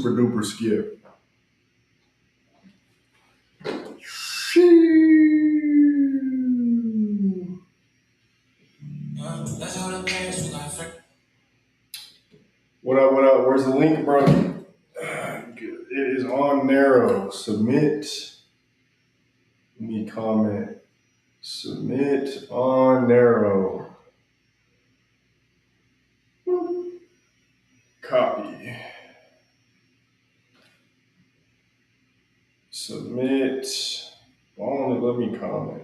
super duper skip. What up, what up? Where's the link, bro? It is on NERO. Submit. Let me comment. Submit on NERO. Copy. Submit. Why won't it let me comment?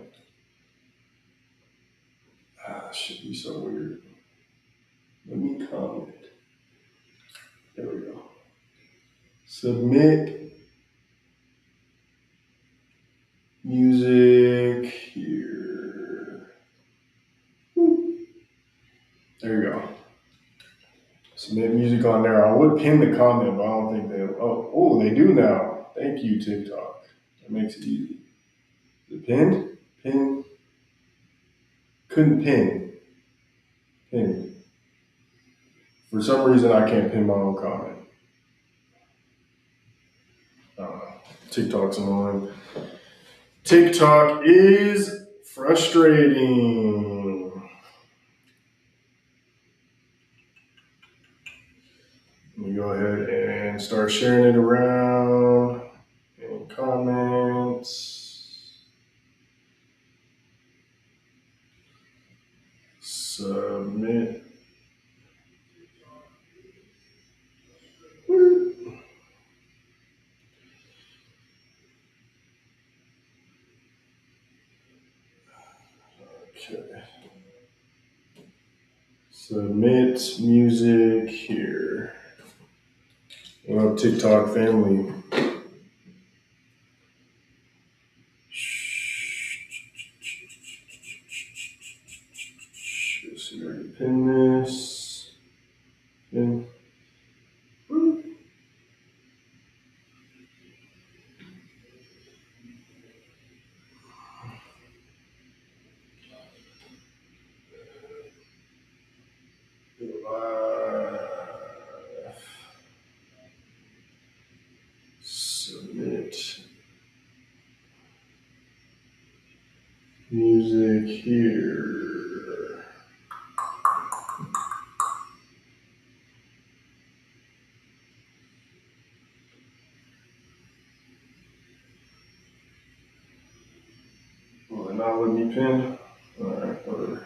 Should be so weird. Let me comment. There we go. Submit music here. There you go. Submit music on there. I would pin the comment, but I don't think they. Oh, they do now. Thank you, TikTok. That makes it easy. Is it pinned? Pin. Couldn't pin. Pin. For some reason, I can't pin my own comment. I don't know. TikTok's annoying. TikTok is frustrating. Let me go ahead and start sharing it around in comments. Submit. Okay. Submit music here. What up, TikTok family? Let's see, already pin this. Pin. Submit music here. Will it not let me pin? All right, whatever.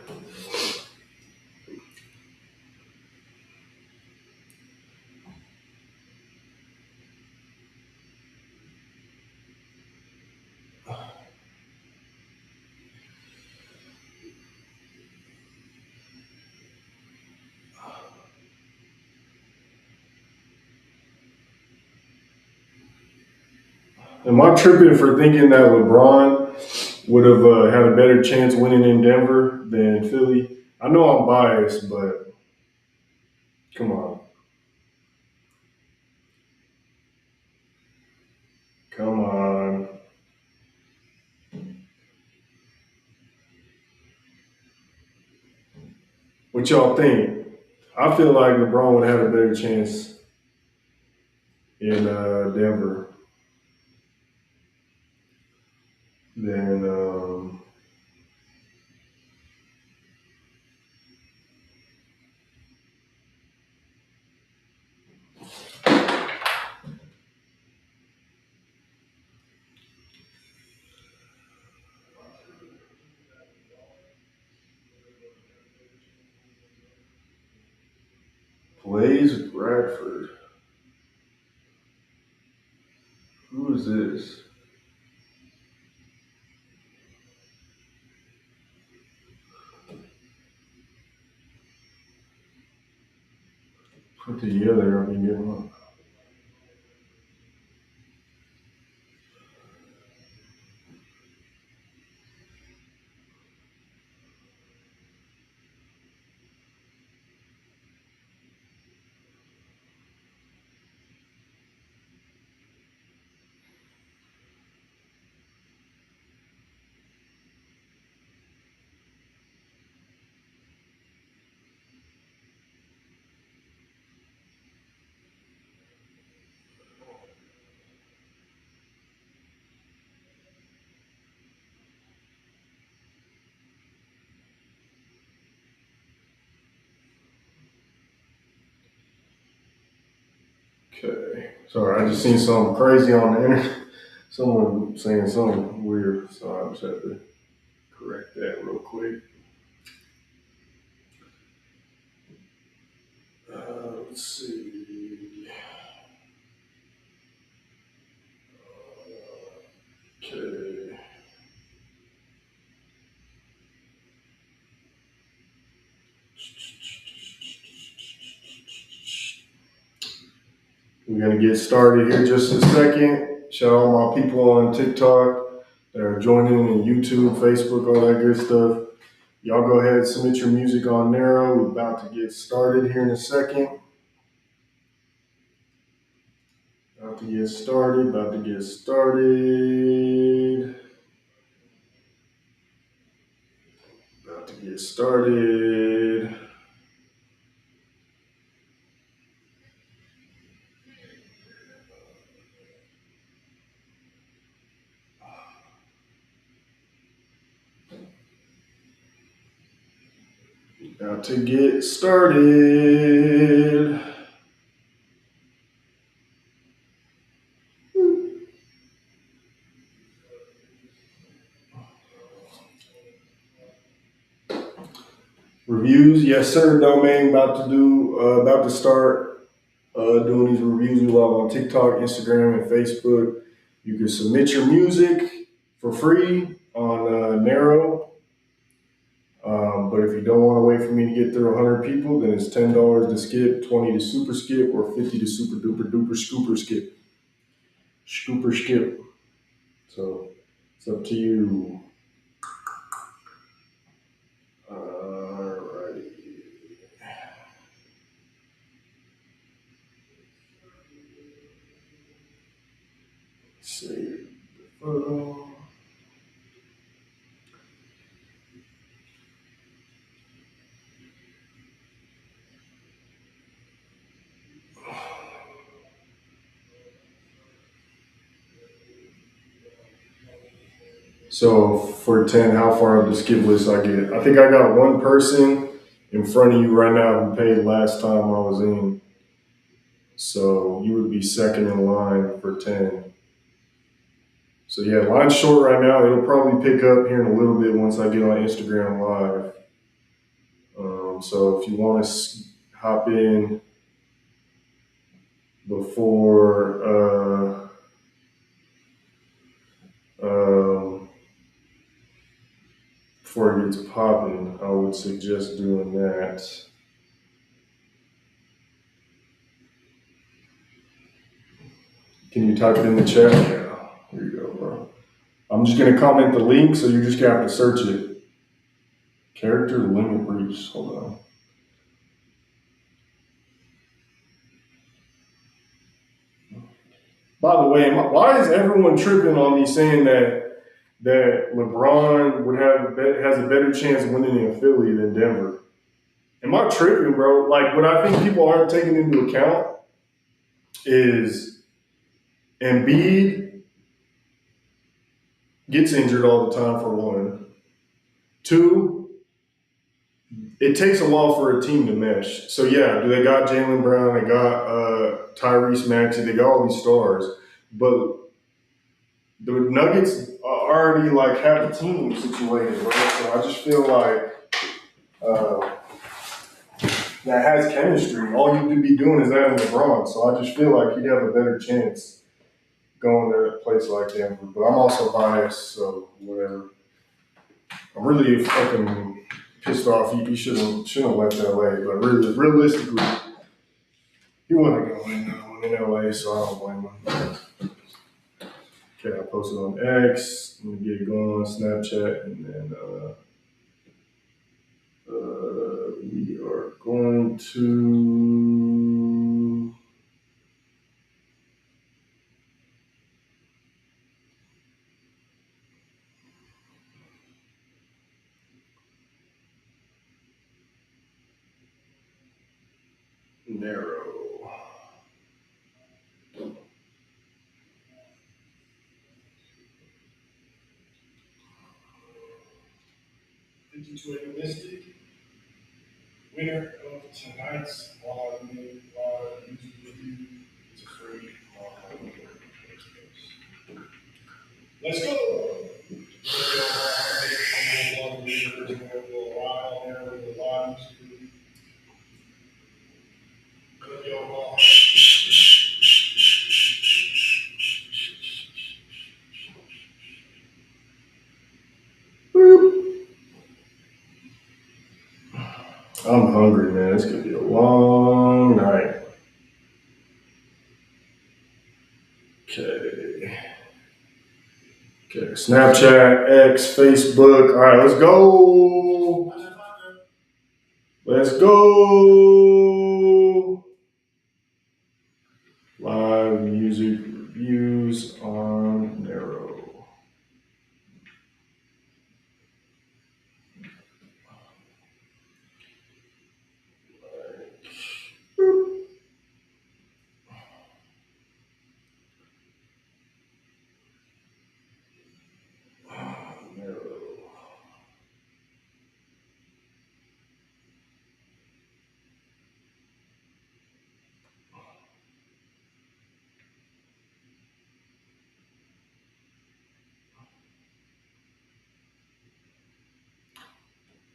Am I tripping for thinking that LeBron would have had a better chance winning in Denver than Philly? I know I'm biased, but come on. Come on. What y'all think? I feel like LeBron would have had a better chance in Denver than Blaze Bradford. Who is this? Put together, I mean, get one. Okay. Sorry, I just seen something crazy on the internet. Someone saying something weird, so I just had to correct that real quick. Let's see. Okay. We're gonna get started here just a second. Shout out all my people on TikTok that are joining in YouTube, Facebook, all that good stuff. Y'all go ahead and submit your music on NERO. We're about to get started here in a second. About to get started, about to get started. About to get started. About to get started. Reviews, yes sir. Domain about to start doing these reviews live on TikTok, Instagram, and Facebook. You can submit your music for free on NERO. But if you don't want to wait for me to get through 100 people, then it's $10 to skip, 20 to super skip, or 50 to super duper duper scooper skip. Scooper skip. So it's up to you. Alrighty. Save the photo. So for 10, how far up the skip list I get? I think I got one person in front of you right now who paid last time I was in. So you would be second in line for 10. So yeah, line's short right now. It'll probably pick up here in a little bit once I get on Instagram Live. So if you want to hop in before before it gets popping, I would suggest doing that. Can you type it in the chat? Yeah, here you go, bro. I'm just gonna comment the link, so you're just gonna have to search it. Character limit reach. Hold on. By the way, why is everyone tripping on me saying that LeBron has a better chance of winning in Philly than Denver? Am I tripping, bro? Like, what I think people aren't taking into account is Embiid gets injured all the time, for one. Two, it takes a while for a team to mesh. So yeah, they got Jaylen Brown, they got Tyrese Maxey, they got all these stars, but the Nuggets already like have a team situated, right? So I just feel like uh, that has chemistry. All you could be doing is adding LeBron. So I just feel like he'd have a better chance going to a place like Denver. But I'm also biased, so whatever. I'm really fucking pissed off. He shouldn't have left LA. But really, realistically, he wasn't going to win in LA, so I don't blame him. Okay, I posted on X. Let me get it going on Snapchat, and then we are going to. NERO. Thank you to a Mystic, winner of tonight's live music review. Let's go. I'm hungry, man. It's gonna be a long night. Okay. Okay. Snapchat, X, Facebook. All right, let's go. Let's go. Live music reviews on NERO. NERO.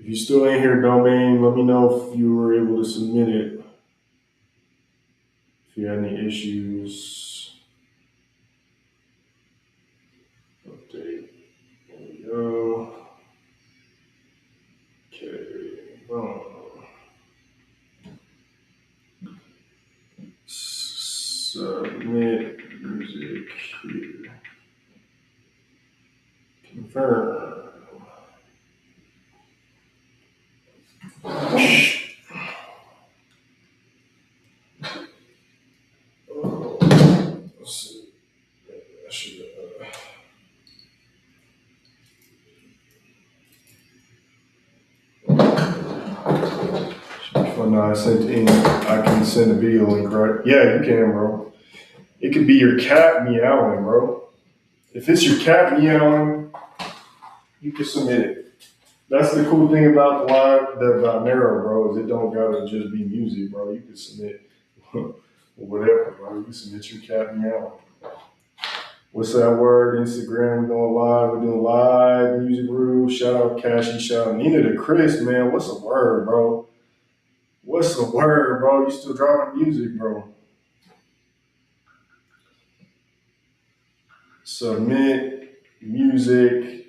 If you still ain't here, domain, let me know if you were able to submit it. If you had any issues. Update. There we go. Okay. Boom. Submit music here. Confirm. Let's see. I should, should be fun. Now I sent in. I can send a video link, right? Yeah, you can, bro. It could be your cat meowing, bro. If it's your cat meowing, you can submit it. That's the cool thing about the live, about NERO, bro, is it don't gotta just be music, bro. You can submit whatever, bro. You can submit your cat meowing. What's that word? Instagram, we're going live. We're doing live music review. Shout out Cashy. Shout out Nina to Chris, man. What's the word, bro? What's the word, bro? You still dropping music, bro? Submit music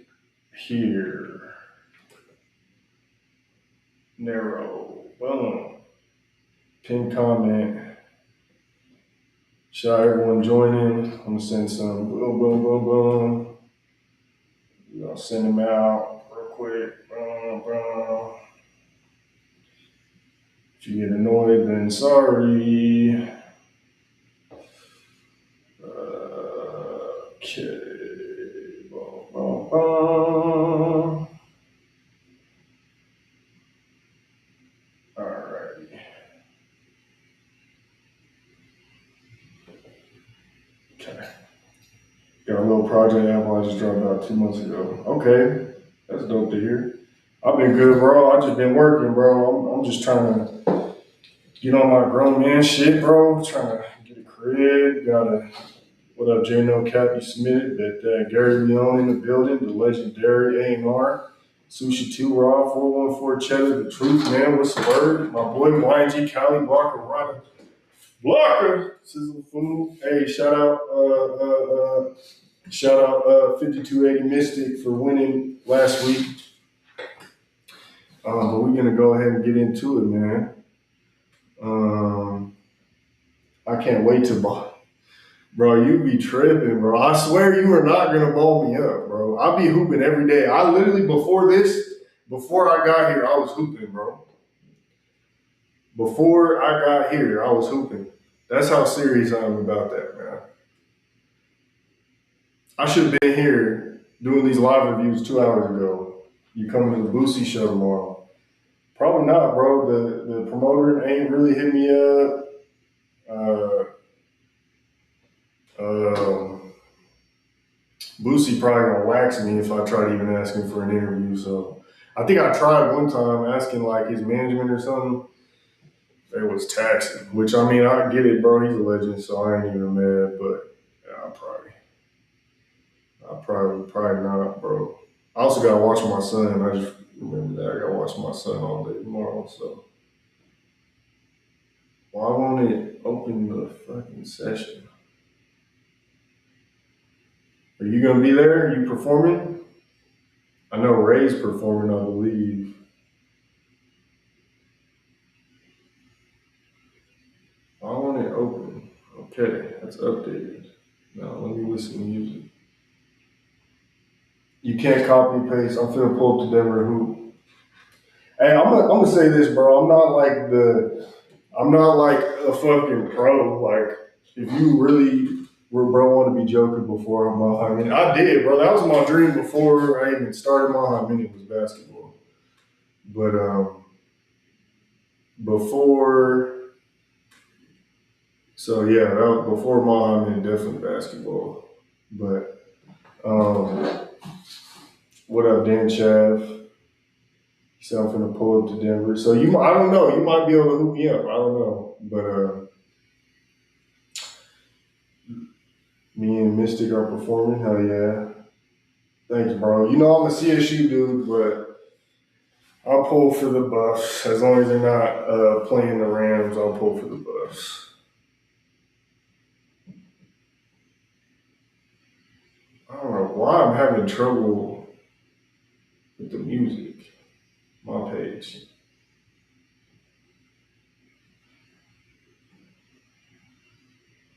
here. NERO. Boom. Pin comment. Shout out everyone joining. I'm gonna send some boom, boom, boom, boom. We're gonna send them out real quick. Boom, boom. If you get annoyed, then sorry. Okay. Boom, boom, boom. Alrighty. Okay. Got a little project album I just dropped about 2 months ago. Okay. That's dope to hear. I've been good, bro. I just been working, bro. I'm just trying to get on my grown man shit, bro. Trying to get a crib. What up, J No Cap? You submitted that Gary Leone in the building, the legendary A&R. Sushi 2 Raw, 414 Cheddar, the truth, man. What's the word? My boy YG Cali Blocker, Rada Blocker, Sizzle Food. Hey, shout out 5280 Mystic for winning last week. But we're gonna go ahead and get into it, man. I can't wait to ball. Bro, you be tripping, bro. I swear you are not gonna ball me up, bro. I be hooping every day. I literally before I got here, I was hooping, bro. Before I got here, I was hooping. That's how serious I am about that, man. I should have been here doing these live reviews 2 hours ago. You coming to the Boosie show tomorrow? Probably not, bro. The promoter ain't really hit me up. Uh, um, Boosie probably gonna wax me if I try to even ask him for an interview. So I think I tried one time asking like his management or something. It was taxing, which I mean I get it, bro. He's a legend, so I ain't even mad. But yeah, I probably. I probably not, bro. I also gotta watch my son. I just remember that I gotta watch my son all day tomorrow. So why won't it open the fucking session? Are you gonna be there? Are you performing? I know Ray's performing, I believe. Why won't it open? Okay, that's updated. Now let me listen to music. You can't copy and paste. I'm finna pull up the Denver Hoop. Hey, I'm gonna say this, bro. I'm not like a fucking pro. Like, if you really were, bro, want to be joking before Mile High Minute, I did, bro. That was my dream before I even started Mile High Minute was basketball. But before, so yeah, that was before Mile High Minute, definitely basketball. But what up, Dan Chav? He said I'm finna pull up to Denver. So I don't know. You might be able to hook me up. I don't know. But me and Mystic are performing. Hell yeah. Thanks, bro. You know I'm a CSU dude, but I'll pull for the Buffs. As long as they're not playing the Rams, I'll pull for the Buffs. I don't know why I'm having trouble with the music. My page.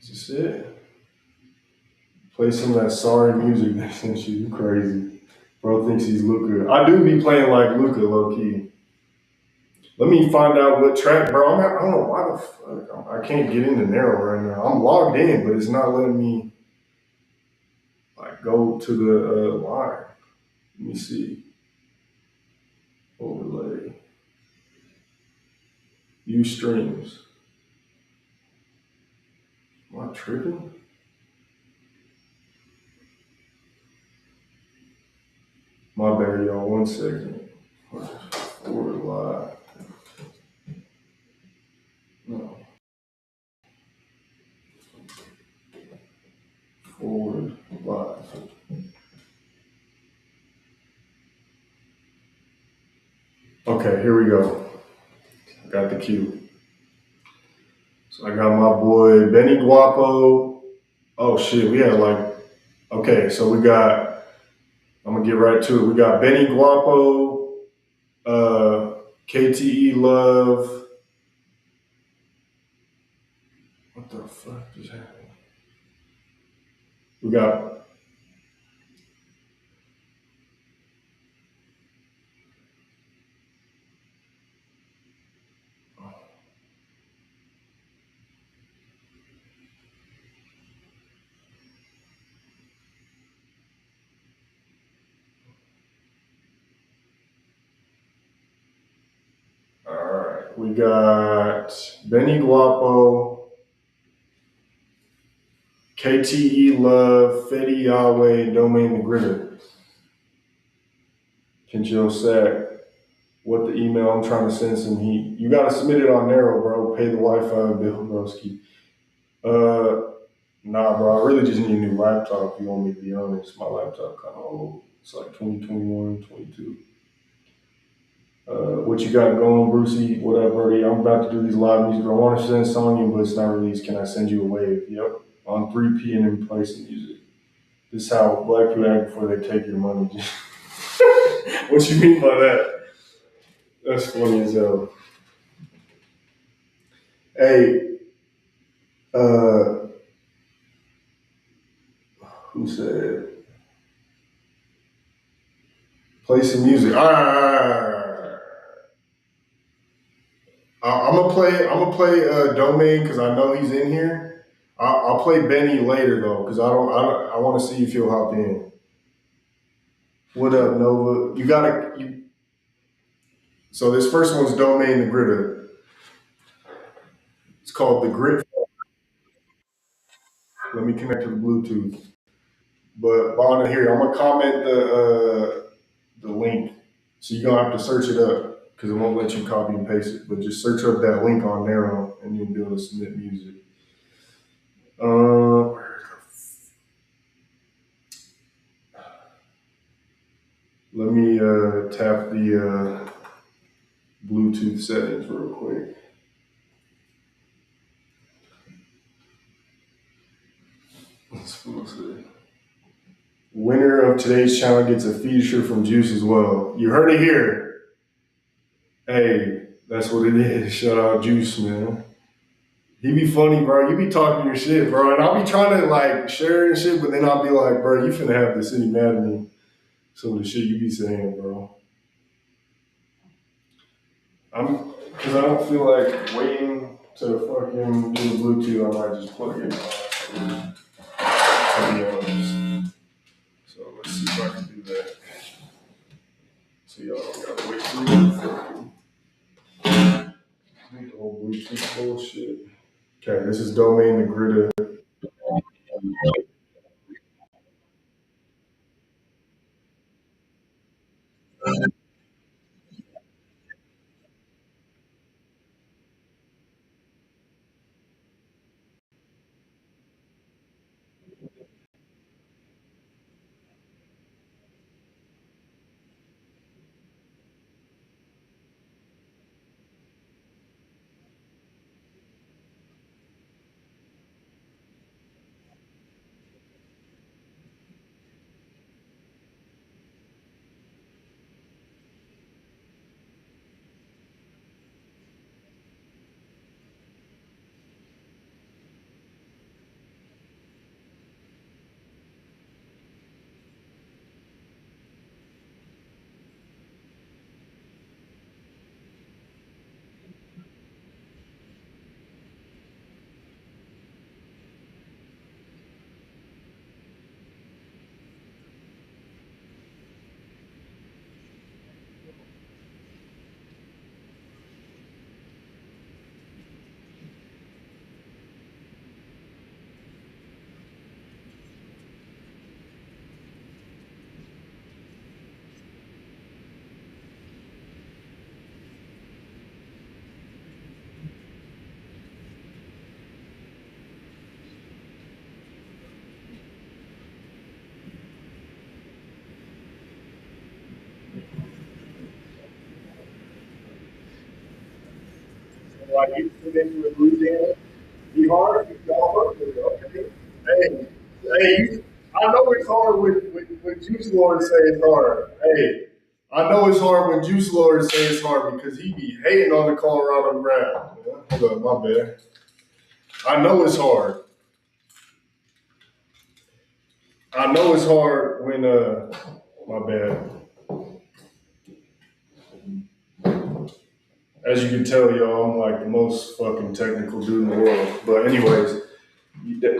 Is this it? Play some of that sorry music they sent you. You crazy. Bro thinks he's Luca. I do be playing like Luca, low key. Let me find out what track, bro. I don't know why the fuck I can't get into NERO right now. I'm logged in, but it's not letting me like go to the line. Let me see. Overlay. Use streams. Am I tripping? My bad, y'all. 1 second. Forward live. No. Forward live. Okay, here we go. I got the cue. So I got my boy Benny Guapo. Oh shit, we had like, okay, so I'm gonna get right to it. We got Benny Guapo, KTE Love. What the fuck is happening? We got, all right, we got Benny Guapo, KTE Love, Fetty Yahweh, Domain the Gritter. Kenjo Sack. What the email? I'm trying to send some heat. You gotta submit it on NERO, bro. Pay the Wi-Fi bill, broski. Nah, bro. I really just need a new laptop. If you want me to be honest, my laptop kind of old. It's like 2021, 22. What you got going, Brucey? What up, Birdie? I'm about to do these live music. I want to send a song in, but it's not released. Can I send you a wave? Yep. On 3P and in place of music. This is how black people act before they take your money. What you mean by that? That's funny as hell. Hey, uh, who said play some music? I'm gonna play. I'm gonna play Domain because I know he's in here. I'll play Benny later though because I want to see if he'll hop in. What up, Nova? You gotta. So this first one's Domain the Gritter. It's called the Grit. Let me connect to the Bluetooth. But Bonner here, I'm gonna comment the link. So you're gonna have to search it up because it won't let you copy and paste it. But just search up that link on NERO and you'll be able to submit music. Uh, tap the Bluetooth settings real quick. Let's see. Winner of today's challenge gets a feature from Juice as well. You heard it here. Hey, that's what it is. Shout out Juice, man. He be funny, bro. You be talking your shit, bro. And I'll be trying to like share it and shit, but then I'll be like, bro, you finna have the city mad at me. Some of the shit you be saying, bro. Cause I don't feel like waiting to fucking do the Bluetooth. I might just plug it in. To be honest. So let's see if I can do that. So y'all don't gotta wait too long. The whole Bluetooth bullshit. Okay, this is domain the grid. Like you put into Louisiana, be hard, y'all work with it, okay? Hey, I know it's hard when Juice Lord say it's hard. Hey, I know it's hard when Juice Lord say it's hard because he be hating on the Colorado ground. Hold up, my bad. I know it's hard. I know it's hard when my bad. As you can tell, y'all, I'm like the most fucking technical dude in the world. But anyways,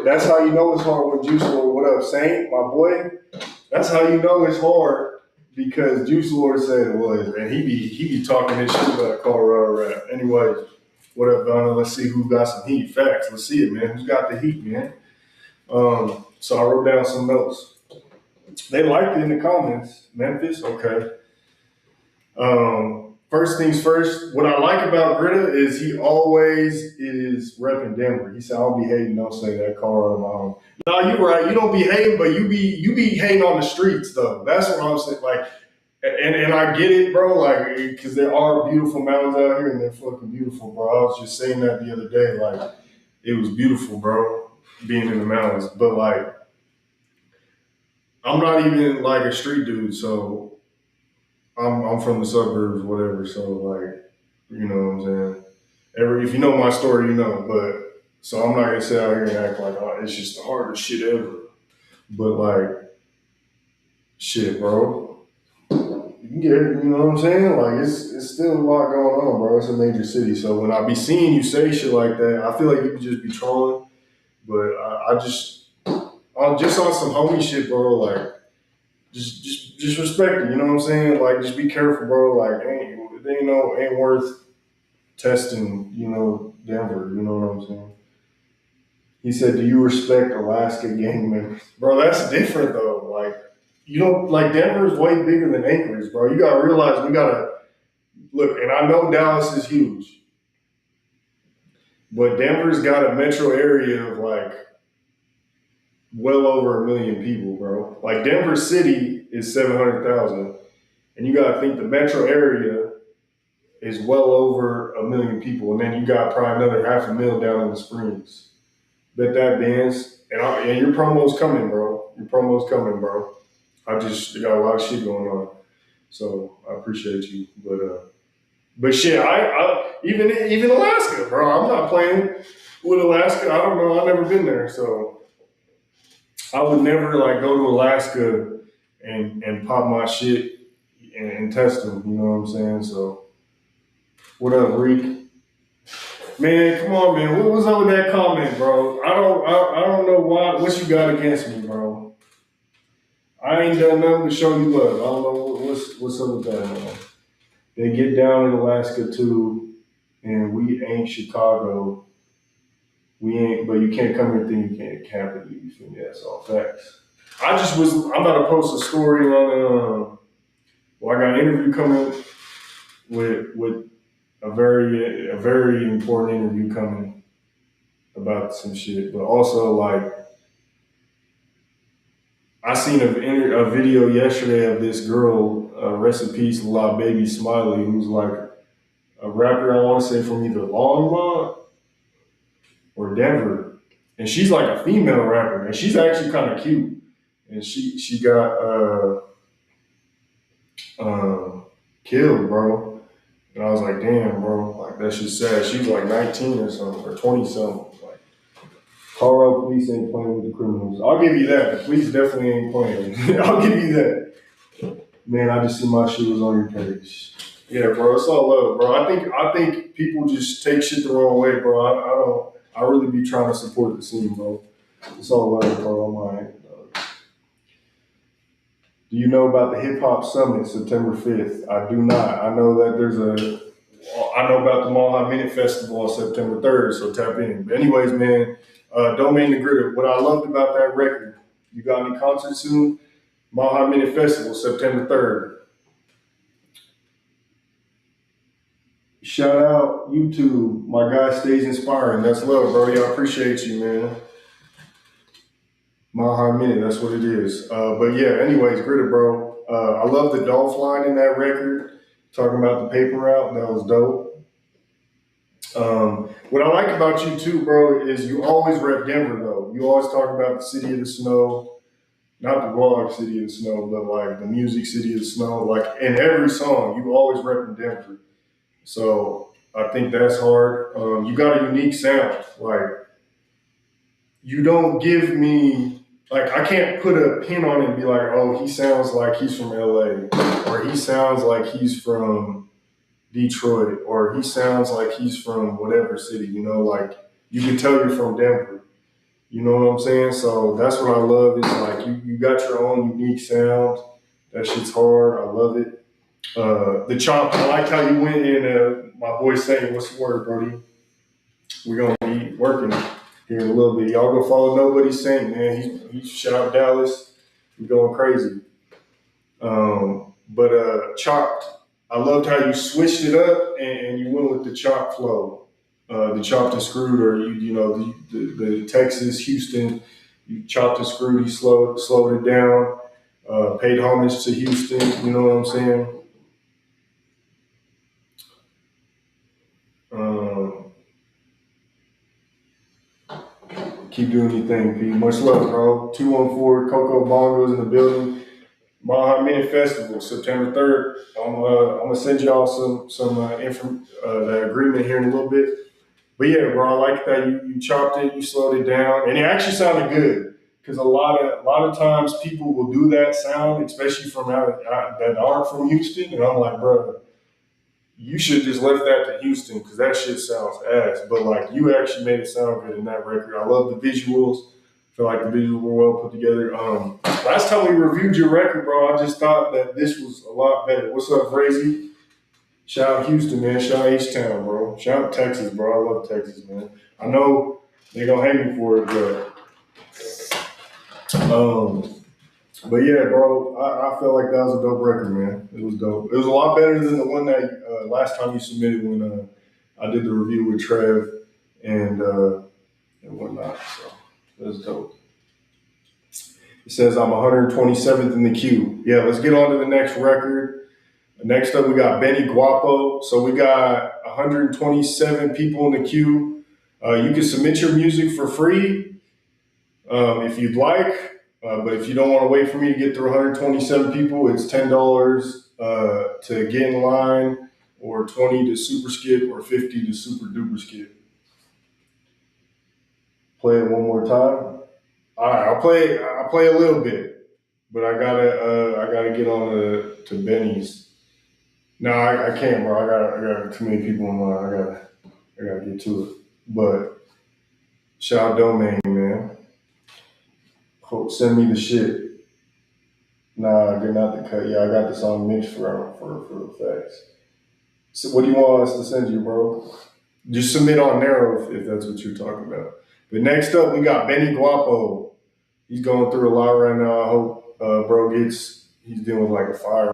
that's how you know it's hard when Juice Lord. What up, Saint, my boy? That's how you know it's hard because Juice Lord said it was, and he be talking this shit about Colorado rap. Anyways, what up, Donna? Let's see who got some heat. Facts. Let's see it, man. Who's got the heat, man? So I wrote down some notes. They liked it in the comments. Memphis, okay. First things first, what I like about Gritta is he always is repping Denver. He said, I don't be hating, don't say that, Colorado my home. No, you're right. You don't be hating, but you be hating on the streets though. That's what I'm saying. Like, and I get it, bro. Like, because there are beautiful mountains out here, and they're fucking beautiful, bro. I was just saying that the other day. Like, it was beautiful, bro, being in the mountains. But like, I'm not even like a street dude, so I'm from the suburbs, whatever. So like, you know what I'm saying. If you know my story, you know. But so I'm not gonna sit out here and act like it's just the hardest shit ever. But like, shit, bro. You can get it, you know what I'm saying? Like it's still a lot going on, bro. It's a major city. So when I be seeing you say shit like that, I feel like you could just be trolling. But I'm just on some homie shit, bro. Like just respect it. You know what I'm saying? Like just be careful, bro. Like ain't worth testing. You know Denver. You know what I'm saying? He said, "Do you respect Alaska gang members, bro?" That's different though. Like you don't like Denver is way bigger than Anchorage, bro. You gotta realize we gotta look. And I know Dallas is huge, but Denver's got a metro area of like well over 1 million people, bro. Like Denver City is 700,000. And you got to think the metro area is well over 1 million people, and then you got probably another 500,000 down in the Springs. Bet that bands, and your promo's coming, bro. Your promo's coming, bro. I just got a lot of shit going on, so I appreciate you. But shit, I even Alaska, bro. I'm not playing with Alaska. I don't know. I've never been there, so I would never like go to Alaska and pop my shit and test them. You know what I'm saying? So what up, Reek? Man, come on, man. What was up with that comment, bro? I don't know what you got against me, bro. I ain't done nothing to show you love. I don't know what's up with that, man. They get down in Alaska too, and we ain't Chicago. We ain't, but you can't come here and think you can't camp it. You feel me? That's all facts. I'm about to post a story on, well, I got an interview coming with a very important interview coming about some shit, but also like, I seen a video yesterday of this girl, rest in peace, La Baby Smiley, who's like a rapper, I want to say from either Longmont or Denver. And she's like a female rapper, and she's actually kind of cute. And she got killed, bro. And I was like, damn, bro, like that's just sad. She was like 19 or something, or 20 something. Like, Colorado police ain't playing with the criminals. I'll give you that. The police definitely ain't playing. I'll give you that. Man, I just see my shit was on your page. Yeah, bro, it's all love, bro. I think people just take shit the wrong way, bro. I don't. I really be trying to support the scene, bro. It's all love, bro. On my end. Do you know about the Hip Hop Summit, September 5th? I do not. I know that I know about the Mile Minute Festival on September 3rd, so tap in. But anyways, man, Domain the Gritter. What I loved about that record, you got any concerts soon? Mile Minute Festival, September 3rd. Shout out YouTube. My guy stays inspiring. That's love, bro. I appreciate you, man. Mile High Minute, that's what it is. But yeah, anyways, Gritter, bro. I love the Dolph line in that record. Talking about the paper route, that was dope. What I like about you too, bro, is you always rep Denver, though. You always talk about the city of the snow, not the vlog city of the snow, but like the music city of the snow. Like in every song, you always rep Denver. So I think that's hard. You got a unique sound. Like you don't give me like I can't put a pin on it and be like, oh, he sounds like he's from LA, or he sounds like he's from Detroit, or he sounds like he's from whatever city, you know, like you can tell you're from Denver. You know what I'm saying? So that's what I love is like you got your own unique sound. That shit's hard. I love it. The chop, I like how you went in, my boy saying, what's the word, Brody? We're going to be working here in a little bit. Y'all go follow Nobody's Saint, man. He's shout out Dallas. We're going crazy. But chopped, I loved how you switched it up and you went with the chop flow. The chopped and screwed, or you know the Texas, Houston, you chopped and screwed, you slowed it down, paid homage to Houston, you know what I'm saying? Keep doing your thing, P. Much love, bro. 214 Coco Bongos in the building. Mile Minute Festival, September 3rd. I'm gonna send y'all some the agreement here in a little bit. But yeah, bro, I like that you chopped it, you slowed it down, and it actually sounded good. Because a lot of times people will do that sound, especially from that aren't from Houston, and I'm like, bro, you should just left that to Houston because that shit sounds ass. But like you actually made it sound good in that record. I love the visuals. I feel like the visuals were well put together. Last time we reviewed your record, bro, I just thought that this was a lot better. What's up, Crazy? Shout out Houston, man. Shout out H-Town, bro. Shout out Texas, bro. I love Texas, man. I know they gonna hate me for it, but yeah, bro, I felt like that was a dope record, man. It was dope. It was a lot better than the one that last time you submitted when I did the review with Trev and whatnot. So it was dope. It says I'm 127th in the queue. Yeah, let's get on to the next record. Next up, we got Benny Guapo. So we got 127 people in the queue. You can submit your music for free if you'd like. But if you don't want to wait for me to get through 127 people, it's $10 to get in line, or 20 to super skip, or 50 to super duper skip. Play it one more time. All right, I'll play. I'll play a little bit, but I gotta get on to Benny's. No, I can't, bro. I got too many people in line. I gotta get to it. But shout out Domain, man. Send me the shit. Nah, they're not the cut. Yeah, I got the song mixed for the facts. So what do you want us to send you, bro? Just submit on NERO if that's what you're talking about. But next up, we got Benny Guapo. He's going through a lot right now. I hope bro gets. He's dealing with like a fire.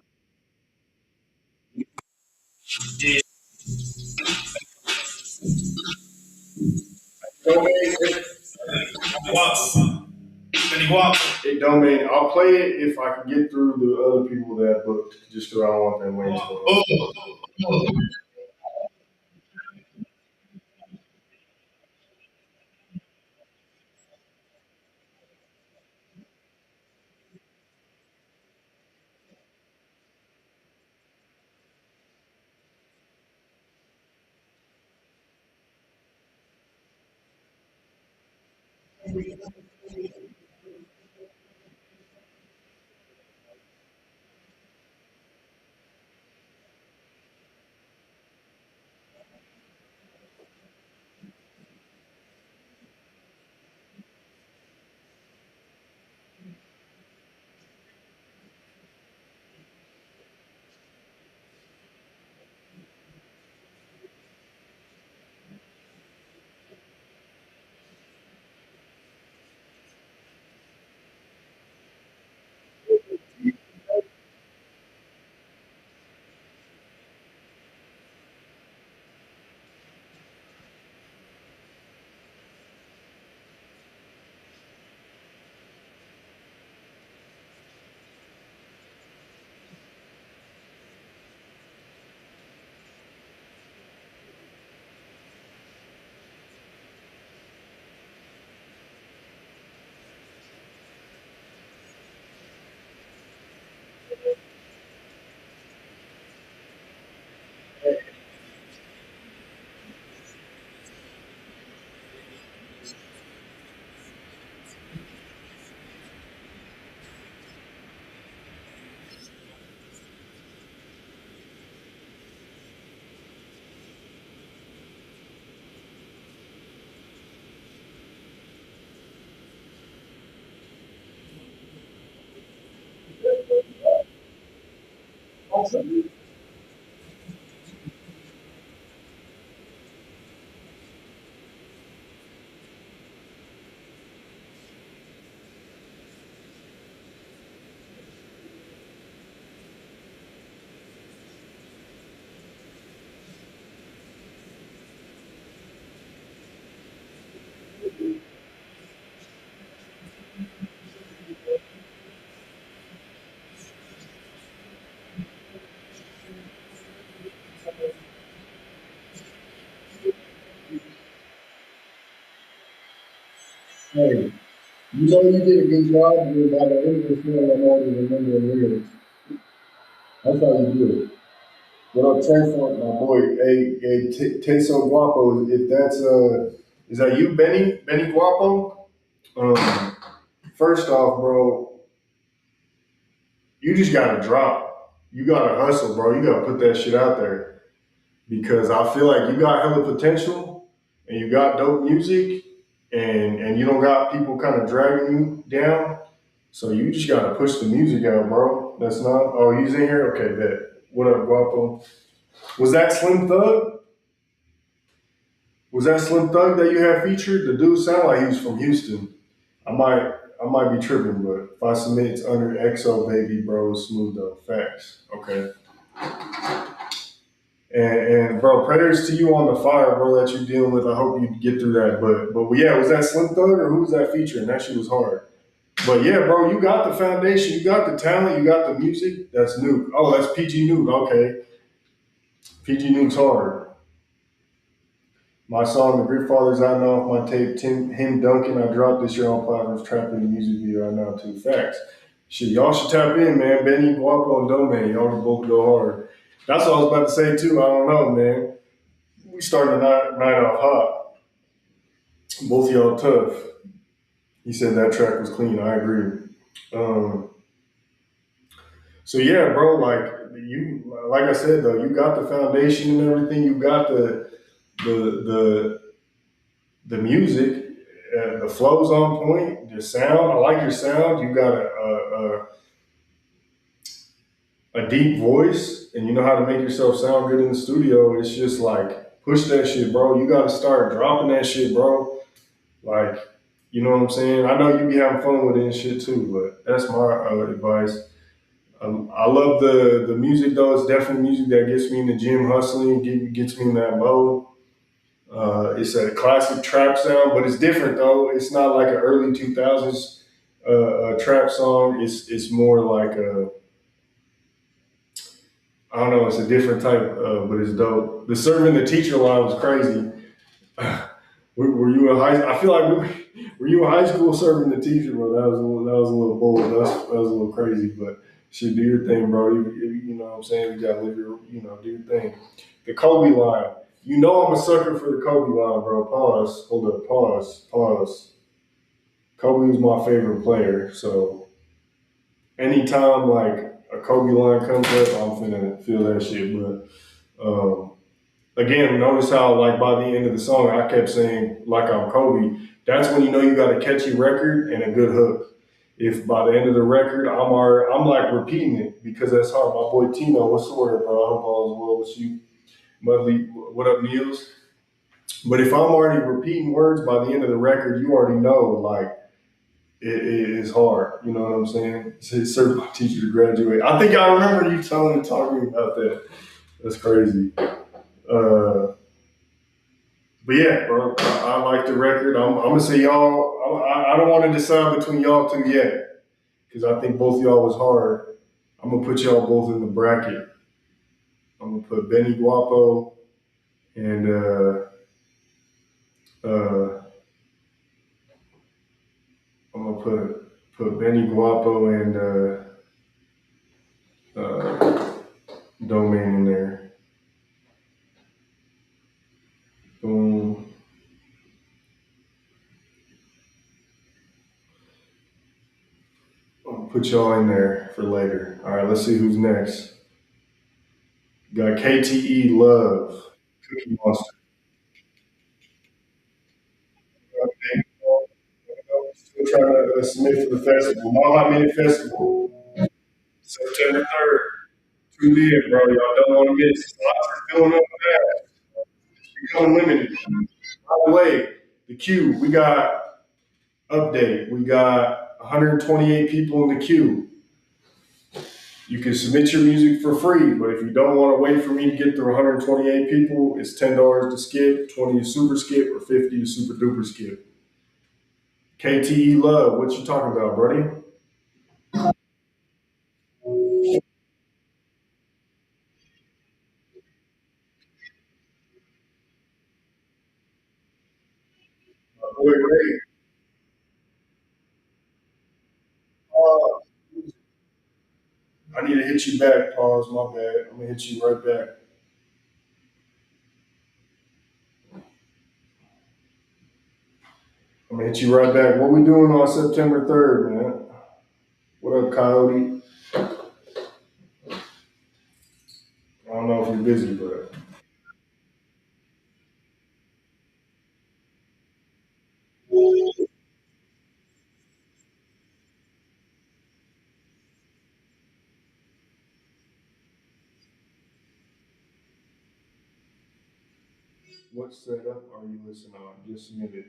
Domain, hey, Domain, I'll play it if I can get through the other people that booked, just because I don't want them waiting so long. Hey, you know you did a good job, but by the end of the film, I'm already remembering lyrics. That's how you do it. What up, Tay Funk, my boy? Hey, Teso Guapo. If that's is that you, Benny Guapo? Um, First off, bro, you just gotta drop. You gotta hustle, bro. You gotta put that shit out there because I feel like you got hella potential and you got dope music and you don't got people kind of dragging you down. So you just gotta push the music out, bro. That's not. Oh, he's in here. Okay, bet. What up, Guapo? Was that Slim Thug? Was that Slim Thug that you had featured? The dude sounded like he was from Houston. I might I might be tripping, but if I submit it's under XO baby, bro, smooth though. Facts. Okay. And bro, prayers to you on the fire, bro, that you're dealing with. I hope you get through that. But yeah, was that Slim Thug or who was that featuring? That shit was hard. But yeah, bro, you got the foundation, you got the talent, you got the music. That's Nuke. Oh, that's PG Nuke. Okay, PG Nuke's hard. My song, The Great Fathers I Know off my tape, Him Duncan, I dropped this year on platforms, trapped in the music video right now too. Facts. Shit, y'all should tap in, man. Benny, Guapo, and Domain. Y'all can both go hard. That's what I was about to say too. I don't know, man. We starting the night off hot. Both of y'all tough. He said that track was clean. I agree. Um, so yeah, bro, like I said though, you got the foundation and everything. You got the the the music, the flow's on point. The sound, I like your sound. You got a deep voice, and you know how to make yourself sound good in the studio. It's just like push that shit, bro. You got to start dropping that shit, bro. Like, you know what I'm saying? I know you be having fun with it and shit too, but that's my advice. I love the music though. It's definitely music that gets me in the gym hustling, gets me in that mode. It's a classic trap sound, but it's different though. It's not like an early 2000s trap song. It's more like a, I don't know. It's a different type, but it's dope. The serving the teacher line was crazy. Were you in high? I feel like were you in high school serving the teacher, bro? That was a little bold. That was a little crazy, but shit, do your thing, bro. You know what I'm saying? You gotta live your, do your thing. The Kobe line. You know I'm a sucker for the Kobe line, bro. Pause. Hold up. Pause. Pause. Kobe was my favorite player, so anytime like a Kobe line comes up, I'm finna feel that shit. But again, notice how like by the end of the song, I kept saying like I'm Kobe. That's when you know you got a catchy record and a good hook. If by the end of the record, I'm like repeating it because that's hard. My boy Tino, what's the word, bro? I hope all is well with you. Mudley, what up, Niels? But if I'm already repeating words by the end of the record, you already know like it is hard. You know what I'm saying? It's certified teacher to graduate. I think I remember you talking about that. That's crazy. Uh, but yeah, bro, I like the record. I'm gonna say y'all. I don't want to decide between y'all two yet because I think both y'all was hard. I'm gonna put y'all both in the bracket. I'm gonna put Benny Guapo and uh, I'm gonna put Benny Guapo and Domain in there. Boom. I'll put y'all in there for later. All right, let's see who's next. Got KTE Love. Cookie Monster. Okay. Still trying to submit for the festival. Mile High Minute Festival, September 3rd. Tune in, bro. Y'all don't want to miss. Slots are filling up fast. It's becoming limited. By the way, the queue, we got update. We got 128 people in the queue. You can submit your music for free, but if you don't want to wait for me to get through 128 people, it's $10 to skip, 20 to super skip, or 50 to super duper skip. KTE Love, what you talking about, buddy? Boy, Ray. Uh, I need to hit you back. Pause. My bad. I'm gonna hit you right back. I'm gonna hit you right back. What we doing on September 3rd, man? What up, Coyote? I don't know if you're busy, but what setup are you listening on? Just submitted.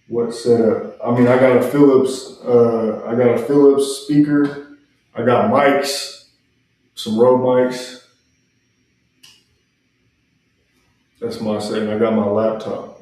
What setup? I mean, I got a Philips. I got a Philips speaker. I got mics, some Rode mics. That's my setting. I got my laptop.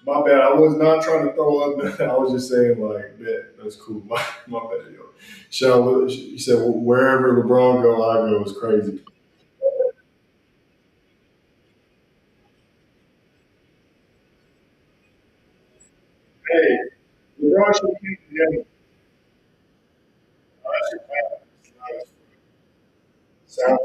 My bad. I was not trying to throw up. I was just saying, like, that, that's cool. My bad, yo. Sean, you said, well, wherever LeBron go, I go is crazy. Hey, LeBron should keep the game. I should have sound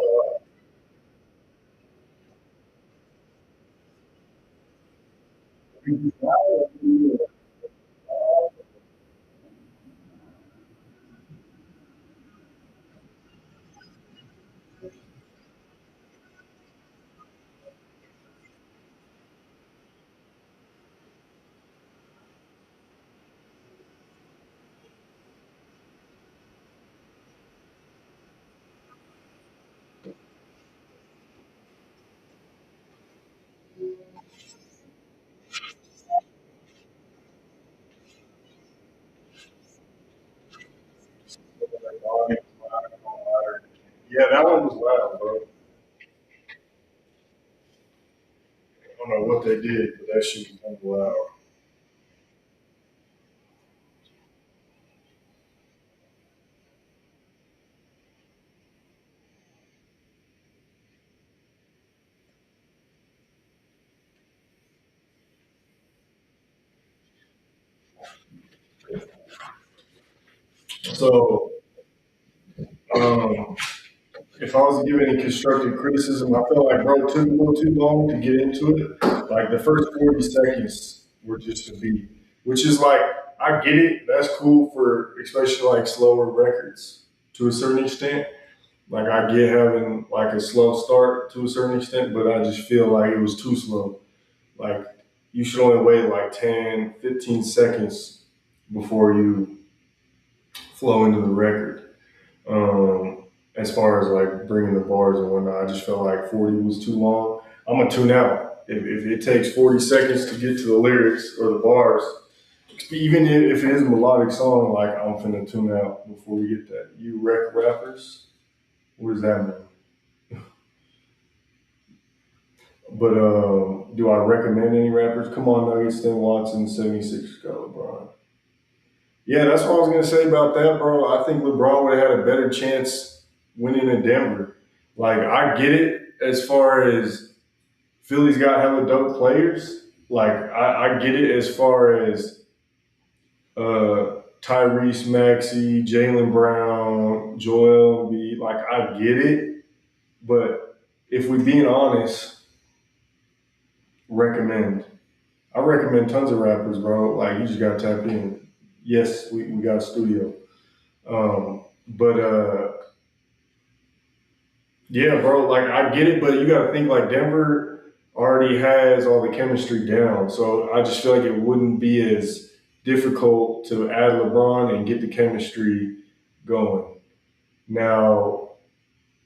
Yeah, that one was loud, bro. I don't know what they did, but that shit was kind of loud. So, um, if I was to give any constructive criticism, I felt like bro took a little too long to get into it. Like the first 40 seconds were just a beat, which is like I get it. That's cool for especially like slower records to a certain extent. Like I get having like a slow start to a certain extent, but I just feel like it was too slow. Like you should only wait like 10, 15 seconds before you flow into the record. As far as like bringing the bars and whatnot, I just felt like 40 was too long. I'm gonna tune out. If it takes 40 seconds to get to the lyrics or the bars, even if it is a melodic song, like I'm finna tune out before we get that. You wreck rappers? What does that mean? But do I recommend any rappers? Come on, Nuggets, then Watson, 76 go LeBron. Yeah, that's what I was gonna say about that, bro. I think LeBron would have had a better chance winning in Denver. Like I get it as far as Philly's got hella dope players. Like I get it as far as Tyrese Maxey, Jalen Brown, Joel B. Like I get it, but if we're being honest, recommend. I recommend tons of rappers, bro. Like you just gotta tap in. Yes, we got a studio. But yeah, bro, like I get it, but you got to think like Denver already has all the chemistry down. So I just feel like it wouldn't be as difficult to add LeBron and get the chemistry going. Now,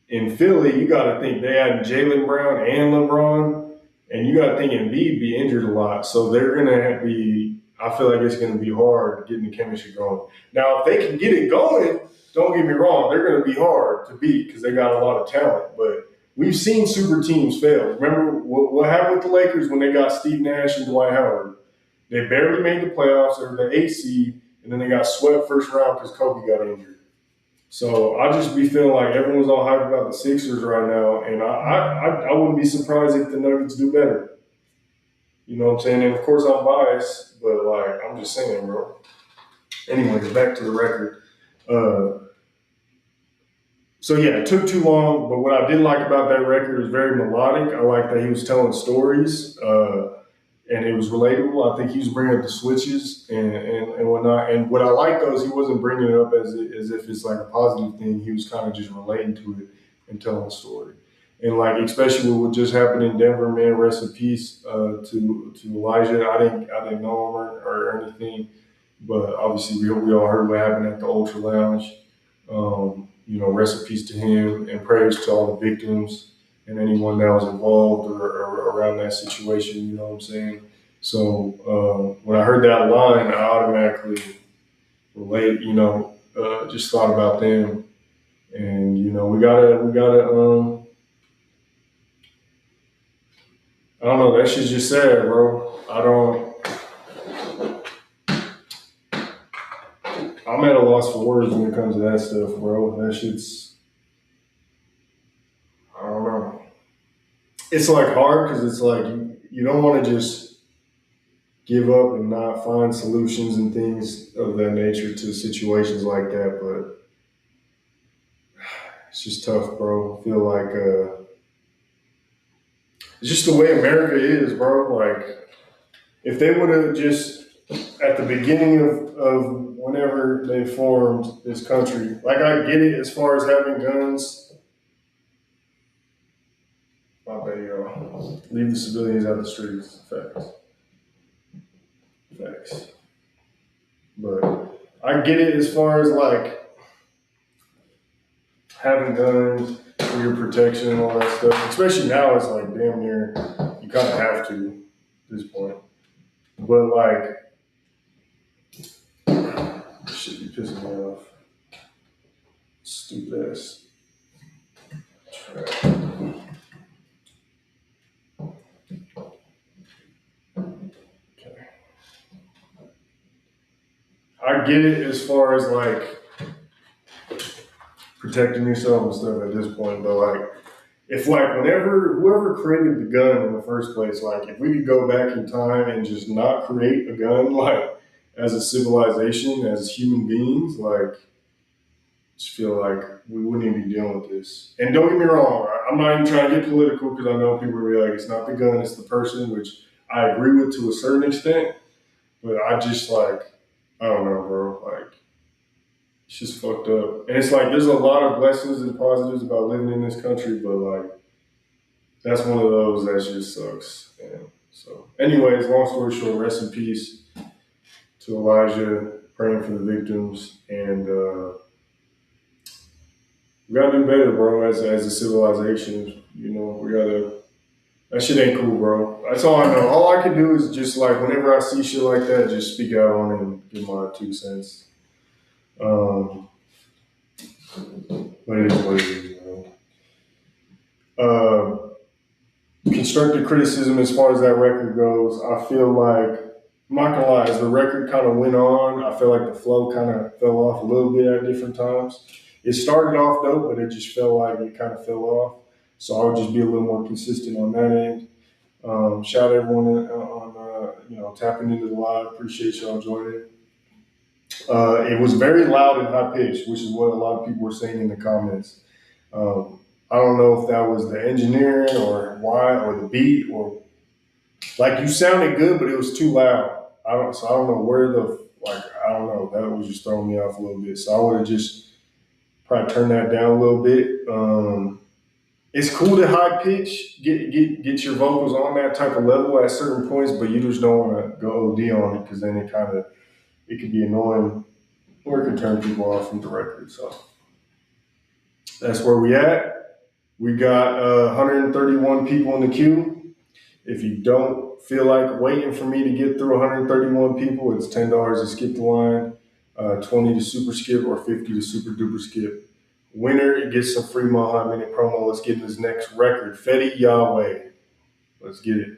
in Philly, you got to think they had Jalen Brown and LeBron, and you got to think Embiid be injured a lot, so they're gonna be. I feel like it's gonna be hard getting the chemistry going. Now, if they can get it going, don't get me wrong, they're gonna be hard to beat because they got a lot of talent. But we've seen super teams fail. Remember what happened with the Lakers when they got Steve Nash and Dwight Howard? They barely made the playoffs. They were the eighth seed, and then they got swept first round because Kobe got injured. So I just be feeling like everyone's all hyped about the Sixers right now, and I wouldn't be surprised if the Nuggets do better. You know what I'm saying? And of course I'm biased, but like I'm just saying, bro. Anyways, back to the record. Uh, so yeah, it took too long, but what I did like about that record was very melodic. I like that he was telling stories. And it was relatable. I think he was bringing up the switches and whatnot. And what I like though is he wasn't bringing it up as if it's like a positive thing. He was kind of just relating to it and telling a story. And like especially with what just happened in Denver, man, rest in peace to Elijah. I didn't know him or anything, but obviously we all heard what happened at the Ultra Lounge. Rest in peace to him and prayers to all the victims and anyone that was involved or around that situation. You know what I'm saying? So when I heard that line, I automatically relate. Just thought about them, and We gotta. I don't know. That shit's just sad, bro. I don't. I'm at a loss for words when it comes to that stuff, bro. That shit's. I don't know. It's like hard because it's like you don't want to just give up and not find solutions and things of that nature to situations like that, but it's just tough, bro. I feel like it's just the way America is, bro. Like if they would have just at the beginning of whenever they formed this country, like I get it as far as having guns. My bad, y'all. Leave the civilians out the streets. Facts. Facts. But I get it as far as like having guns for your protection and all that stuff. Especially now, it's like damn near you kind of have to at this point. But like, this shit be pissing me off. Stupid ass. Okay. I get it as far as like protecting yourself and stuff at this point, but like if like whenever whoever created the gun in the first place, like if we could go back in time and just not create a gun, like as a civilization, as human beings, like just feel like we wouldn't even be dealing with this. And don't get me wrong, I'm not even trying to get political because I know people will be like, it's not the gun, it's the person, which I agree with to a certain extent. But I just like, I don't know, bro. Like, it's just fucked up. And it's like, there's a lot of blessings and positives about living in this country, but like, that's one of those that just sucks. And so, anyways, long story short, rest in peace to Elijah, praying for the victims, and we gotta do better, bro. As a civilization, we gotta. That shit ain't cool, bro. That's all I know. All I can do is just like whenever I see shit like that, just speak out on it and give my 2 cents. Um, but it is what it is, man. Uh, Constructive criticism as far as that record goes, I feel like I'm not gonna lie, as the record kind of went on, I feel like the flow kind of fell off a little bit at different times. It started off dope, but it just felt like it kind of fell off. So I would just be a little more consistent on that end. Shout out everyone on tapping into the live. Appreciate y'all joining. It was very loud and high pitched, which is what a lot of people were saying in the comments. Um, I don't know if that was the engineering or why or the beat or like you sounded good, but it was too loud. I don't know where the like. I don't know. That was just throwing me off a little bit. So I would have just probably turned that down a little bit. It's cool to high pitch, get your vocals on that type of level at certain points, but you just don't want to go OD on it because then it could be annoying or it could turn people off from the record. So that's where we at. We got 131 people in the queue. If you don't feel like waiting for me to get through 131 people, it's $10 to skip the line, 20 to super skip, or 50 to super duper skip. Winner gets some free multi-minute promo. Let's get this next record. Fetty Yahweh. Let's get it.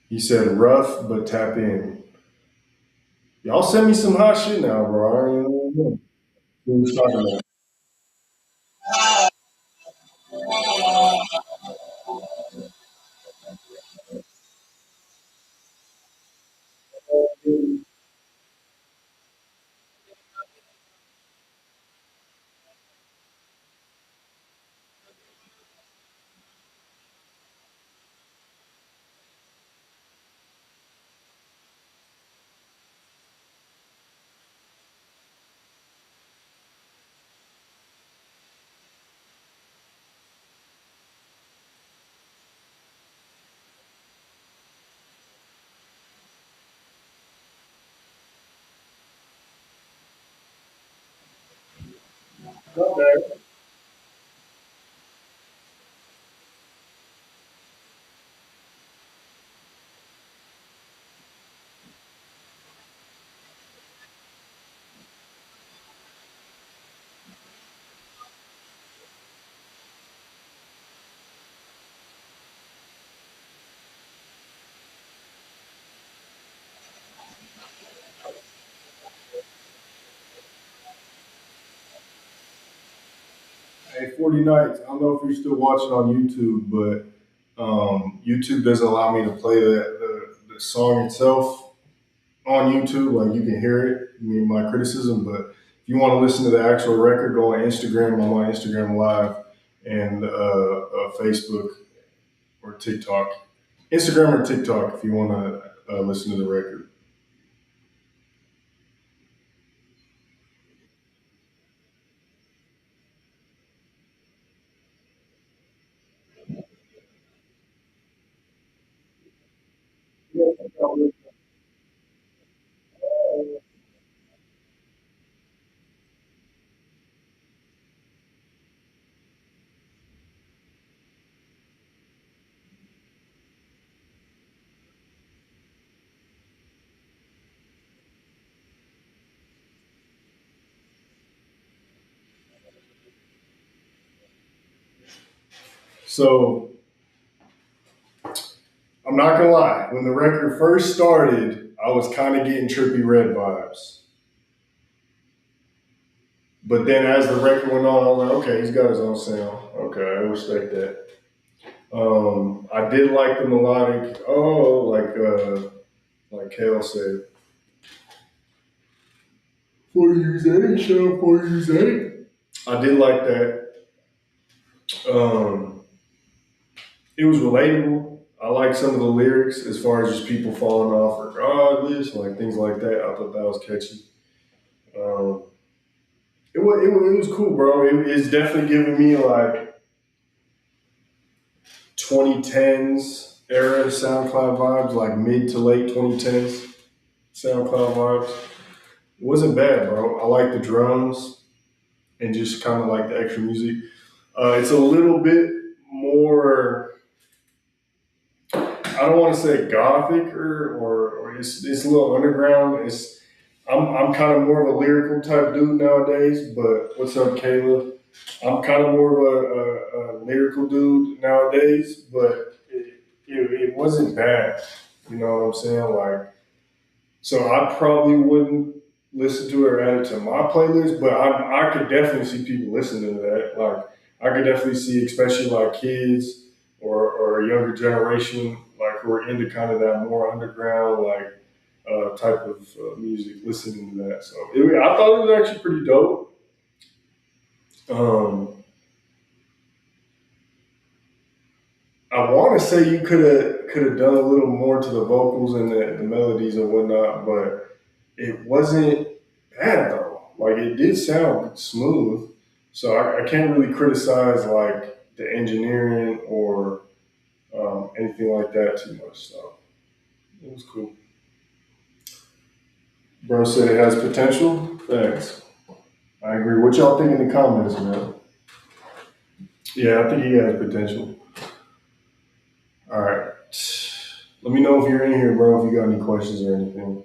He said rough, but tap in. Y'all send me some hot shit now, bro. I don't even know what we're talking about. Okay. Hey, 40 Nights. I don't know if you're still watching on YouTube, but YouTube doesn't allow me to play the song itself on YouTube. Like you can hear it, I mean, my criticism. But if you want to listen to the actual record, go on Instagram. I'm on Instagram Live and Facebook or TikTok. Instagram or TikTok if you want to listen to the record. So I'm not gonna lie. When the record first started, I was kind of getting Trippy Red vibes. But then as the record went on, I was like, okay, he's got his own sound. Okay, I respect that. I did like the melodic. Oh, like Kale said, for use eight, show for use eight. I did like that. Um, it was relatable. I like some of the lyrics as far as just people falling off regardless, like things like that. I thought that was catchy. Um, it was cool, bro. It's definitely giving me like 2010s era SoundCloud vibes, like mid to late 2010s SoundCloud vibes. It wasn't bad, bro. I like the drums and just kind of like the extra music. It's a little bit more. I don't want to say gothic or it's a little underground. I'm kind of more of a lyrical type dude nowadays. But what's up, Kayla? I'm kind of more of a lyrical dude nowadays, but it wasn't bad. You know what I'm saying? Like, so I probably wouldn't listen to it or add it to my playlist, but I could definitely see people listening to that. Like, I could definitely see, especially like kids or a younger generation, like who are into kind of that more underground, like type of music, listening to that. So I thought it was actually pretty dope. Um, I want to say you could have done a little more to the vocals and the melodies and whatnot, but it wasn't bad though. Like it did sound smooth, so I can't really criticize like the engineering or anything like that too much. So it was cool. Bro said it has potential. Thanks. I agree. What y'all think in the comments, man? Yeah, I think he has potential. All right. Let me know if you're in here, bro. If you got any questions or anything.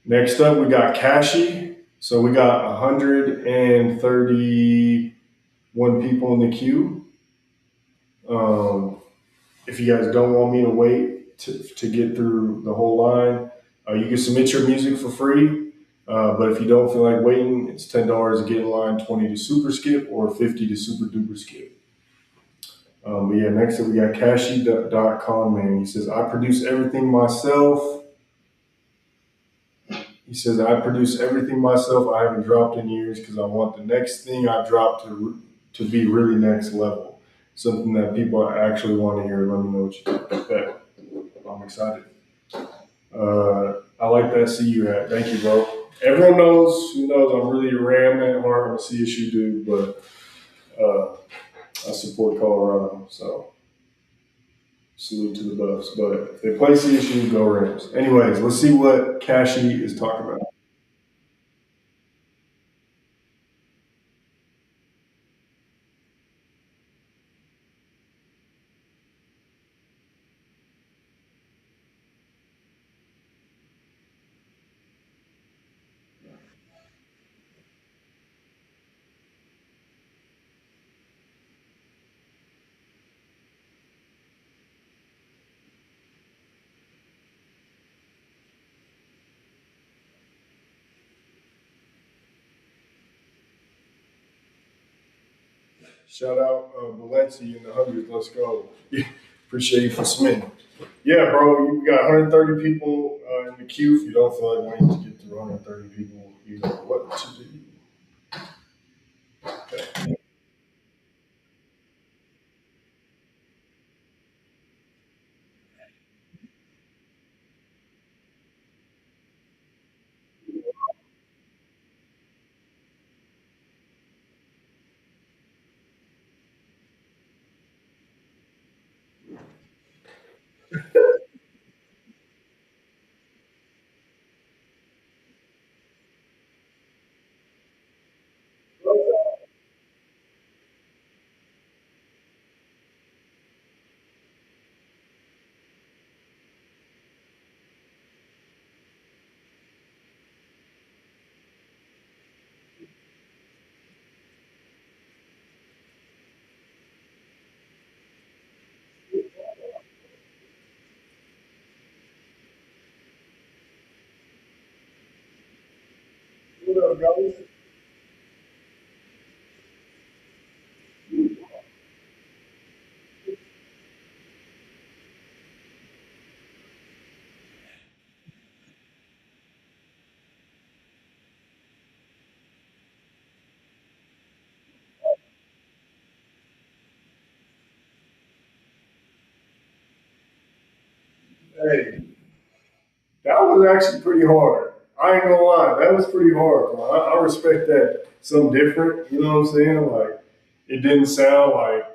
Next up, we got Kashi. So we got 131 people in the queue. Um, if you guys don't want me to wait to get through the whole line, you can submit your music for free. But if you don't feel like waiting, it's $10 to get in line, 20 to super skip, or 50 to super duper skip. But yeah, next up we got Kashi.com, man. He says, I produce everything myself. He says, I produce everything myself. I haven't dropped in years because I want the next thing I drop to be really next level. Something that people actually want to hear. Let me know what you think about that. I'm excited. I like that CU hat. Thank you, bro. Everyone knows, who knows, I'm really a Ram at heart. I'm a CSU dude, but I support Colorado. So salute to the Buffs. But if they play CSU, go Rams. Anyways, let's see what Kashi is talking about. Shout out Valencia in the hundreds. Let's go. Appreciate you for submitting. Yeah, bro, you got 130 people in the queue. If you don't feel like waiting to get through 130 people, you know what to do. Okay. What up, guys? Hey, that was actually pretty hard. I ain't gonna lie, that was pretty hard, bro. I respect that. Something different, you know what I'm saying? Like, it didn't sound like,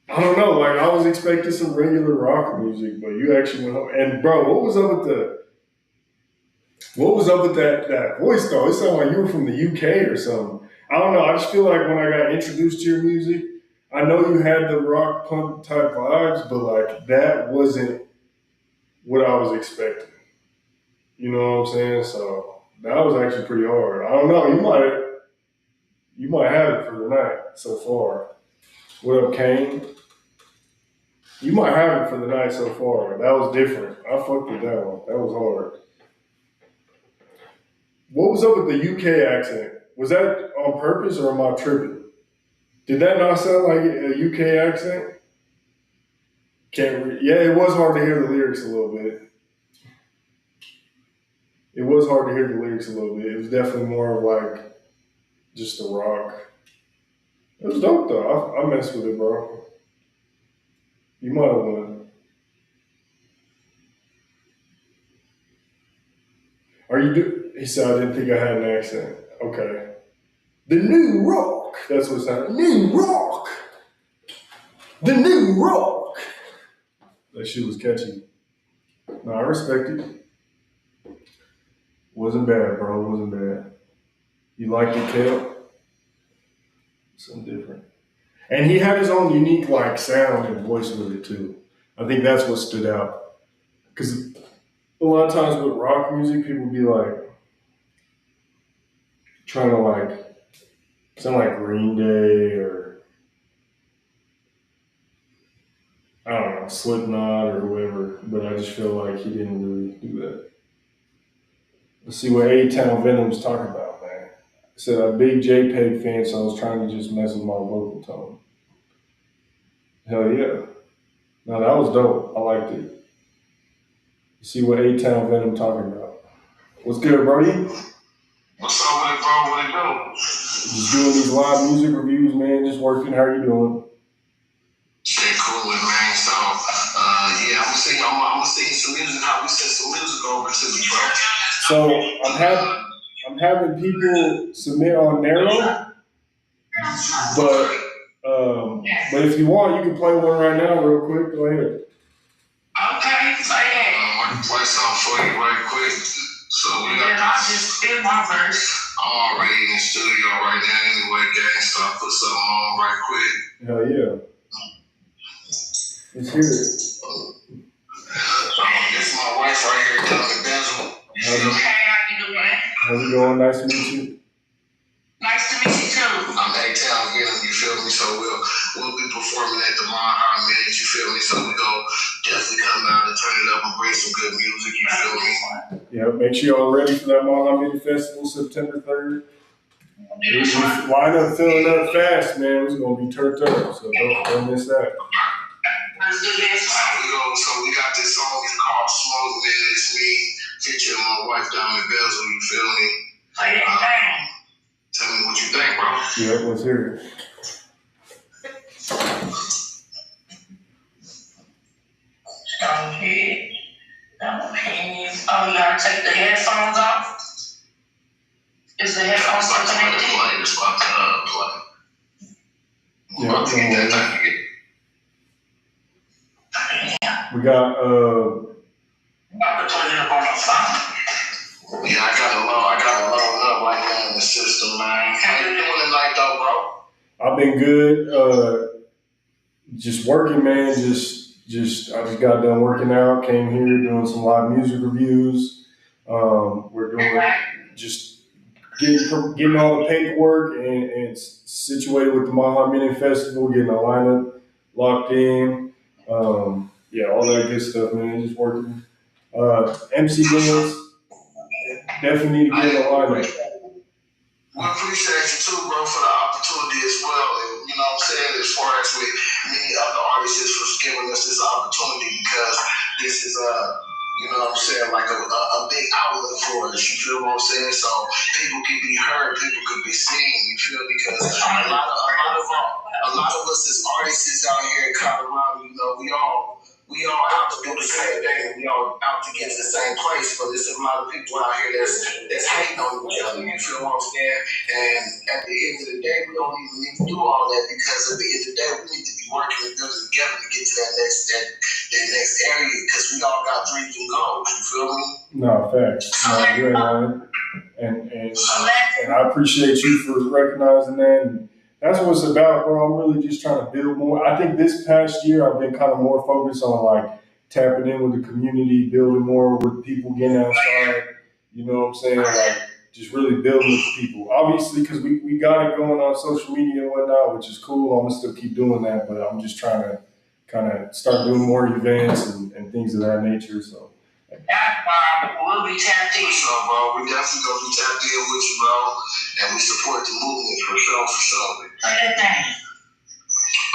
I don't know, like I was expecting some regular rock music, but you actually went home. And bro, what was up with that voice though? It sounded like you were from the UK or something. I don't know. I just feel like when I got introduced to your music, I know you had the rock punk type vibes, but like that wasn't what I was expecting. You know what I'm saying? So that was actually pretty hard. I don't know. You might have it for the night so far. What up, Kane? You might have it for the night so far. That was different. I fucked with that one. That was hard. What was up with the UK accent? Was that on purpose or am I tripping? Did that not sound like a UK accent? Yeah, it was hard to hear the lyrics a little bit. It was hard to hear the lyrics a little bit. It was definitely more of like just a rock. It was dope though. I messed with it, bro. You might have won. Are you do? He said I didn't think I had an accent. Okay. The new rock. That's what it sounded. New rock. The new rock. That shit was catchy. No, I respect it. Wasn't bad, bro. It wasn't bad. You liked it, Kale? Something different. And he had his own unique like sound and voice with it too. I think that's what stood out. Because a lot of times with rock music, people be like trying to like sound like Green Day or I don't know, Slipknot or whoever. But I just feel like he didn't really do that. Let's see what A Town Venom's talking about, man. He said I'm a big JPEG fan, so I was trying to just mess with my vocal tone. Hell yeah. No, that was dope. I liked it. See what A Town Venom talking about. What's good, Brody? What's up with it, bro? What it do? Just doing these live music reviews, man. Just working. How you doing? Shit, coolin', man. So, yeah, I'm gonna sing some music. How we send some music over to me, bro. So I'm having people submit on NERO, but but if you want, you can play one right now, real quick. Go ahead. Okay, play it. I can play something for you right quick. So we got. I just spit my verse. I'm already in the studio right now anyway, gang. So I put something on right quick. Hell yeah. Let's hear it. This is my wife right here, Dr. Denzel. Hey, how you doing? How's it going? Nice to meet you. Nice to meet you too. I'm A-Town Venom, you feel me? So we'll be performing at the Ron Minute, you feel me? So we go definitely come out and turn it up and bring some good music, you feel me? Yeah, make sure y'all ready for that Minute Festival September 3rd. We wind up filling up fast, man. It's gonna be turned up, so don't miss that. Let's do this. So we got this song called Smoke, man. It's me featuring my wife down in Belgium, you feel me? Tell me what you think, bro. Yeah, let's hear it. Oh, you gotta take the headphones off? Is the headphones connected? It's about to play. Yeah, no we got Yeah, I gotta load up right now in the system, man. How you doing tonight, though, bro? I've been good. Just working, man. I just got done working out. Came here doing some live music reviews. We're doing just getting all the paperwork and situated with the Maha Mini Festival, getting a lineup locked in. Yeah, all that good stuff, man. Just working. MC bands, definitely need to get in the lineup. We appreciate you too, bro, for the opportunity as well. And you know what I'm saying, as far as with many other artists for giving us this opportunity, because this is you know what I'm saying, like a big outlet for us. You feel what I'm saying? So people can be heard, people can be seen. You feel? Because a lot of us as artists out here in Colorado, you know, we all out to do the same thing. We all out to get to the same place, but there's a lot of people out here that's hating on each other. You feel what I'm saying? And at the end of the day, we don't even need to do all that, because at the end of the day, we need to be working and building together to get to that next area, because we all got dreams and goals. You feel me? No, facts. No, you ain't lying. And I appreciate you for recognizing that. And that's what it's about, bro. I'm really just trying to build more. I think this past year I've been kind of more focused on like tapping in with the community, building more with people, getting outside. You know what I'm saying? Like just really building with people. Obviously, because we got it going on social media and whatnot, which is cool. I'm gonna still keep doing that, but I'm just trying to kind of start doing more events and things of that nature. So. We'll be tapped in. So, bro, we definitely gonna be tapped in with you, bro, and we support the movement for sure.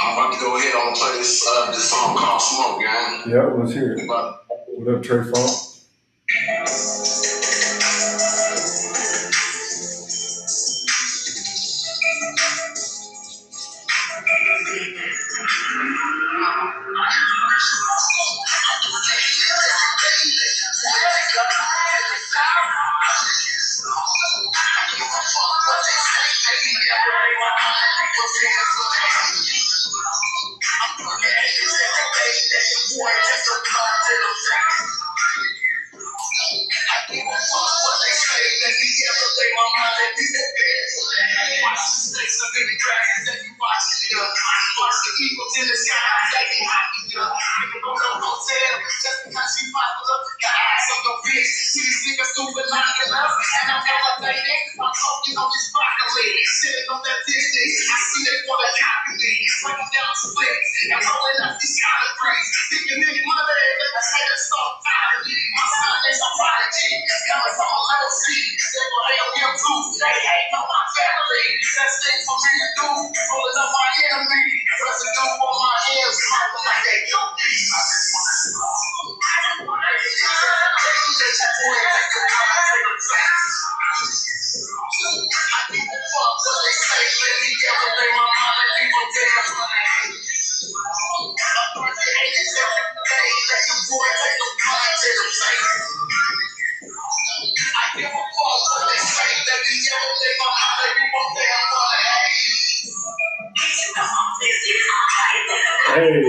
I'm about to go ahead and play this song called Smoke, gang. Yeah, let's hear it. What up, Trey Funk? Hey.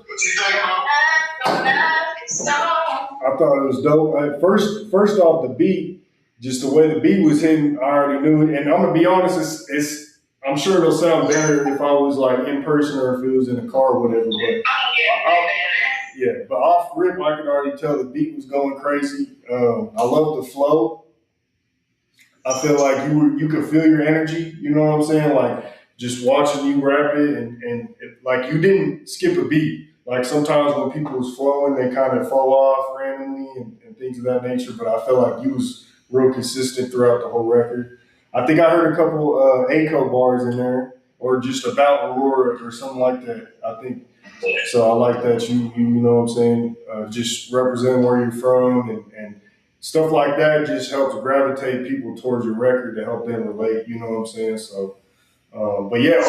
What you think, bro? I thought it was dope. First off, the beat, just the way the beat was hitting, I already knew it. And I'm gonna be honest, it's I'm sure it'll sound better if I was like in person or if it was in a car or whatever. But yeah, but off rip, I could already tell the beat was going crazy. I love the flow. I feel like you could feel your energy. You know what I'm saying? Like just watching you rap it, and like you didn't skip a beat. Like sometimes when people was flowing, they kind of fall off randomly and things of that nature. But I felt like you was real consistent throughout the whole record. I think I heard a couple ACO bars in there, or just about Aurora or something like that. I think so. I like that you know what I'm saying. Just represent where you're from and stuff like that just helps gravitate people towards your record to help them relate. You know what I'm saying? So, but yeah,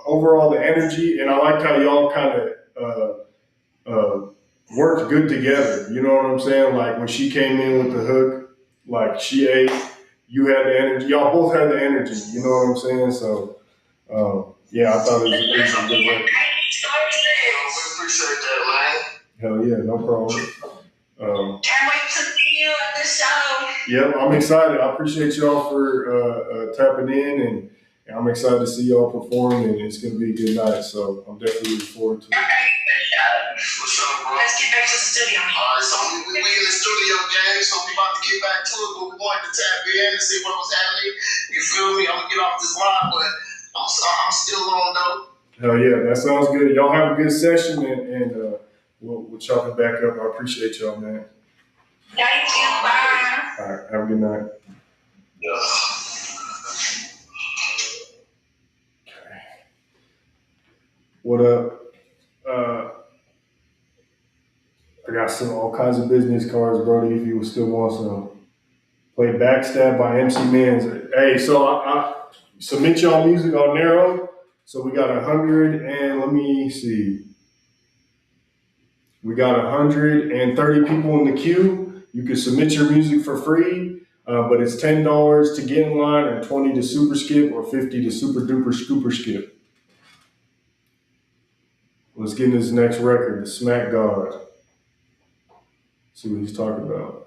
overall the energy, and I like how y'all kind of worked good together. You know what I'm saying? Like when she came in with the hook, like she ate, you had the energy. Y'all both had the energy. You know what I'm saying? So, yeah, I thought it was a good record. We appreciate that, man. Hell yeah, no problem. Can't wait to see you at the show. Yep, I'm excited. I appreciate y'all for tapping in, and I'm excited to see y'all perform, and it's going to be a good night. So I'm definitely looking forward to it. For sure, bro. Let's get back to the studio. All right, so we in the studio, gang. So we about to get back to it, but we wanted to tap in and see what was happening. You feel me? I'm gonna get off this line, but I'm still on though. Hell yeah, that sounds good. Y'all have a good session, and we'll chop it back up. I appreciate y'all, man. Thank you. Bye. All right, have a good night. Yeah. What up? I got some all kinds of business cards, Brody. If you still want some, play Backstab by MC Mans. Hey, so I submit y'all music on NERO. So we got 100 and let me see. We got 130 people in the queue. You can submit your music for free, but it's $10 to get in line, and 20 to super skip, or 50 to super duper scooper skip. Let's get into this next record, the Smack God. See what he's talking about.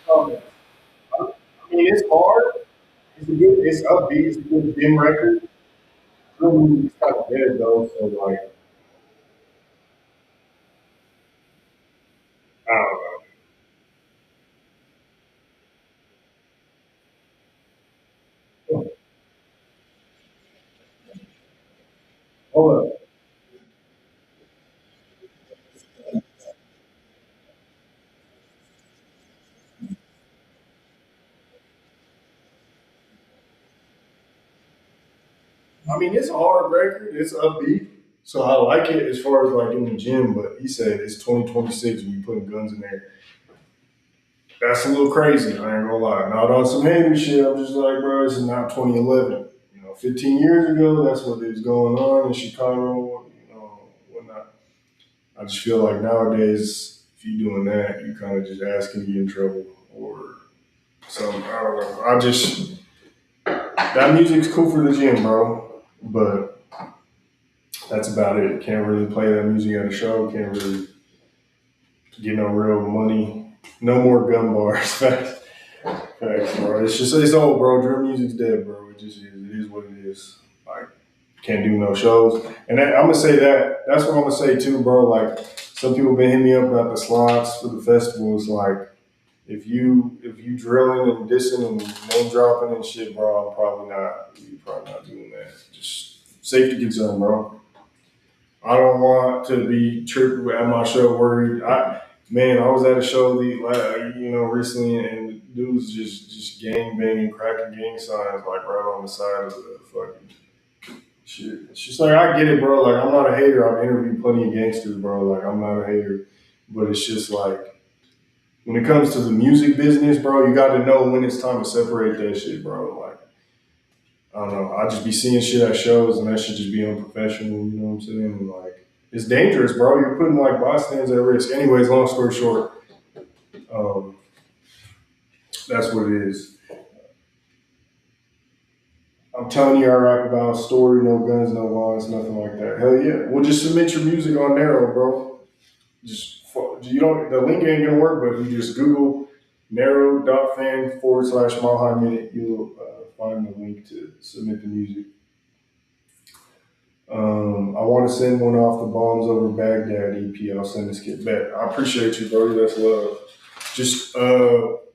I mean, it's hard. It's upbeat. It's a good dim record. It's kind of dead though, so like, I don't know. Hold up. I mean, it's a hard record. It's upbeat. So I like it as far as like in the gym, but he said it's 2026 and you putting guns in there. That's a little crazy. I ain't gonna lie. Not on some hater shit. I'm just like, bro, this is not 2011. 15 years ago, that's what is going on in Chicago. Whatnot. I just feel like nowadays, if you're doing that, you kind of just asking to get in trouble, or So I don't know. I just that music's cool for the gym, bro. But that's about it. Can't really play that music at a show. Can't really get no real money. No more gun bars. Facts, facts, bro. It's just it's old, bro. Drill music's dead, bro. It just is. It is what it is. Like can't do no shows. And I'm gonna say that. That's what I'm gonna say too, bro. Like some people been hitting me up about the slots for the festivals. Like if you drilling and dissing and name dropping and shit, bro, I'm probably not. You probably not doing that. Just safety concern, bro. I don't want to be tripping at my show worried. I was at a show recently, and dudes just gang banging, cracking gang signs like right on the side of the fucking shit. It's just like I get it, bro. Like I'm not a hater. I've interviewed plenty of gangsters, bro. Like I'm not a hater, but it's just like when it comes to the music business, bro, you got to know when it's time to separate that shit, bro. Like I don't know. I just be seeing shit at shows, and that should just be unprofessional. You know what I'm saying? And like it's dangerous, bro. You're putting like bystanders at risk. Anyways, long story short, um, that's what it is. I'm telling you, I rap about story, no guns, no violence, nothing like that. Hell yeah. Well, just submit your music on NERO, bro. You don't. The link ain't gonna work, but if you just Google narrow.fan/Mile Minute, you'll find the link to submit the music. I want to send one off the Bombs Over Baghdad EP. I'll send this kid back. I appreciate you, bro. That's love. Just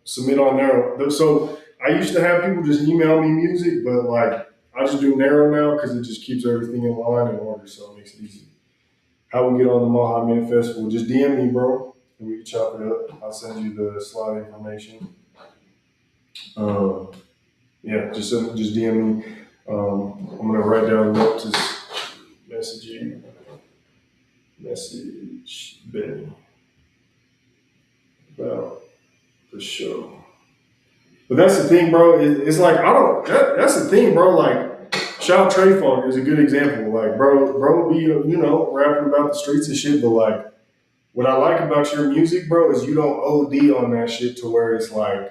submit on Narrow. So I used to have people just email me music, but like I just do Narrow now because it just keeps everything in line and order, so it makes it easy. How we get on the Maha Minute Festival? Just DM me, bro, and we can chop it up. I'll send you the slide information. Um, yeah, just DM me. I'm gonna write down what to message you. Message Benny about the show. But that's the thing, bro. It's like I don't. That's the thing, bro. Like, shout out Trey Funk is a good example. Like, bro, be rapping about the streets and shit. But like, what I like about your music, bro, is you don't OD on that shit to where it's like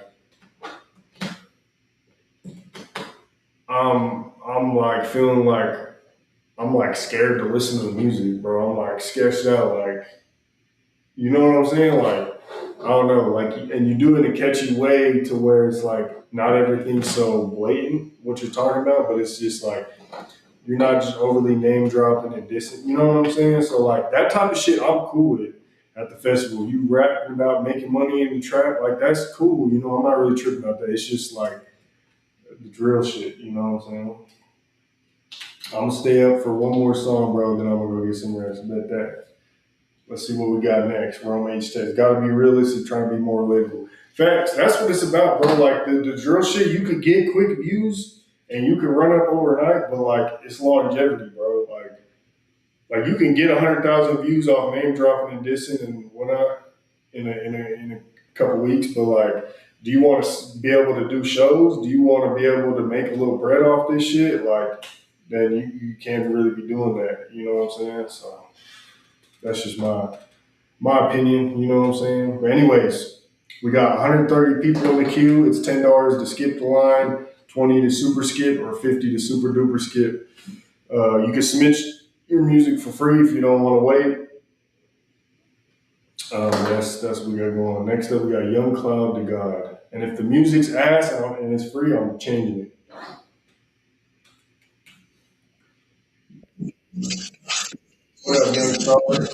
I'm like feeling like I'm like scared to listen to the music, bro. I'm like sketched out, like you know what I'm saying? Like I don't know, like and you do it in a catchy way to where it's like not everything's so blatant what you're talking about, but it's just like you're not just overly name dropping and dissing. You know what I'm saying? So like that type of shit, I'm cool with at the festival. You rapping about making money in the trap, like that's cool. You know, I'm not really tripping about that. It's just like the drill shit. You know what I'm saying? I'm gonna stay up for one more song, bro. Then I'm gonna go get some rest. Bet that. Let's see what we got next. Rome H test. Gotta be realistic, trying to be more relatable. Facts. That's what it's about, bro. Like the drill shit, you could get quick views and you can run up overnight, but like it's longevity, bro. Like you can get 100,000 views off name dropping and dissing and whatnot in a couple weeks, but like, do you want to be able to do shows? Do you want to be able to make a little bread off this shit? Like, then you can't really be doing that. You know what I'm saying? So that's just my opinion. You know what I'm saying? But anyways, we got 130 people in the queue. It's $10 to skip the line, 20 to super skip, or 50 to super duper skip. You can submit your music for free if you don't want to wait. That's what we got going. Next up, we got Young Cloud to God. And if the music's ass and it's free, I'm changing it. What up, Young Cloud?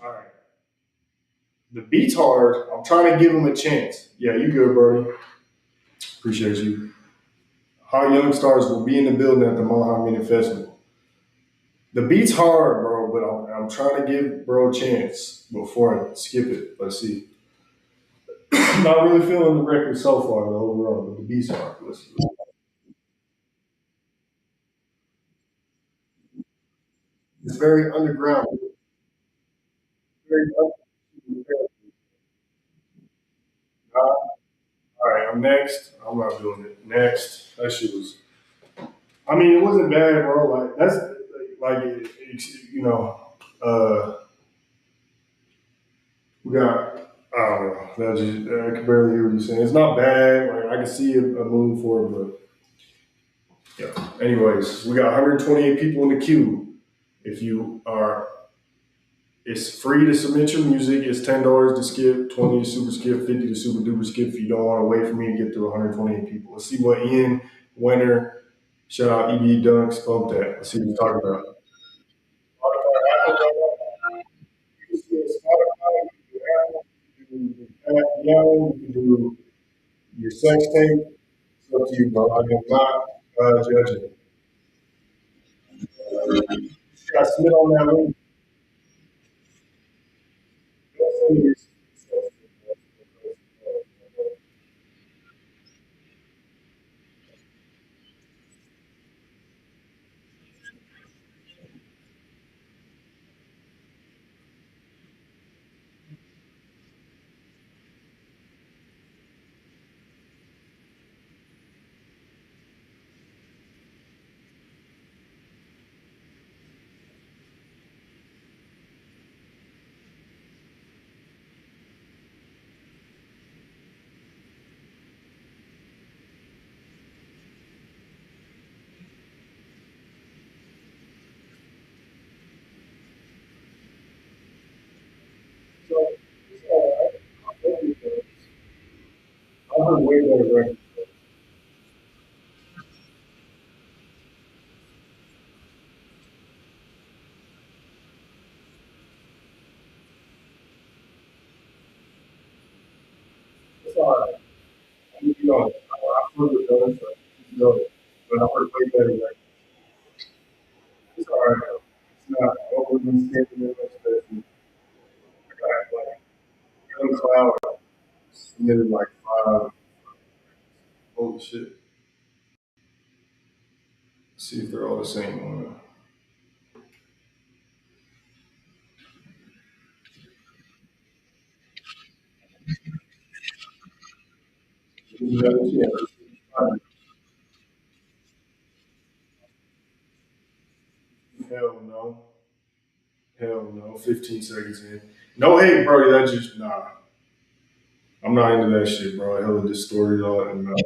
All right. The beat's hard. I'm trying to give him a chance. Yeah, you good, Brody. Appreciate you. How Young Stars will be in the building at the Maha Mini Festival. The beat's hard, bro, but I'm trying to give bro a chance before I skip it. Let's see. Not really feeling the record so far though, overall, but the beat's hard. Let's see. It's very underground. Very underground. All right, I'm next. I'm not doing it. Next. That shit was. I mean, it wasn't bad, bro. Like that's like you know. We got. I don't know. That just I can barely hear what you're saying. It's not bad. Like I can see a move for it, but yeah. Anyways, we got 128 people in the queue. If you are, it's free to submit your music. It's $10 to skip, 20 to super skip, 50 to super duper skip. If you don't want to wait for me to get through 128 people, let's see what Ian Winter. Shout out EB Dunks. Bump that. Let's see what you're talking about. You can do Spotify, you can do Apple, you can do piano, you can do your sex tape. It's up to you, bro. I am not judging. You just got to submit on that link. So, I heard way better records. It's all right. You know, I've heard it better, so you know, but I heard way better records. It's all right. It's not overly stimulating, especially. I got like Young Cloud submitted like five. Holy shit. See if they're all the same one. Yeah. Hell no. Hell no. 15 seconds in. No hate, bro. That just, nah. I'm not into that shit, bro. Hella distorted all and like,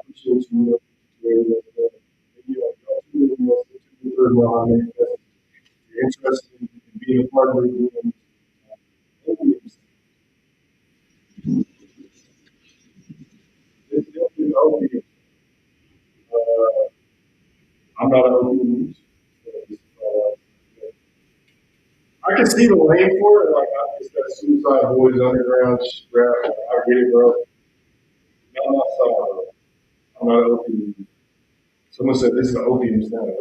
appreciate you. You're interested in being a part of it. I'm not an open. I can see the lane for it. Like, I just got Suicide Boys Underground rap. I get it, bro. I'm not sorry, bro. I'm not an opium. Someone said this is an opium standard.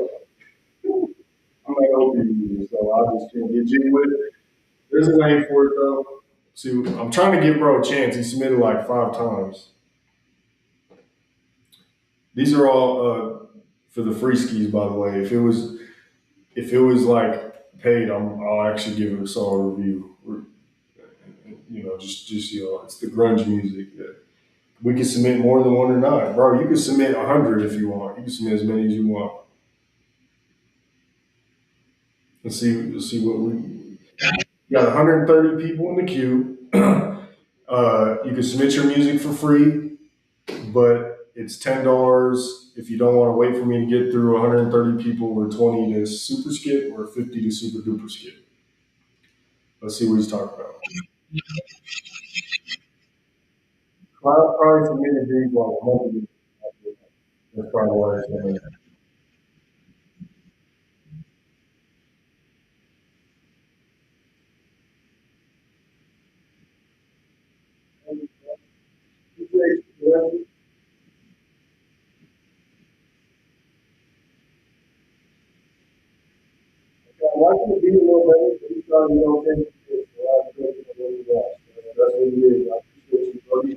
I'm not an opium, so I just can't get jiggy with it. There's a lane for it, though. See, I'm trying to give bro a chance. He submitted like five times. These are all for the free skis, by the way. If it was like paid, I'll actually give it a solid review. Just it's the grunge music. That we can submit more than one or not, bro. You can submit 100 if you want. You can submit as many as you want. Let's see what we got. 130 people in the queue. You can submit your music for free, but it's $10 if you don't want to wait for me to get through 130 people, or 20 to super skip, or 50 to super duper skip. Let's see what he's talking about. Cloud probably submitted these like a month ago. That's probably why it's saying that. could be a little better, but he's trying to, take this. A lot of good people really watch. That's what it is. I appreciate you, buddy.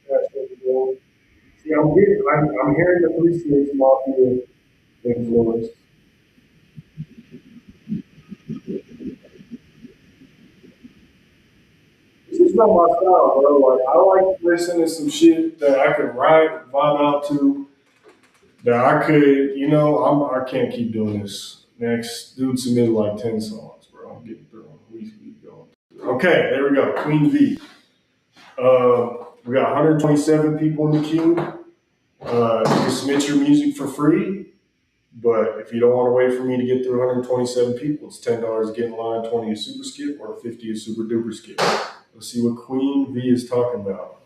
That's what we're doing. See, I'm hearing the 3CH Mafia influence. This is not my style, bro. Like, I like listening to some shit that I could vibe out to, that I could, I can't keep doing this. Next, dude submitted like 10 songs, bro. I'm getting through them. We going. Okay, there we go. Queen V. We got 127 people in the queue. You can submit your music for free, but if you don't want to wait for me to get through 127 people, it's $10 to get in line, 20 a super skip, or 50 a super duper skip. Let's see what Queen V is talking about.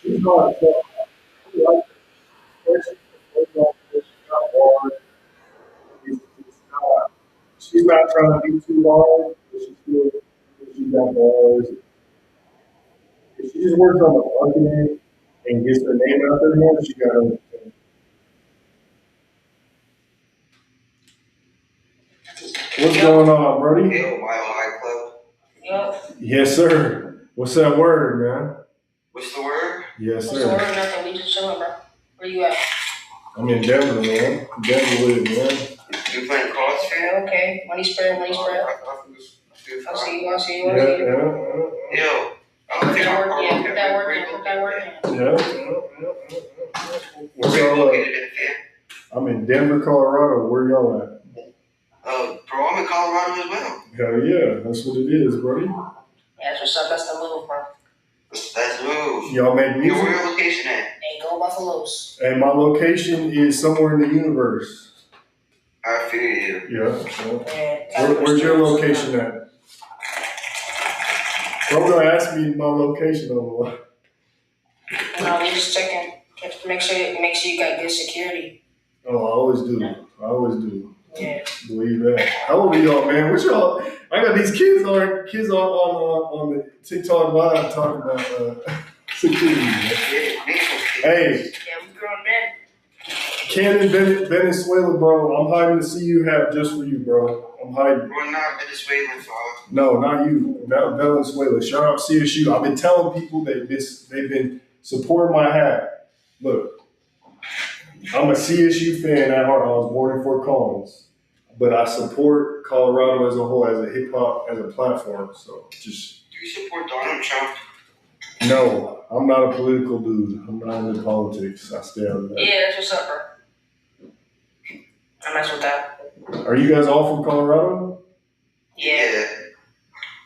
She's not, like, she's not trying to be too hard, but she's got bars. If she just works on the marketing and gets her name out there more, she got her. What's going on, Brody? Yo, Mile Club. Yep. Yes, sir. What's that word, man? What's the word? Yes, What's sir. the word? Nothing. We just chilling, bro. Where you at? I'm in Denver, man. Denver with it, man. You playing cards, fan? Okay. Money spread. Money spread. I'll see you. I'll see you. Yeah, I'll see you. Yo, I don't Put think that I'm work in. Put that work in. Put that work in. What's Where you y'all located in, fan? I'm in Denver, Colorado. Where y'all at? Bro, I'm in Colorado as well. Hell yeah, that's what it is, Brody. Yeah, that's what's up. That's the move, bro. That's move. Y'all make Yo, music? where your location at? Hey, go Buffaloes. And my location is somewhere in the universe. I feel you. Yeah. Where's your location at? Bro, gonna ask me my location on the line. No, we just checking. Make sure you got good security. Oh, I always do. I always do. Yeah. Believe that. How old are y'all, man? What y'all? I got these kids on the TikTok live talking about security. Man. Hey. Yeah, we grown men. Cannon Venezuela, bro. I'm hiding the CU hat just for you, bro. I'm hiding. We're not Venezuelan, far. No, not you. Not Venezuela. Shout out CSU. I've been telling people they've been supporting my hat. Look, I'm a CSU fan at heart. I was born in Fort Collins, but I support Colorado as a whole, as a hip hop, as a platform. So just. Do you support Donald Trump? No, I'm not a political dude. I'm not into politics. I stay out of that. Yeah, that's what's up, bro. I mess with that. Are you guys all from Colorado? Yeah.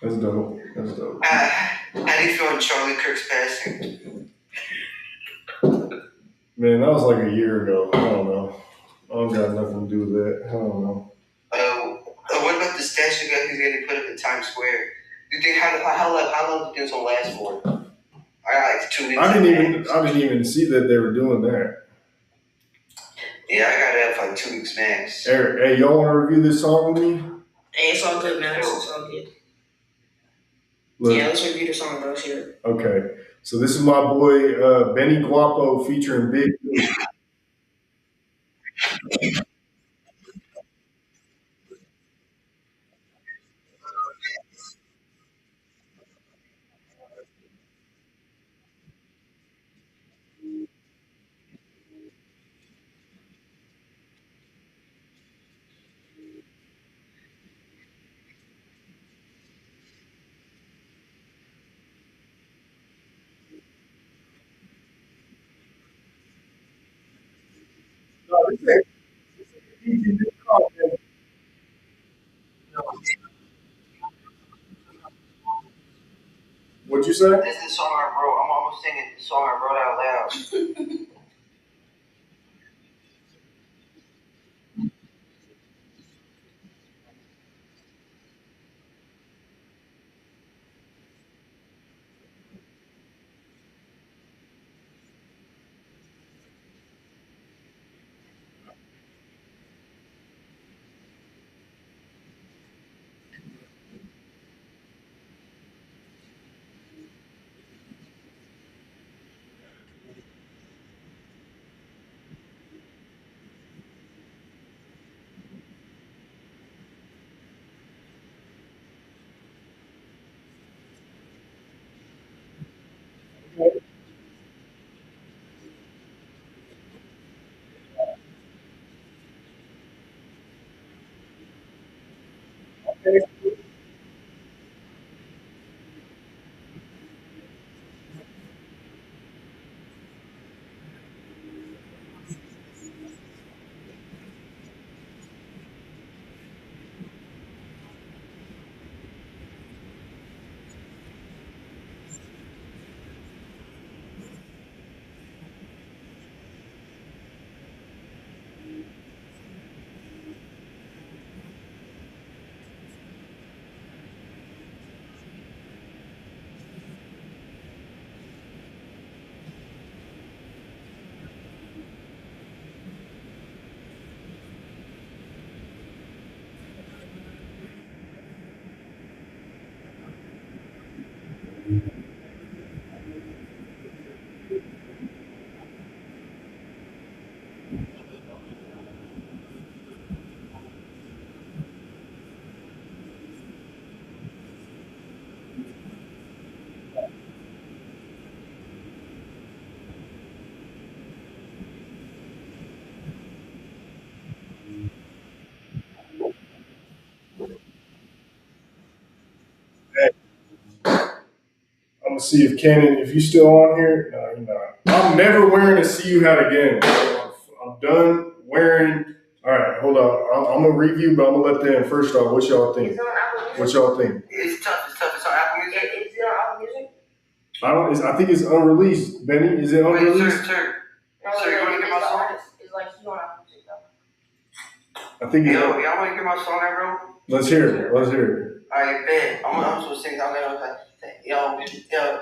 That's dope. That's dope. How do you feel on Charlie Kirk's passing? Man, that was like a year ago. I don't know. I don't got nothing to do with that. I don't know. What about the statue guy who's going to put up in Times Square? Do you think how long do you think it's gonna last for? I got like 2 weeks. I didn't even see that they were doing that. Yeah, I got it up like 2 weeks max. Eric, hey, y'all want to review this song with me? Hey, it's all good, man. It's all good. Look, Yeah, let's review the song, bro. Sure. okay, so this is my boy Benny Guapo featuring Big. What'd you say? This is the song I wrote. I'm almost singing the song I wrote out loud. I'm gonna see if Cannon, if you still on here. No, you're not. I'm never wearing a See You Hat again. I'm done wearing. All right, hold on. I'm gonna review, but I'm gonna let them first off. What y'all think? What y'all think? It's tough. It's tough. It's on Apple Music. Is it on Apple Music? I don't. I think it's unreleased. Benny, is it Wait, unreleased? sir. No, So you wanna get my song? It's like you on Apple Music, though. I think it's. Yo, y'all wanna hear my song, bro? Let's hear it. Let's hear it. Alright, bet. I'm supposed to sing. I'm gonna like, yo,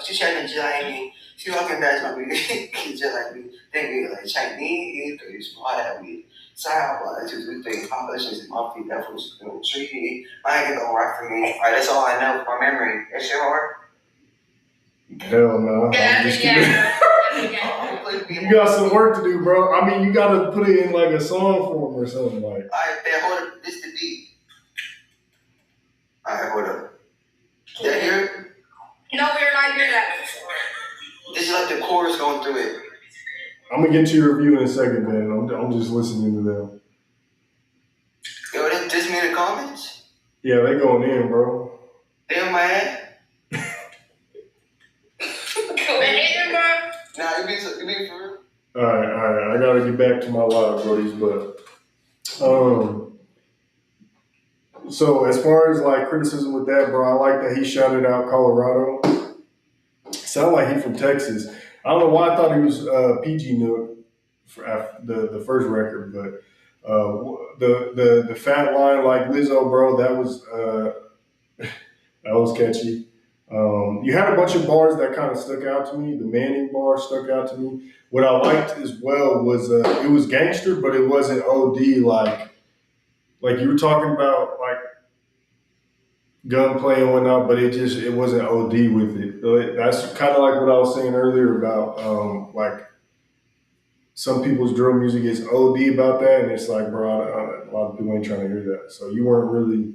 she trying to like me. She walking past my baby, just like me. They be like Chinese, they smart at me. Sorry, I just do things. Populations in my feet. That was a tree. I ain't gonna work for me. Alright, that's all I know from memory. That shit hard. Hell no. I'm just kidding. You got some work to do, bro. I mean, you gotta put it in like a song form or something like. Alright, bet. Hold up. This the beat. Alright, hold up. Did you hear it? No, we're not hearing that. This is like the chorus going through it. I'm gonna get to your review in a second, man. I'm just listening to them. Yo, this me in the comments? Yeah, they going in, bro. They on my head? Nah, you be for real? All right. I gotta get back to my live, buddies. But so as far as like criticism with that, bro, I like that he shouted out Colorado. Sound like he from Texas. I don't know why I thought he was PG Nook. the first record, but the fat line like Lizzo, bro, that was catchy. You had a bunch of bars that kind of stuck out to me. The Manning bar stuck out to me. What I liked as well was it was gangster, but it wasn't OD like you were talking about like gunplay and whatnot, but it wasn't OD with it. So that's kind of like what I was saying earlier about like some people's drill music is OD about that, and it's like, bro, a lot of people ain't trying to hear that. So you weren't really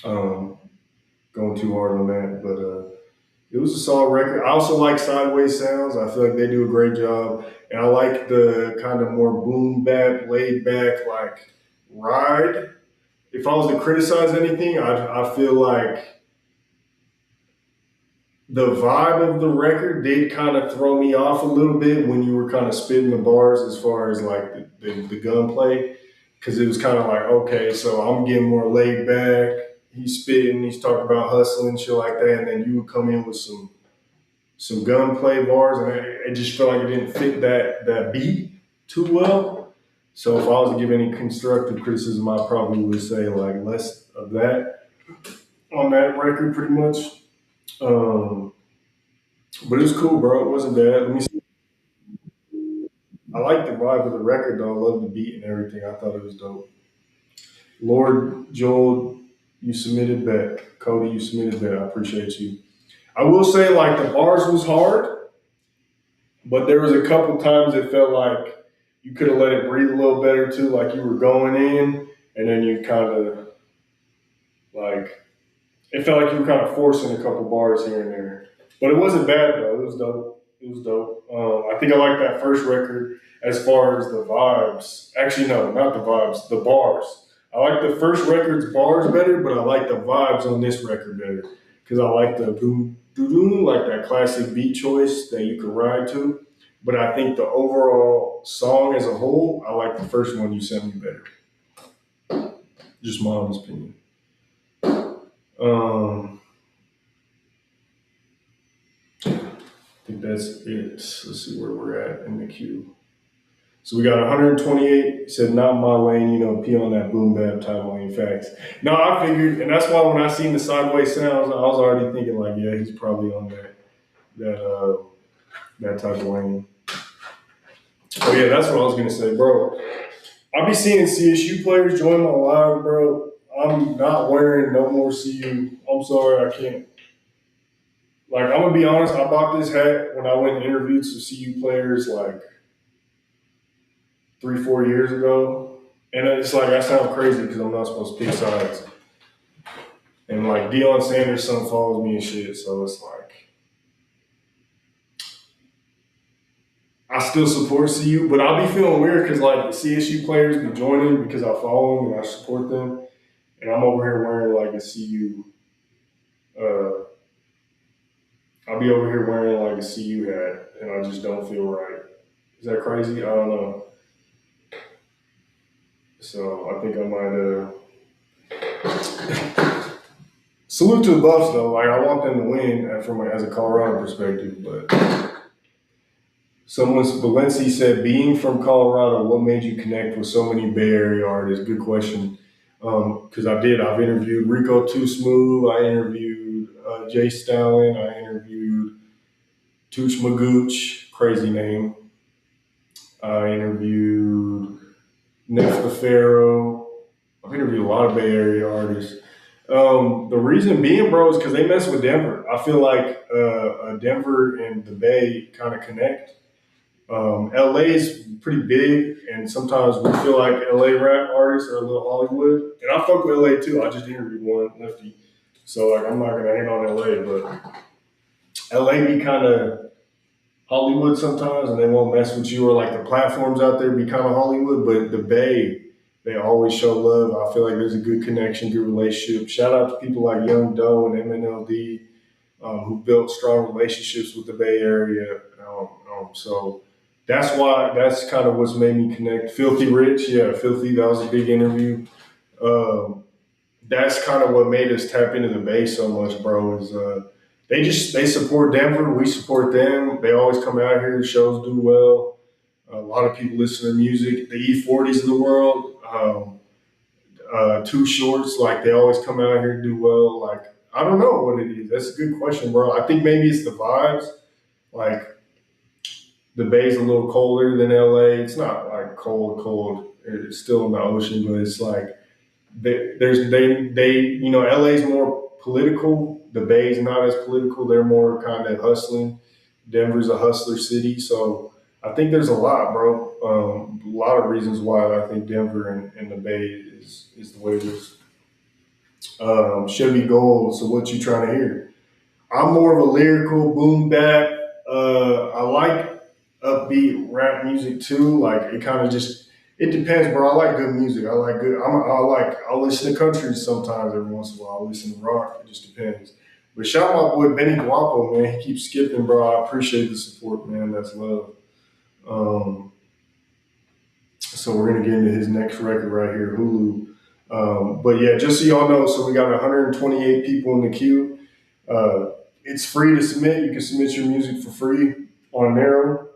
um, going too hard on that, but it was a solid record. I also like Sideways Sounds. I feel like they do a great job, and I like the kind of more boom bap, laid back, like ride. If I was to criticize anything, I feel like the vibe of the record did kind of throw me off a little bit when you were kind of spitting the bars as far as like the gunplay, because it was kind of like, okay, so I'm getting more laid back. He's spitting, he's talking about hustling, shit like that, and then you would come in with some gunplay bars, and it just felt like it didn't fit that beat too well. So if I was to give any constructive criticism, I probably would say like less of that on that record, pretty much. Um, but it was cool, bro. It wasn't bad. Let me see. I like the vibe of the record, though. I love the beat and everything. I thought it was dope. Lord Joel, you submitted that. Cody, you submitted that. I appreciate you. I will say, like, the bars was hard, but there was a couple times it felt like you could have let it breathe a little better, too. Like, you were going in, and then you kind of, like, it felt like you were kind of forcing a couple bars here and there. But it wasn't bad, though. It was dope. It was dope. I think I like that first record as far as the vibes. Actually, no, not the vibes, the bars. I like the first record's bars better, but I like the vibes on this record better because I like the boom, doo doo, like that classic beat choice that you could ride to. But I think the overall song as a whole, I like the first one you sent me better. Just my honest opinion. Um, I think that's it. Let's see where we're at in the queue. So we got 128. Said not my lane, P on that boom bap type lane. Facts. No, I figured, and that's why when I seen the sideways sounds, I was already thinking like, yeah, he's probably on that type of lane. Oh yeah, that's what I was gonna say, bro. I be seeing CSU players join my live, bro. I'm not wearing no more CU. I'm sorry, I can't. Like, I'm gonna be honest. I bought this hat when I went and interviewed some CU players like 3, 4 years ago, and it's like I sound crazy because I'm not supposed to pick sides. And like Deion Sanders' son follows me and shit, so it's like I still support CU, but I'll be feeling weird because like the CSU players be joining because I follow them and I support them, and I'm over here wearing like a CU. I'll be over here wearing like a CU hat, and I just don't feel right. Is that crazy? I don't know. So I think I might. Salute to the Buffs though. Like I want them to win from as a Colorado perspective, but someone's Valenci said, being from Colorado, what made you connect with so many Bay Area artists? Good question. Because I've interviewed Rico Too Smooth, I interviewed Jay Stalin, I interviewed Tooch Magooch, crazy name. I interviewed Nef Pharaoh. I've interviewed a lot of Bay Area artists. The reason being, bro, is because they mess with Denver. I feel like Denver and the Bay kind of connect. LA is pretty big, and sometimes we feel like LA rap artists are a little Hollywood. And I fuck with LA too. I just interviewed one lefty, so like I'm not gonna hate on LA, but LA be kind of Hollywood sometimes, and they won't mess with you. Or like the platforms out there be kind of Hollywood, but the Bay, they always show love. I feel like there's a good connection, good relationship. Shout out to people like Young Doe and MNLD, who built strong relationships with the Bay Area. So that's kind of what's made me connect. Filthy Rich, yeah, Filthy, that was a big interview. That's kind of what made us tap into the Bay so much, bro, is they support Denver, we support them. They always come out here, the shows do well. A lot of people listen to music. The E40s of the world, Too Shorts, like they always come out here and do well. Like I don't know what it is. That's a good question, bro. I think maybe it's the vibes. Like the Bay's a little colder than LA. It's not like cold, cold. It's still in the ocean, but it's like they LA's more political. The Bay's not as political. They're more kind of hustling. Denver's a hustler city, so I think there's a lot, bro. A lot of reasons why I think Denver and the Bay is the way it is. Chevy Gold. So what you trying to hear? I'm more of a lyrical boom bap. I like upbeat rap music too. Like it kind of just it depends, bro. I like good music. I like good. I'll listen to country sometimes. Every once in a while, I'll listen to rock. It just depends. But shout out my boy Benny Guapo, man. He keeps skipping, bro. I appreciate the support, man. That's love. Um, so we're gonna get into his next record right here, Hulu. But yeah, just so y'all know, so we got 128 people in the queue. Uh, it's free to submit. You can submit your music for free on NERO.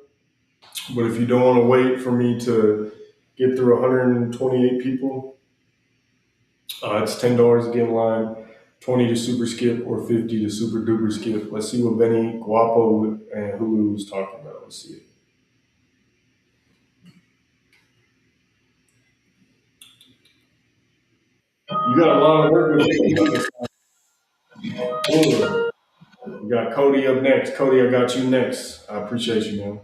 But if you don't want to wait for me to get through 128 people, it's $10 to get in line, 20 to super skip, or 50 to super duper skip. Let's see what Benny Guapo and Hulu was talking about. Let's see it. You got a lot of work with me. We got Cody up next. Cody, I got you next. I appreciate you, man.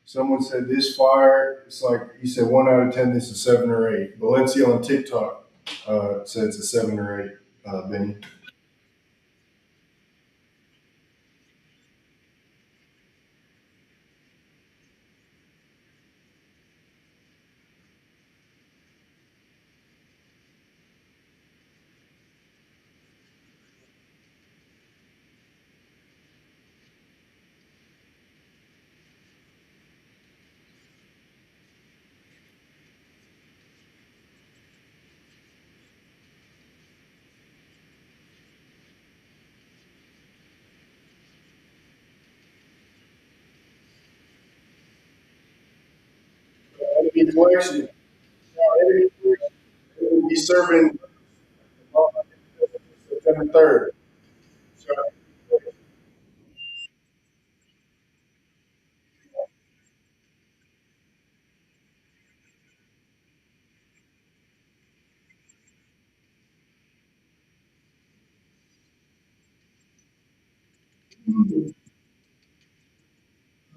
Someone said this fire. It's like he said 1 out of 10. This is 7 or 8. Valencia on TikTok said it's a 7 or 8. Benny. Enemy collection. Enemy collection. We'll be serving September 3rd.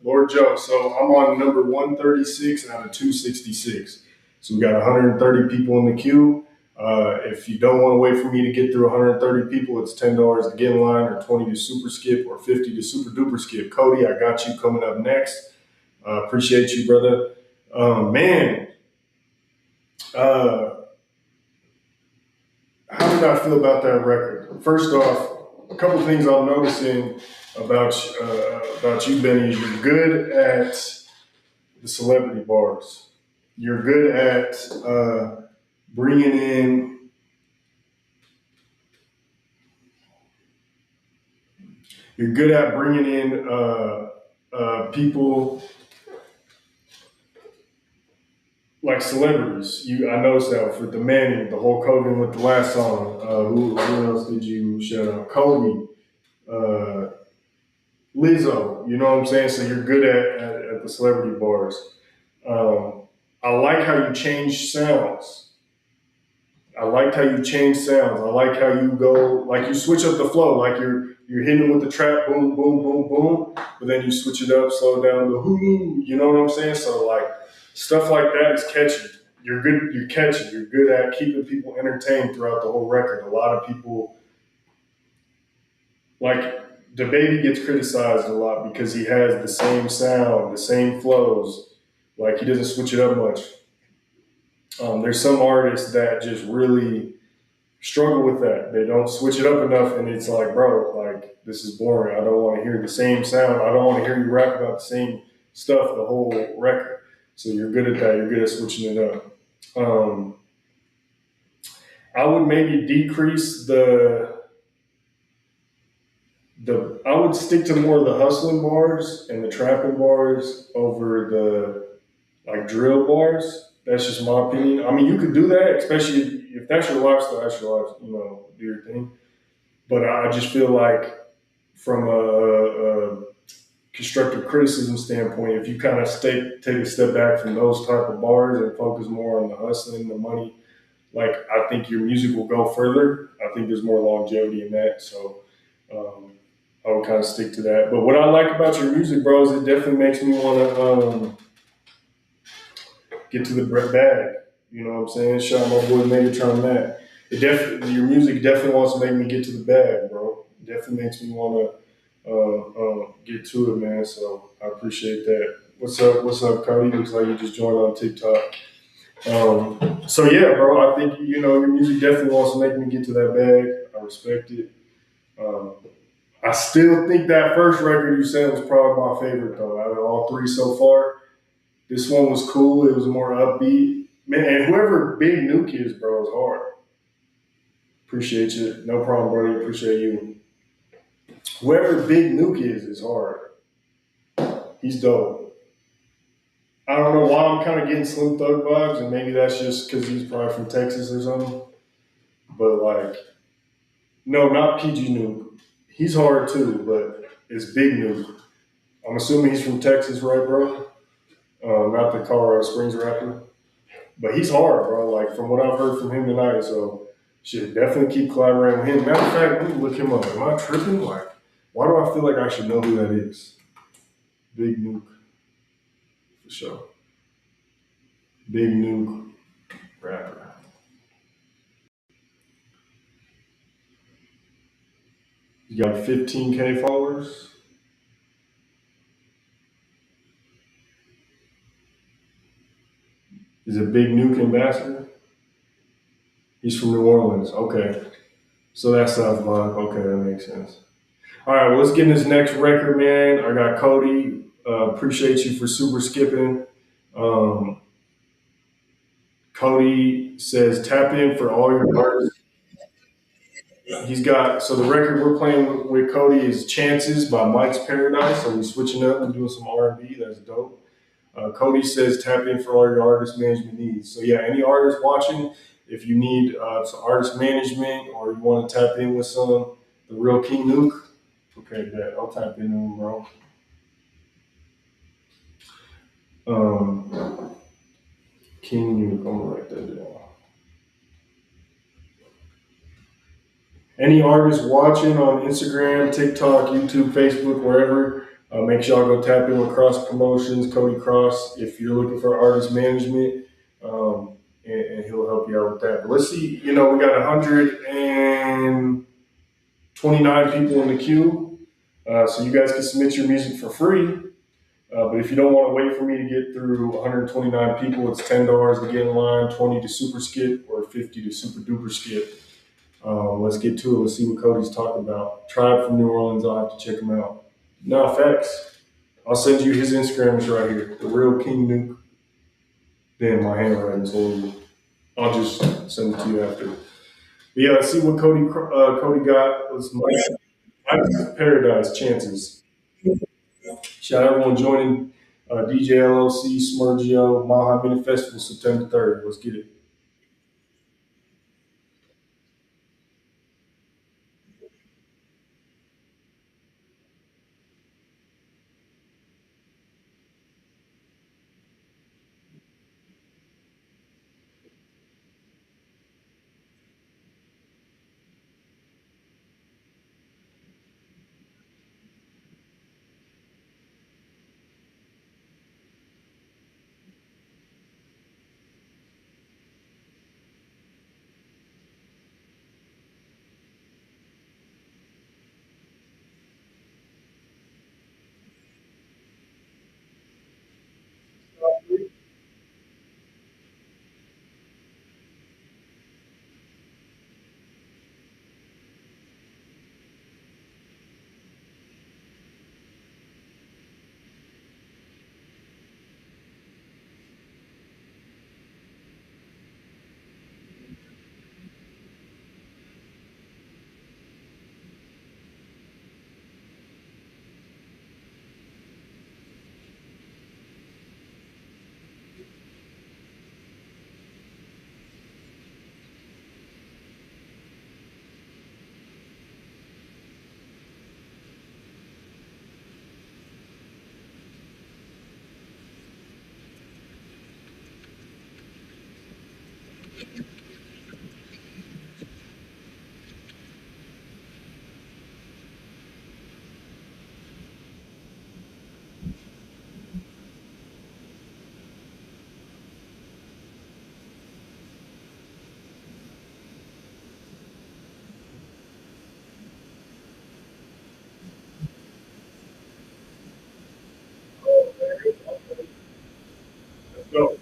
Lord Joe. So I'm on number 136 out of 266. So we got 130 people in the queue. If you don't want to wait for me to get through 130 people, it's $10 to get in line, or 20 to super skip, or 50 to super duper skip. Cody, I got you coming up next. Appreciate you, brother. Man, uh, how did I feel about that record? First off, a couple things I'm noticing about you, Benny, is you're good at the celebrity bars. You're good at bringing You're good at bringing in people like celebrities. I noticed that with the Manning, the Hulk Hogan with the last song. Who else did you shout out? Kobe, uh, Lizzo. You know what I'm saying? So you're good at the celebrity bars. Um, I like how you change sounds. I liked how you change sounds. I like how you go, like you switch up the flow, like you're hitting with the trap, boom, boom, boom, boom, but then you switch it up, slow down the hoo, you know what I'm saying? So like stuff like that is catchy. You're good. You're catchy. You're good at keeping people entertained throughout the whole record. A lot of people like the baby gets criticized a lot because he has the same sound, the same flows. Like he doesn't switch it up much. There's some artists that just really struggle with that. They don't switch it up enough, and it's like, bro, like this is boring. I don't want to hear the same sound. I don't want to hear you rap about the same stuff the whole record. So you're good at that. You're good at switching it up. Um, I would maybe decrease the. I would stick to more of the hustling bars and the trapping bars over the like drill bars. That's just my opinion. I mean, you could do that, especially if that's your lifestyle. That's your life. You know, do your thing. But I just feel like from a constructive criticism standpoint, if you kind of take a step back from those type of bars and focus more on the hustling, the money, like I think your music will go further. I think there's more longevity in that. So I would kind of stick to that. But what I like about your music, bro, is it definitely makes me want to get to the bag. You know what I'm saying? Shout out my boy Megatron Matt. Your music definitely wants to make me get to the bag, bro. It definitely makes me want to get to it, man. So I appreciate that. What's up? What's up, Cody? Looks like you just joined on TikTok. So yeah, bro. I think your music definitely wants to make me get to that bag. I respect it. Um, I still think that first record you said was probably my favorite though. Out of all three so far, this one was cool. It was more upbeat. Man, and whoever Big Nuke is, bro, is hard. Appreciate you. No problem, brother. Appreciate you. Whoever Big Nuke is hard. He's dope. I don't know why I'm kind of getting Slim Thug vibes, and maybe that's just because he's probably from Texas or something. But like, no, not PG Nuke. He's hard too, but it's Big Nuke. I'm assuming he's from Texas, right, bro? Not the Colorado Springs rapper. But he's hard, bro. Like from what I've heard from him tonight, so should definitely keep collaborating with him. Matter of fact, let me look him up. Am I tripping? Like, why do I feel like I should know who that is? Big Nuke, for sure. Big Nuke rapper. He's got 15K followers. He's a Big Nuke ambassador. He's from New Orleans. Okay. So that sounds like, okay, that makes sense. All right, well, let's get in this next record, man. I got Cody. Appreciate you for super skipping. Um, Cody says, tap in for all your artists. He's got, so the record we're playing with Cody is Chances by Mike's Paradise. So we're switching up and doing some R&B. That's dope. Cody says, tap in for all your artist management needs. So yeah, any artist watching, if you need some artist management or you want to tap in with the real King Nuke, okay, bet. I'll tap in with him, bro. King Nuke, I'm gonna write that down. Any artists watching on Instagram, TikTok, YouTube, Facebook, wherever, make sure y'all go tap in with Cross Promotions, Cody Cross, if you're looking for artist management, and he'll help you out with that. But let's see, we got 129 people in the queue, so you guys can submit your music for free. But if you don't want to wait for me to get through 129 people, it's $10 to get in line, 20 to super skip, or 50 to super duper skip. Let's get to it. Let's see what Cody's talking about. Tribe from New Orleans. I'll have to check him out. No, facts. I'll send you his Instagram is right here. The real King Nuke. Damn, my handwriting's horrible. I'll just send it to you after. But yeah, let's see what Cody got. Let's Paradise Chances. Shout out everyone joining DJ LLC, Smurgio, Mile High Mini Festival, September 3rd. Let's get it. Let's go.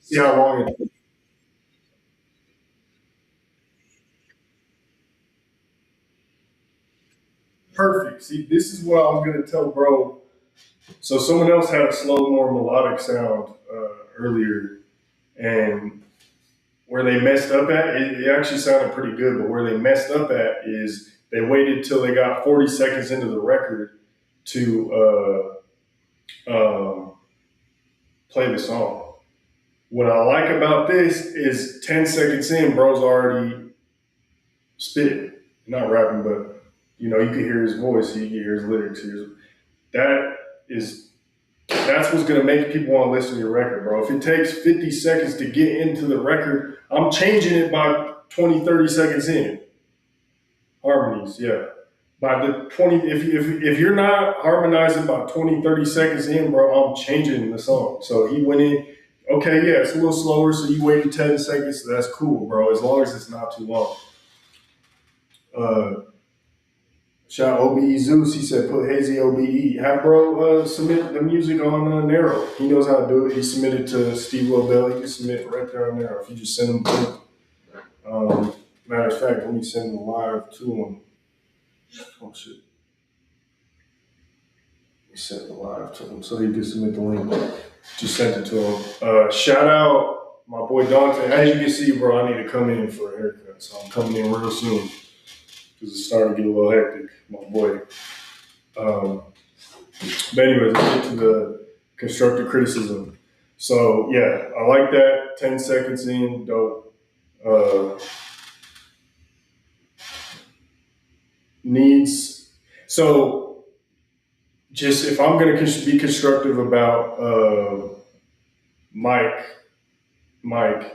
See how long it Perfect. See, this is what I was gonna tell bro. So someone else had a slow, more melodic sound earlier, and where they messed up at, it actually sounded pretty good. But where they messed up at is they waited till they got 40 seconds into the record to play the song. What I like about this is 10 seconds in, bro's already spitting, not rapping, but you can hear his voice, you can hear his lyrics. That is that's what's gonna make people want to listen to your record, bro. If it takes 50 seconds to get into the record, I'm changing it by 20, 30 seconds in. Harmonies, yeah. By the 20, if you're not harmonizing by 20, 30 seconds in, bro, I'm changing the song. So he went in, okay, yeah, it's a little slower, so you waited 10 seconds, so that's cool, bro, as long as it's not too long. Uh, Shout out OBE Zeus. He said put Hazy OBE. Have bro submit the music on NERO. He knows how to do it. He submitted to Steve Lobel. He can submit right there on NERO if you just send him the link. Matter of fact, let me send him live to him. Oh shit. Let me send it live to him so he can submit the link. Just sent it to him. Shout out my boy Dante. As you can see, bro, I need to come in for a haircut. So I'm coming in real soon because it's starting to get a little hectic, my boy. Um, But anyways, let's get to the constructive criticism. So yeah, I like that. 10 seconds in, dope. Uh, needs so just if I'm gonna be constructive about Mike,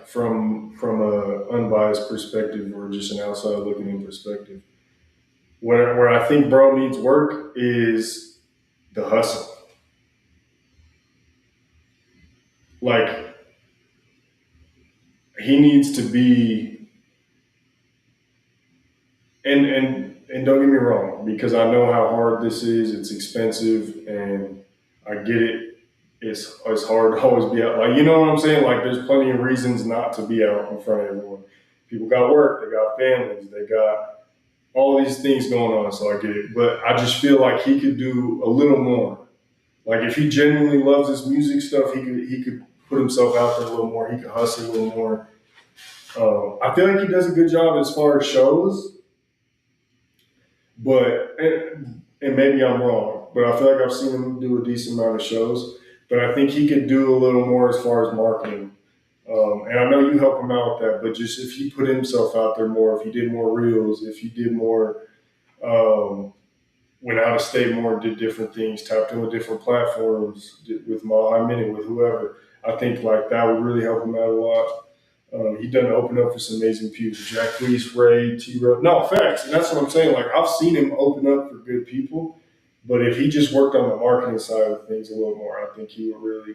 from a unbiased perspective or just an outside looking in perspective, where I think bro needs work is the hustle. Like he needs to be and don't get me wrong, because I know how hard this is. It's expensive, and I get it. It's hard to always be out. Like you know what I'm saying. Like there's plenty of reasons not to be out in front of everyone. People got work. They got families. They got all these things going on. So I get it. But I just feel like he could do a little more. Like if he genuinely loves this music stuff, he could put himself out there a little more. He could hustle a little more. I feel like he does a good job as far as shows. But and maybe I'm wrong, but I feel like I've seen him do a decent amount of shows. But I think he could do a little more as far as marketing. And I know you help him out with that, but just if he put himself out there more, if he did more reels, if he did more, went out of state more, did different things, tapped in with different platforms, with Mile Minute, with whoever, I think like that would really help him out a lot. He done open up for some amazing people. Jack Reese, Ray, T. No, facts. And that's what I'm saying. Like, I've seen him open up for good people. But if he just worked on the marketing side of things a little more, I think he would really,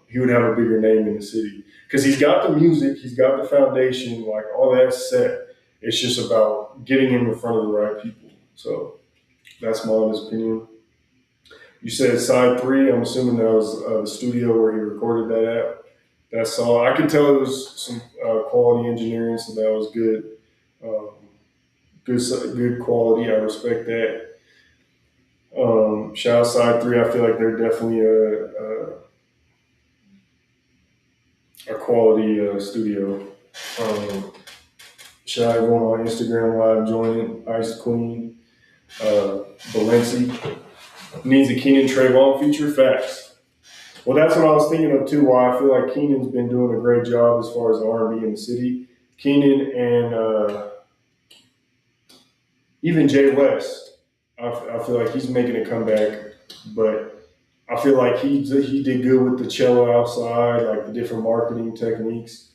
he would have a bigger name in the city. Because he's got the music, he's got the foundation, like, all that's set. It's just about getting him in front of the right people. So that's my honest opinion. You said side three. I'm assuming that was the studio where he recorded that at. That's all. I could tell it was some quality engineering, so that was good. Um, good quality. I respect that. Shout out side three. I feel like they're definitely a quality studio. Um, Shout out everyone on Instagram live joining Ice Queen, Balenci. Needs a Keenan Trayvon feature. Facts. Well, that's what I was thinking of too. Why I feel like Keenan's been doing a great job as far as R&B in the city. Keenan and even Jay West, I feel like he's making a comeback, but I feel like he did good with the cello outside, like the different marketing techniques.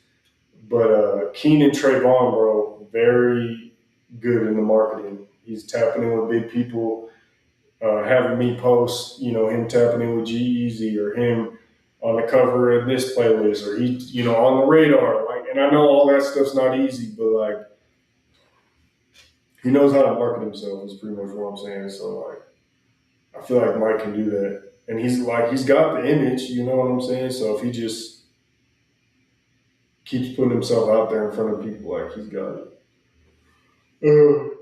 But Keenan Trayvon, bro, very good in the marketing. He's tapping in with big people, having me post, him tapping in with G-Eazy or him on the cover of this playlist or he, on the radar. Like, and I know all that stuff's not easy, but like he knows how to market himself is pretty much what I'm saying. So like I feel like Mike can do that. And he's got the image, you know what I'm saying? So if he just keeps putting himself out there in front of people, like he's got it.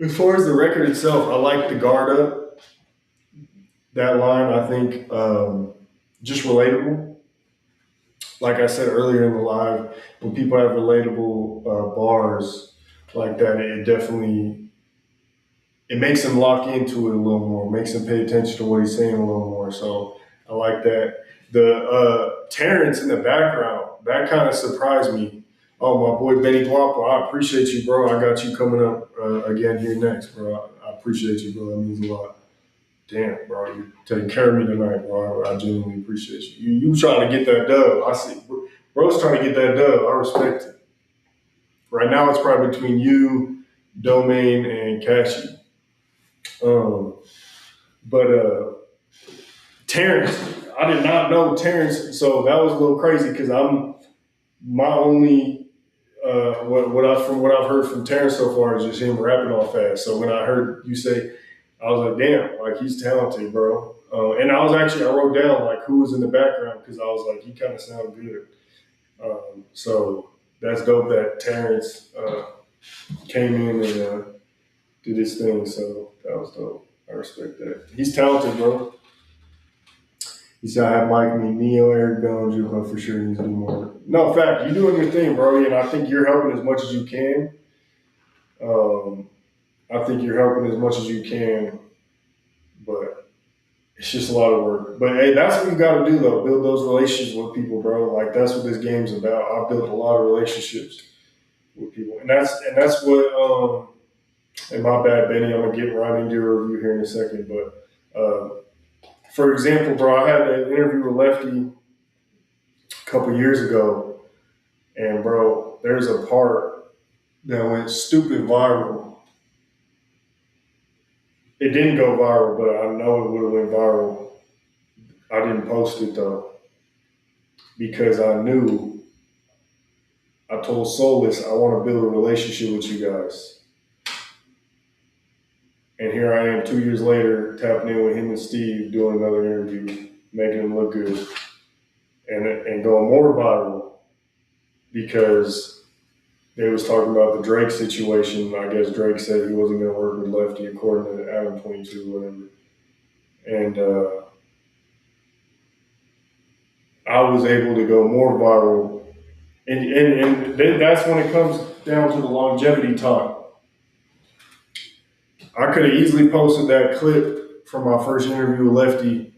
As far as the record itself, I like the guard up. That line, I think, just relatable. Like I said earlier in the live, when people have relatable bars like that, it definitely it makes them lock into it a little more, makes them pay attention to what he's saying a little more. So I like that. The Terrence in the background, that kind of surprised me. Oh, my boy Benny Guapo, I appreciate you, bro. I got you coming up again here next, bro. I appreciate you, bro. That means a lot. Damn, bro, you taking care of me tonight, bro. I genuinely appreciate you. You trying to get that dub. I see. Bro's trying to get that dub. I respect it. Right now, it's probably between you, Domain, and Cashy. Um, but Terrence, I did not know Terrence, so that was a little crazy because I'm my only from what I've heard from Terrence so far is just him rapping all fast. So when I heard you say, I was like, damn, like he's talented, bro. And I wrote down like who was in the background because I was like, he kind of sounded good. So that's dope that Terrence came in and did his thing. So that was dope. I respect that. He's talented, bro. He said I have Mike meet Neo, Eric Bell, and Juco for sure needs to do more. No, fact, you're doing your thing, bro, and I think you're helping as much as you can. I think you're helping as much as you can, but it's just a lot of work. But hey, that's what you got to do though. Build those relationships with people, bro. Like that's what this game's about. I've built a lot of relationships with people, and that's what. And my bad, Benny. I'm gonna get right into your review here in a second. But for example, bro, I had an interview with Lefty a couple years ago, and bro, there's a part that went stupid viral. It didn't go viral, but I know it would have went viral. I didn't post it though because I knew. I told Soulless I want to build a relationship with you guys, and here I am 2 years later, tapping in with him and Steve, doing another interview, making him look good, and going more viral because they was talking about the Drake situation. I guess Drake said he wasn't going to work with Lefty, according to Adam 22, whatever. And I was able to go more viral, and that's when it comes down to the longevity talk. I could have easily posted that clip from my first interview with Lefty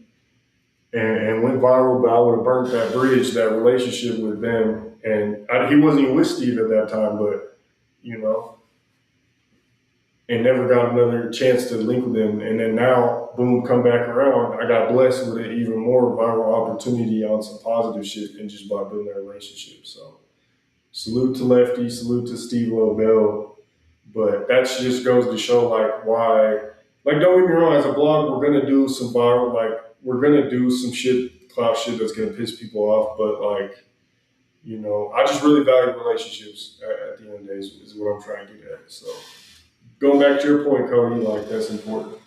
and went viral, but I would have burnt that bridge, that relationship with them. And he wasn't even with Steve at that time, but you know, and never got another chance to link with them. And then now, boom, come back around. I got blessed with an even more viral opportunity on some positive shit and just by building that relationship. So salute to Lefty, salute to Steve Lobel. But that just goes to show like why, like don't get me wrong, as a blog, we're gonna do some viral, like we're gonna do some shit, clout shit that's gonna piss people off. But like, you know, I just really value relationships at the end of the day is what I'm trying to get at. So going back to your point, Cody, like that's important.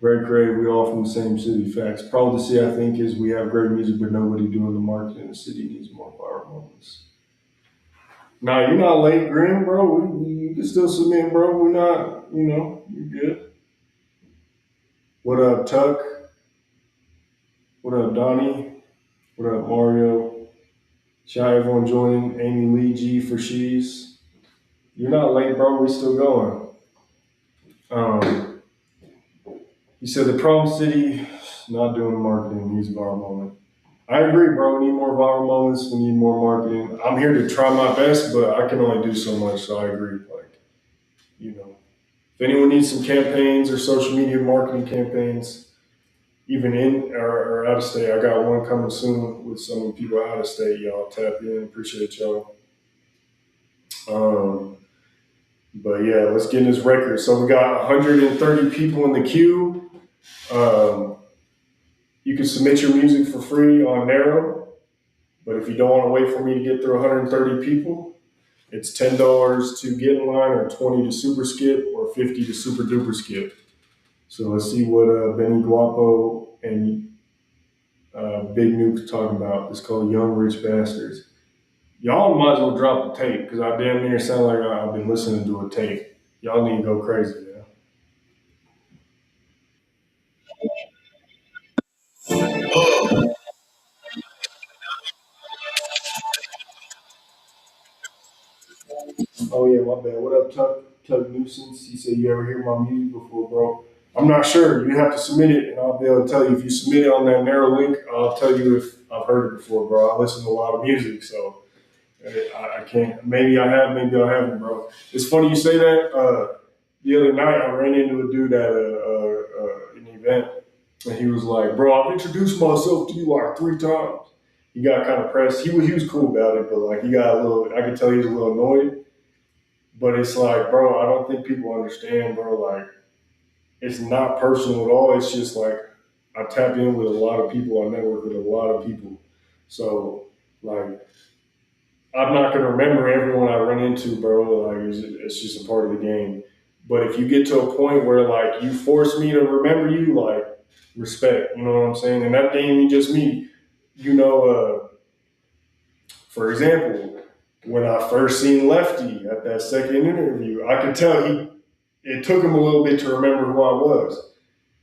Very creative. We all from the same city. Facts. Problem to see, I think, is we have great music, but nobody doing the marketing. The city needs more viral moments. Nah, you're not late, Grim, bro. You can still submit, bro. We're not, you know, you're good. What up, Tuck? What up, Donnie? What up, Mario? Shout everyone joining. Amy Lee G for She's. You're not late, bro. We're still going. Um, you said the problem city not doing marketing needs viral moment. I agree, bro. We need more viral moments. We need more marketing. I'm here to try my best, but I can only do so much. So I agree. Like, you know, if anyone needs some campaigns or social media marketing campaigns, even in or out of state, I got one coming soon with some people out of state. Y'all tap in. Appreciate y'all. Um, but yeah, let's get in this record. So we got 130 people in the queue. Um, you can submit your music for free on NERO, but if you don't want to wait for me to get through 130 people, it's $10 to get in line, or 20 to super skip, or 50 to super duper skip. So let's see what Benny Guapo and Big Nuke's talking about. It's called Young Rich Bastards. Y'all might as well drop the tape because I damn near sound like I've been listening to a tape. Y'all need to go crazy, man. Oh yeah, my bad. What up, Tuck Nuisance? He said, "You ever hear my music before, bro?" I'm not sure. You have to submit it, and I'll be able to tell you. If you submit it on that narrow link, I'll tell you if I've heard it before, bro. I listen to a lot of music, so I can't. Maybe I have, maybe I haven't, bro. It's funny you say that. The other night, I ran into a dude at an event, and he was like, "Bro, I've introduced myself to you like 3 times." He got kind of pressed. He was cool about it, but like he got a little. I could tell he was a little annoyed. But it's like, bro, I don't think people understand, bro. Like, it's not personal at all. It's just like I tap in with a lot of people. I network with a lot of people. So, like, I'm not gonna remember everyone I run into, bro. Like, it's just a part of the game. But if you get to a point where like you force me to remember you, like, respect. You know what I'm saying? And that ain't just me. You know, for example, when I first seen Lefty at that second interview, I could tell it took him a little bit to remember who I was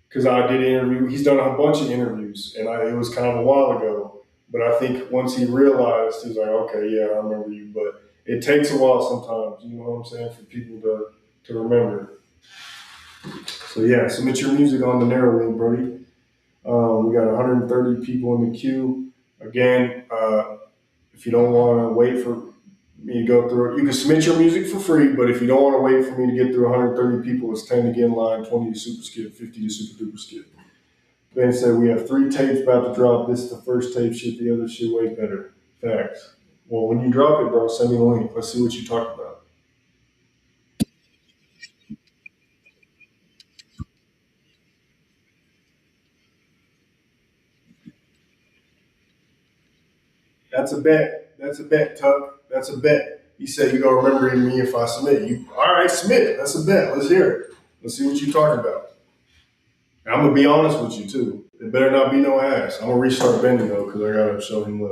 because I did an interview. He's done a bunch of interviews, and it was kind of a while ago. But I think once he realized, he's like, okay, yeah, I remember you. But it takes a while sometimes, you know what I'm saying, for people to remember. So yeah, submit your music on the Narrow link, Brody. We got 130 people in the queue. Again, if you don't want to wait for me to go through it, you can submit your music for free. But if you don't want to wait for me to get through 130 people, it's 10 to get in line, 20 to super skip, 50 to super duper skip. Ben said we have 3 tapes about to drop. This is the first tape. Shit, the other shit way better. Facts. Well, when you drop it, bro, send me the link. Let's see what you talked about. That's a bet. That's a bet, Tuck. That's a bet. He said you're gonna remember me if I submit. You all right? Submit. That's a bet. Let's hear it. Let's see what you talking about. And I'm gonna be honest with you too. It better not be no ass. I'm gonna restart bending though because I gotta show him love.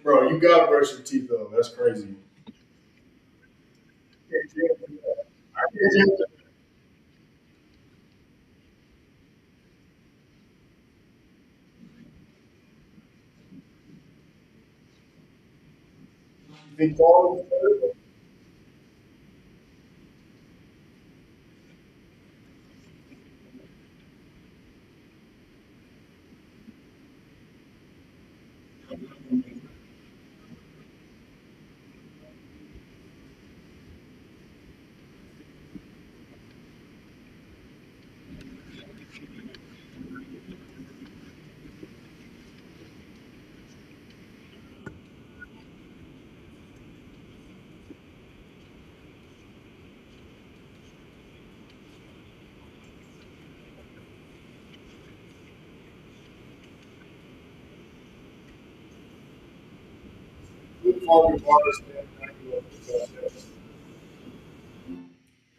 Bro, you gotta brush your teeth though. That's crazy. You think quality?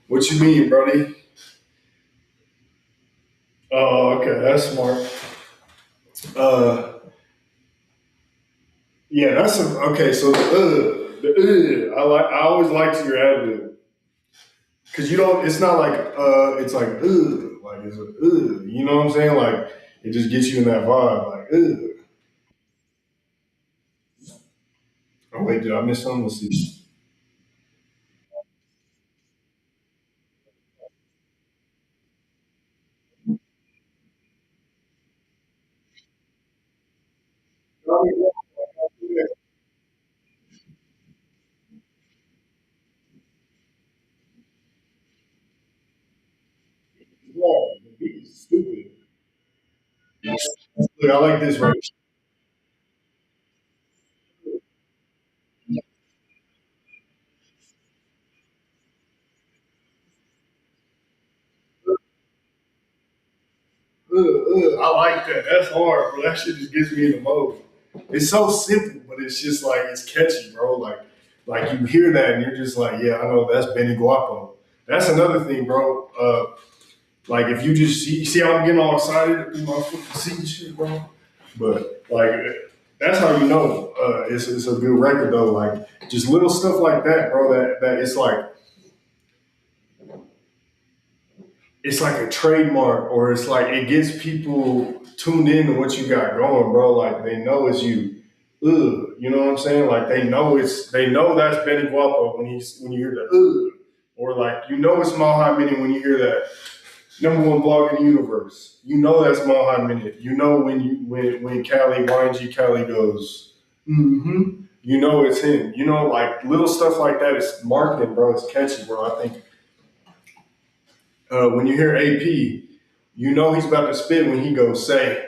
What you mean, Brody? Oh, okay, that's smart. Uh, yeah, that's a, okay. So I like. I always liked your attitude because you don't. It's not like it's like like it's a You know what I'm saying? Like it just gets you in that vibe. Like Oh wait, did I miss something? Let's see. Yeah, the beat is stupid. Look, I like this right. I like that. That's hard, bro. That shit just gets me in the mode. It's so simple, but it's just like it's catchy, bro. Like you hear that and you're just like, yeah, I know that's Benny Guapo. That's another thing, bro. Like if you just see how I'm getting all excited in my fucking seat and shit, bro. But like that's how you know it's a good record though. Like just little stuff like that, bro. That it's like a trademark or it's like it gets people tuned in to what you got going, bro. Like they know it's you. You know what I'm saying? Like they know that's Benny Guapo when you hear the or like you know it's Mile High Mini when you hear that #1 blog in the universe. You know that's Mile High Mini. You know when Cali YG Cali goes, you know it's him. You know like little stuff like that is marketing, bro. It's catchy, bro. I think when you hear AP, you know he's about to spit when he goes say.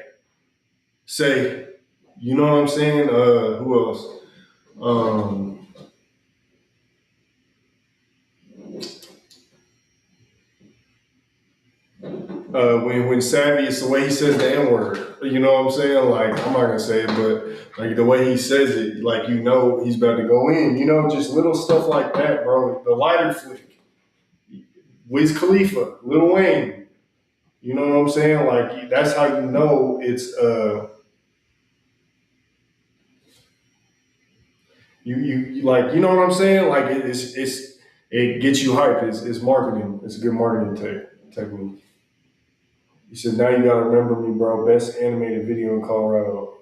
You know what I'm saying? Who else? Um, when Savvy, it's the way he says the N word. You know what I'm saying? Like, I'm not gonna say it, but like the way he says it, like he's about to go in. Just little stuff like that, bro. The lighter flick, Wiz Khalifa, Lil Wayne. You know what I'm saying? Like that's how you know it's you like, you know what I'm saying? Like it gets you hyped. It's marketing. It's a good marketing technique. He said, "Now you gotta remember me, bro. Best animated video in Colorado.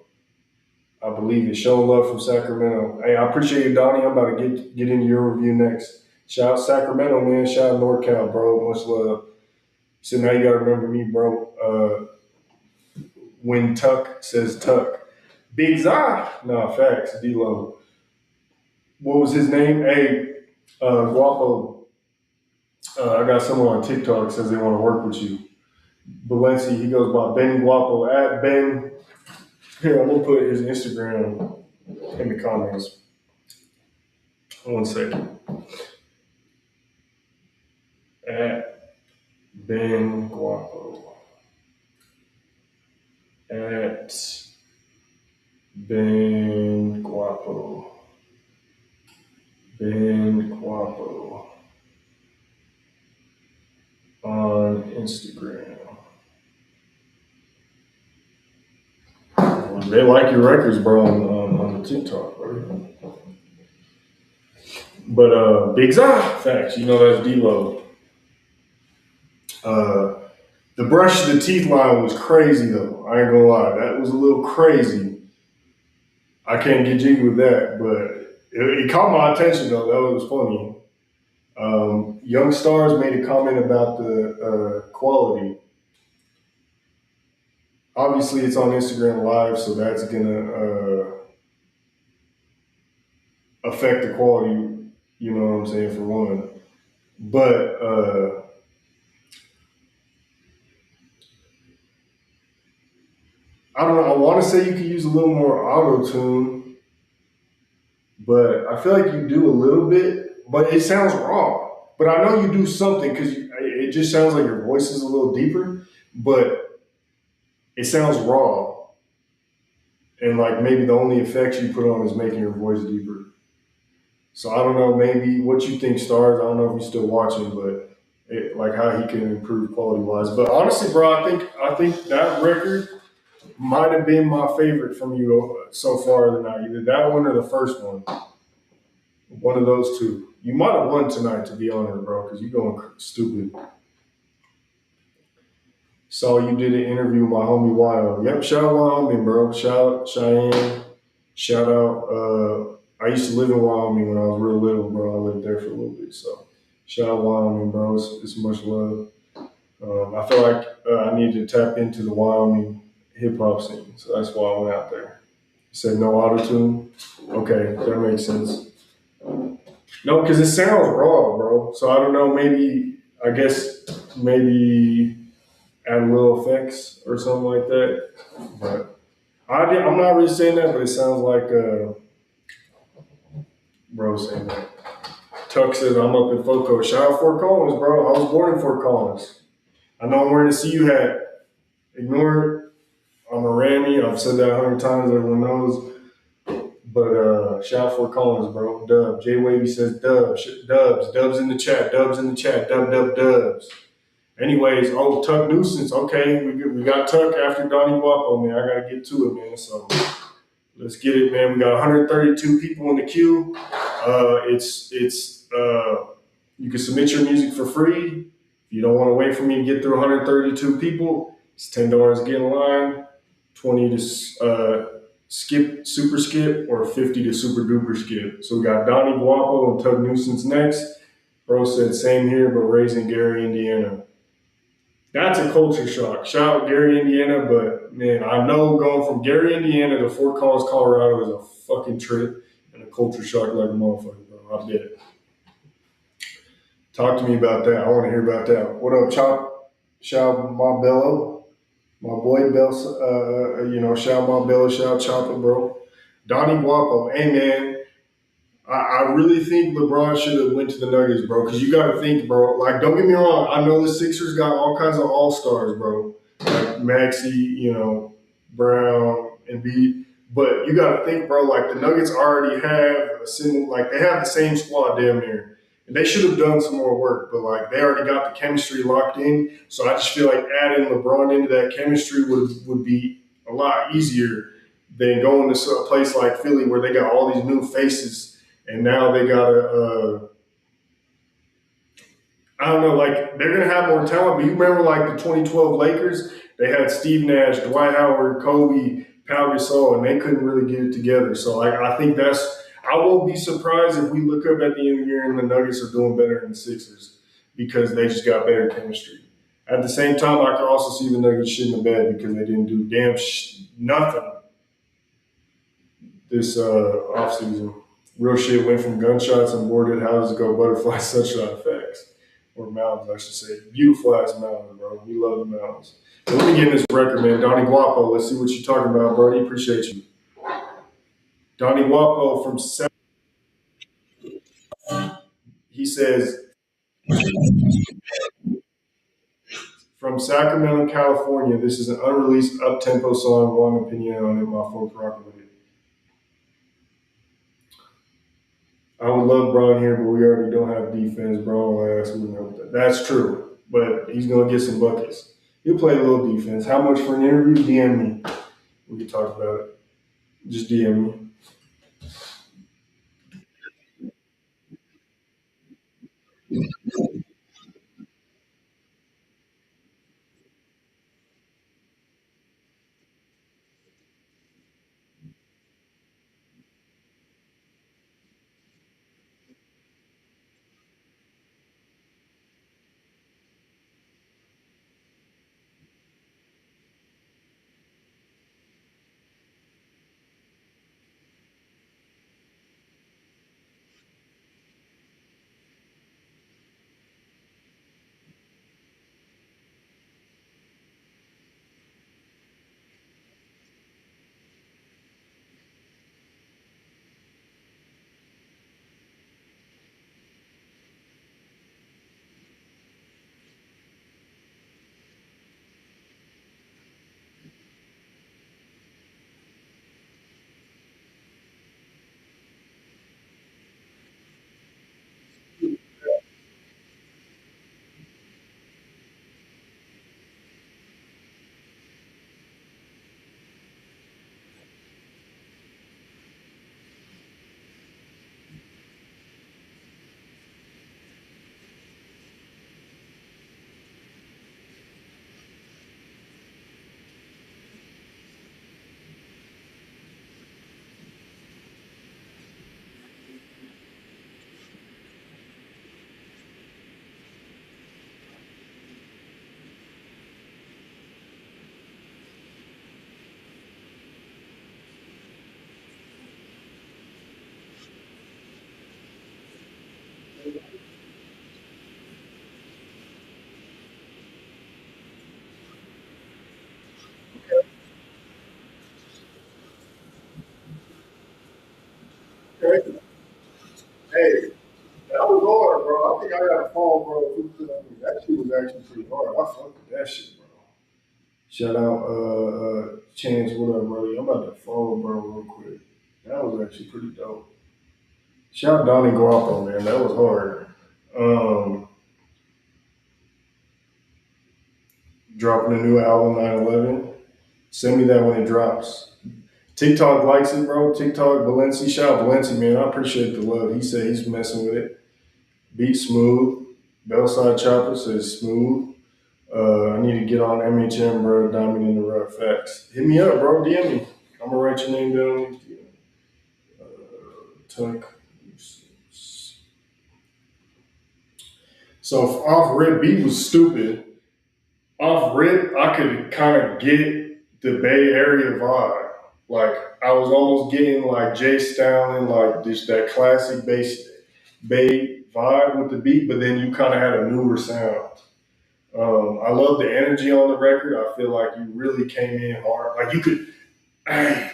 I believe it. Show love from Sacramento. Hey, I appreciate you, Donnie. I'm about to get into your review next. Shout out Sacramento, man. Shout out NorCal, bro. Much love." He said, "Now you gotta remember me, bro. When Tuck says Tuck, Big Zah. Nah, facts. D-Lo. What was his name? Hey, Guapo. I got someone on TikTok says they want to work with you. Valencia, he goes by Ben Guapo at Ben. Here, I'm gonna put his Instagram in the comments. 1 second. At Ben Guapo. At Ben Guapo. Ben Guapo on Instagram. They like your records, bro, on the TikTok, bro. But Big Zah, facts. That's D-Lo. The brush the teeth line was crazy though. I ain't gonna lie, that was a little crazy. I can't get jiggy with that, but it caught my attention though. That was funny. Young Stars made a comment about the quality. Obviously, it's on Instagram Live, so that's gonna affect the quality. You know what I'm saying, for one. But I don't know. I want to say you could use a little more auto tune, but I feel like you do a little bit. But it sounds raw. But I know you do something because it just sounds like your voice is a little deeper, but it sounds raw. And like maybe the only effects you put on is making your voice deeper. So I don't know, maybe what you think, Stars. I don't know if you're still watching, but like how he can improve quality wise. But honestly, bro, I think that record might have been my favorite from you so far tonight. Either that one or the first one. One of those two. You might have won tonight, to be honest, bro, because you're going stupid. Saw you did an interview with my homie Wild. Yep, shout out Wyoming, bro. Shout out Cheyenne. Shout out. I used to live in Wyoming when I was real little, bro. I lived there for a little bit, so shout out Wyoming, bro. It's much love. I feel like I needed to tap into the Wyoming hip hop scene, so that's why I went out there. You said no auto tune. Okay, that makes sense. No, because it sounds raw, bro. So I don't know. Maybe add a little effects or something like that. But I'm not really saying that, but it sounds like bro saying that. Tuck says I'm up in Foco. Shout out Fort Collins, bro. I was born in Fort Collins. I know I'm wearing a CU hat. Ignore it. I'm a Rammy. I've said that 100 times. Everyone knows. But shout out Fort Collins, bro. Dub. J Wavy says dubs. Dubs in the chat. Dubs in the chat. Dubs. Anyways, Tuck Nuisance. Okay, we got Tuck after Donnie Guapo, man. I gotta get to it, man. So let's get it, man. We got 132 people in the queue. You can submit your music for free. If you don't want to wait for me to get through 132 people, it's $10 to get in line, 20 to super skip, or 50 to super duper skip. So we got Donnie Guapo and Tuck Nuisance next. Bro said same here, but raised in Gary, Indiana. That's a culture shock. Shout out Gary, Indiana, but man, I know going from Gary, Indiana to Fort Collins, Colorado is a fucking trip and a culture shock like a motherfucker, bro. I bet. Talk to me about that. I want to hear about that. What up, Chop? Shout out my Bello, my boy Bell. Shout out my Bello. Shout out Chopper, bro. Donnie Guapo. Hey, man. I really think LeBron should have went to the Nuggets, bro. Because you got to think, bro. Like, don't get me wrong. I know the Sixers got all kinds of all stars, bro. Like Maxey, Brown, and B. But you got to think, bro. Like the Nuggets already have a similar, like they have the same squad damn near, and they should have done some more work. But like they already got the chemistry locked in. So I just feel like adding LeBron into that chemistry would be a lot easier than going to a place like Philly where they got all these new faces and now they got I don't know, like they're gonna have more talent. But you remember like the 2012 Lakers? They had Steve Nash, Dwight Howard, Kobe, Pau Gasol, and they couldn't really get it together. So like I think that's I won't be surprised if we look up at the end of the year and the Nuggets are doing better than the Sixers because they just got better chemistry. At the same time, I can also see the Nuggets shitting the bed because they didn't do nothing this offseason. Real shit went from gunshots and boarded houses to go butterfly sunshine effects. Or mountains, I should say. Beautiful ass mountains, bro. We love the mountains. But let me get in this record, man. Donnie Guapo, let's see what you're talking about, Brody. Appreciate you. Donnie Guapo he says, from Sacramento, California, this is an unreleased up-tempo song. One opinion on it, my folks rock with it. I would love Braun here, but we already don't have defense. Braun last wouldn't help that. That's true, but he's gonna get some buckets. He'll play a little defense. How much for an interview? DM me. We can talk about it. Just DM me. Okay. Hey, that was hard, bro. I think I got a phone, bro. That shit was actually pretty hard. I fucked with that shit, bro. Shout out, Chance. What up, brother? I'm about to follow, bro, real quick. That was actually pretty dope. Shout out Donnie Guapo, man. That was hard. Um, Dropping a new album, 9/11. Send me that when it drops. TikTok likes it, bro. TikTok, Valencia. Shout out Valencia, man. I appreciate the love. He said he's messing with it. Beat smooth. Bellside Chopper says smooth. I need to get on MHM, bro. Diamond in the rough. Facts. Hit me up, bro. DM me. I'm gonna write your name down. Tuck. So off rip, beat was stupid. Off rip, I could kind of get the Bay Area vibe. Like I was almost getting like Jay Stalin, like just that classic bass Bay vibe with the beat, but then you kind of had a newer sound. I love the energy on the record. I feel like you really came in hard. Like you could,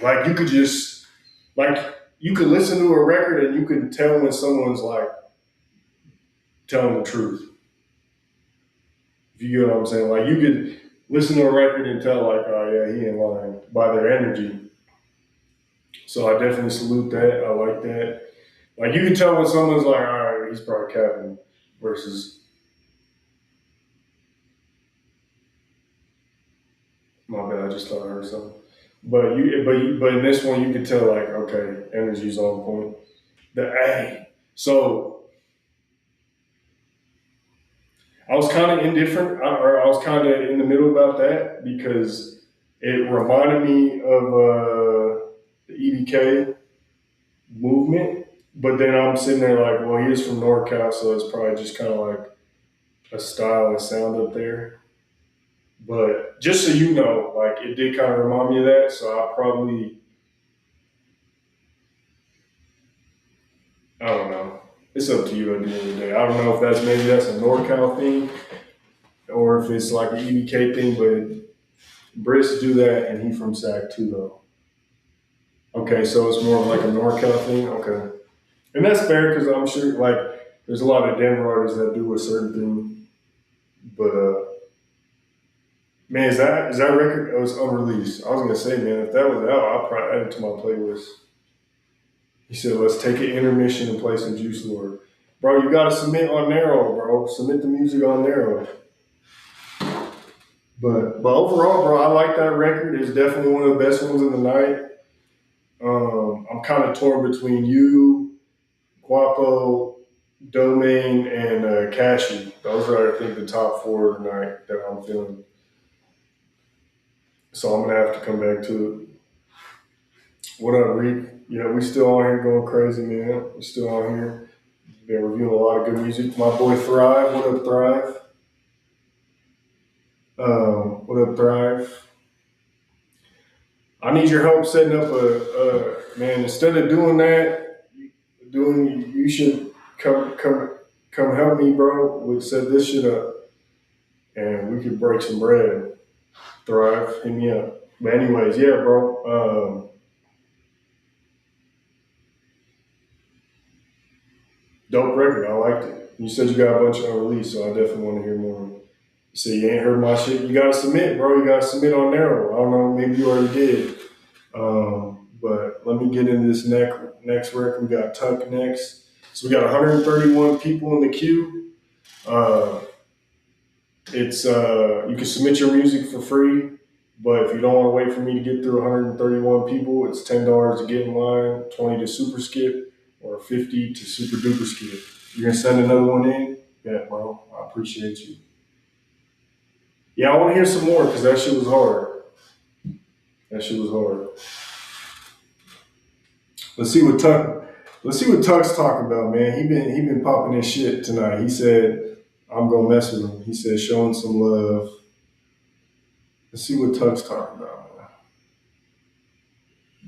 like you could just like you could listen to a record and you can tell when someone's like telling the truth. If you get what I'm saying, like you could listen to a record and tell like, oh yeah, he ain't lying by their energy. So I definitely salute that. I like that. Like you can tell when someone's like, all right, he's probably capping versus my bad, I just thought I heard something. But in this one you can tell like, okay, energy's on point. The A. So I was kind of indifferent, or I was kind of in the middle about that because it reminded me of the EBK movement. But then I'm sitting there like, well, he is from NorCal, so it's probably just kind of like a style and sound up there. But just so you know, like it did kind of remind me of that. So I probably, I don't know. It's up to you at the end of the day. I don't know if that's a NorCal thing or if it's like an EBK thing, but Briss do that, and he from SAC too, though. Okay, so it's more of like a NorCal thing. Okay, and that's fair because I'm sure like there's a lot of Denver artists that do a certain thing, but man, is that record? It was unreleased. I was gonna say, man, if that was out, I'll probably add it to my playlist. He said, let's take an intermission and play some Juice Lord. Bro, you gotta submit on NERO, bro. Submit the music on NERO. But overall, bro, I like that record. It's definitely one of the best ones of the night. I'm kind of torn between you, Guapo, Domain, and Cashy. Those are, I think, the top four tonight that I'm feeling. So I'm gonna have to come back to it. What up, Reek? Yeah, we still on here going crazy, man. We still on here. Been reviewing a lot of good music. My boy Thrive. What up, Thrive? What up, Thrive? I need your help setting up a man. Instead of doing that, you should come help me, bro. We set this shit up, and we could break some bread. Thrive, hit me up. But anyways, yeah, bro. Dope record. I liked it. You said you got a bunch of unreleased, so I definitely want to hear more. You said you ain't heard my shit. You gotta submit, bro. You gotta submit on NERO. I don't know. Maybe you already did. But let me get into this next record. We got Tuck next. So we got 131 people in the queue. Uh, it's you can submit your music for free, but if you don't want to wait for me to get through 131 people, it's $10 to get in line, 20 to super skip, or 50 to super duper skip. You're gonna send another one in? Yeah, bro. I appreciate you. Yeah, I want to hear some more because that shit was hard. That shit was hard. Let's see what Tuck. Let's see what Tuck's talking about, man. He been popping his shit tonight. He said I'm gonna mess with him. He said showing some love. Let's see what Tuck's talking about, man.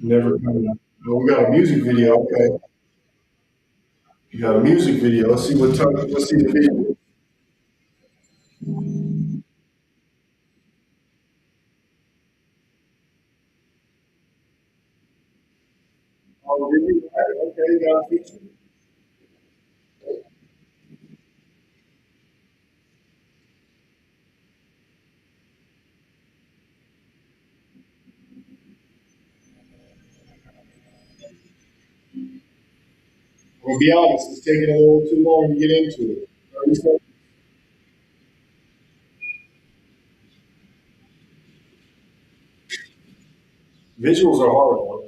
Never coming up. Oh, we got a music video. Okay, you got a music video. Let's see what Tuck. Let's see the video. Oh, did you? Okay, you got a feature. Well, be honest. It's taking a little too long to get into it. 30 seconds. Visuals are hard, though.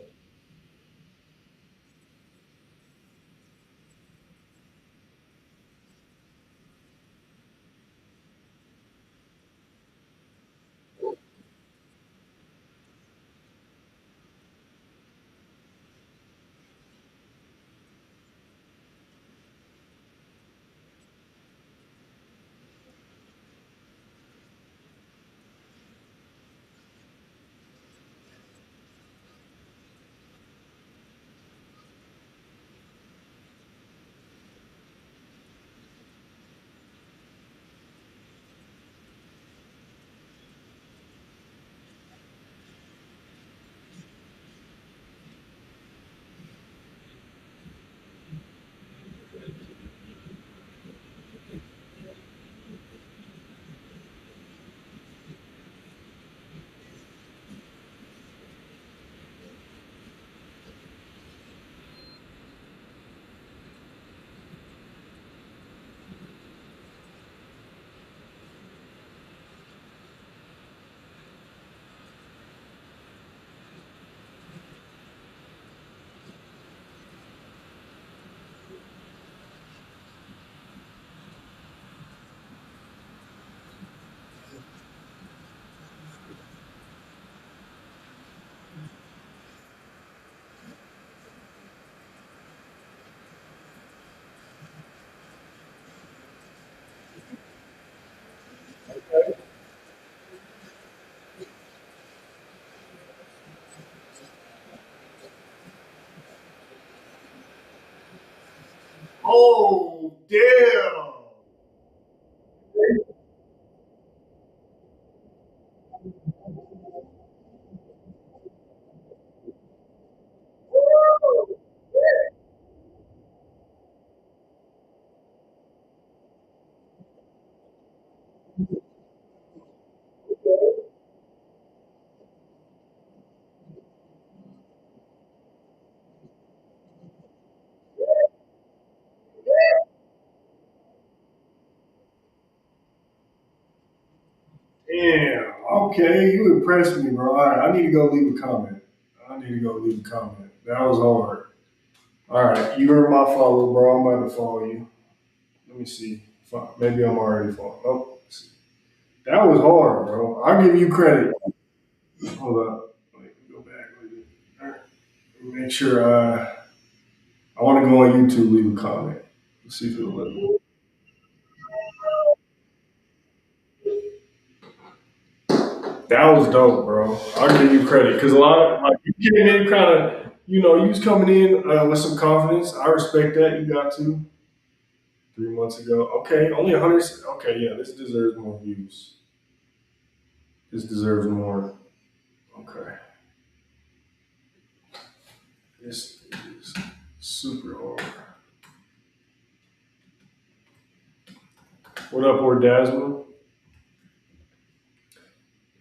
Oh, damn. Damn. Okay, you impressed me, bro. All right, I need to go leave a comment. I need to go leave a comment. That was hard. All right, you were my follower, bro. I'm about to follow you. Let me see. Maybe I'm already following. Oh, let's see. That was hard, bro. I'll give you credit. Hold up. Let me go back. All right. Make sure I want to go on YouTube, leave a comment. Let's see if it'll let me. That was dope, bro. I'll give you credit because a lot of like you came in kind of, you was coming in with some confidence. I respect that. You got to 3 months ago. Okay, only 100. Okay, yeah, this deserves more views. This deserves more. Okay, this is super hard. What up, Ordasma?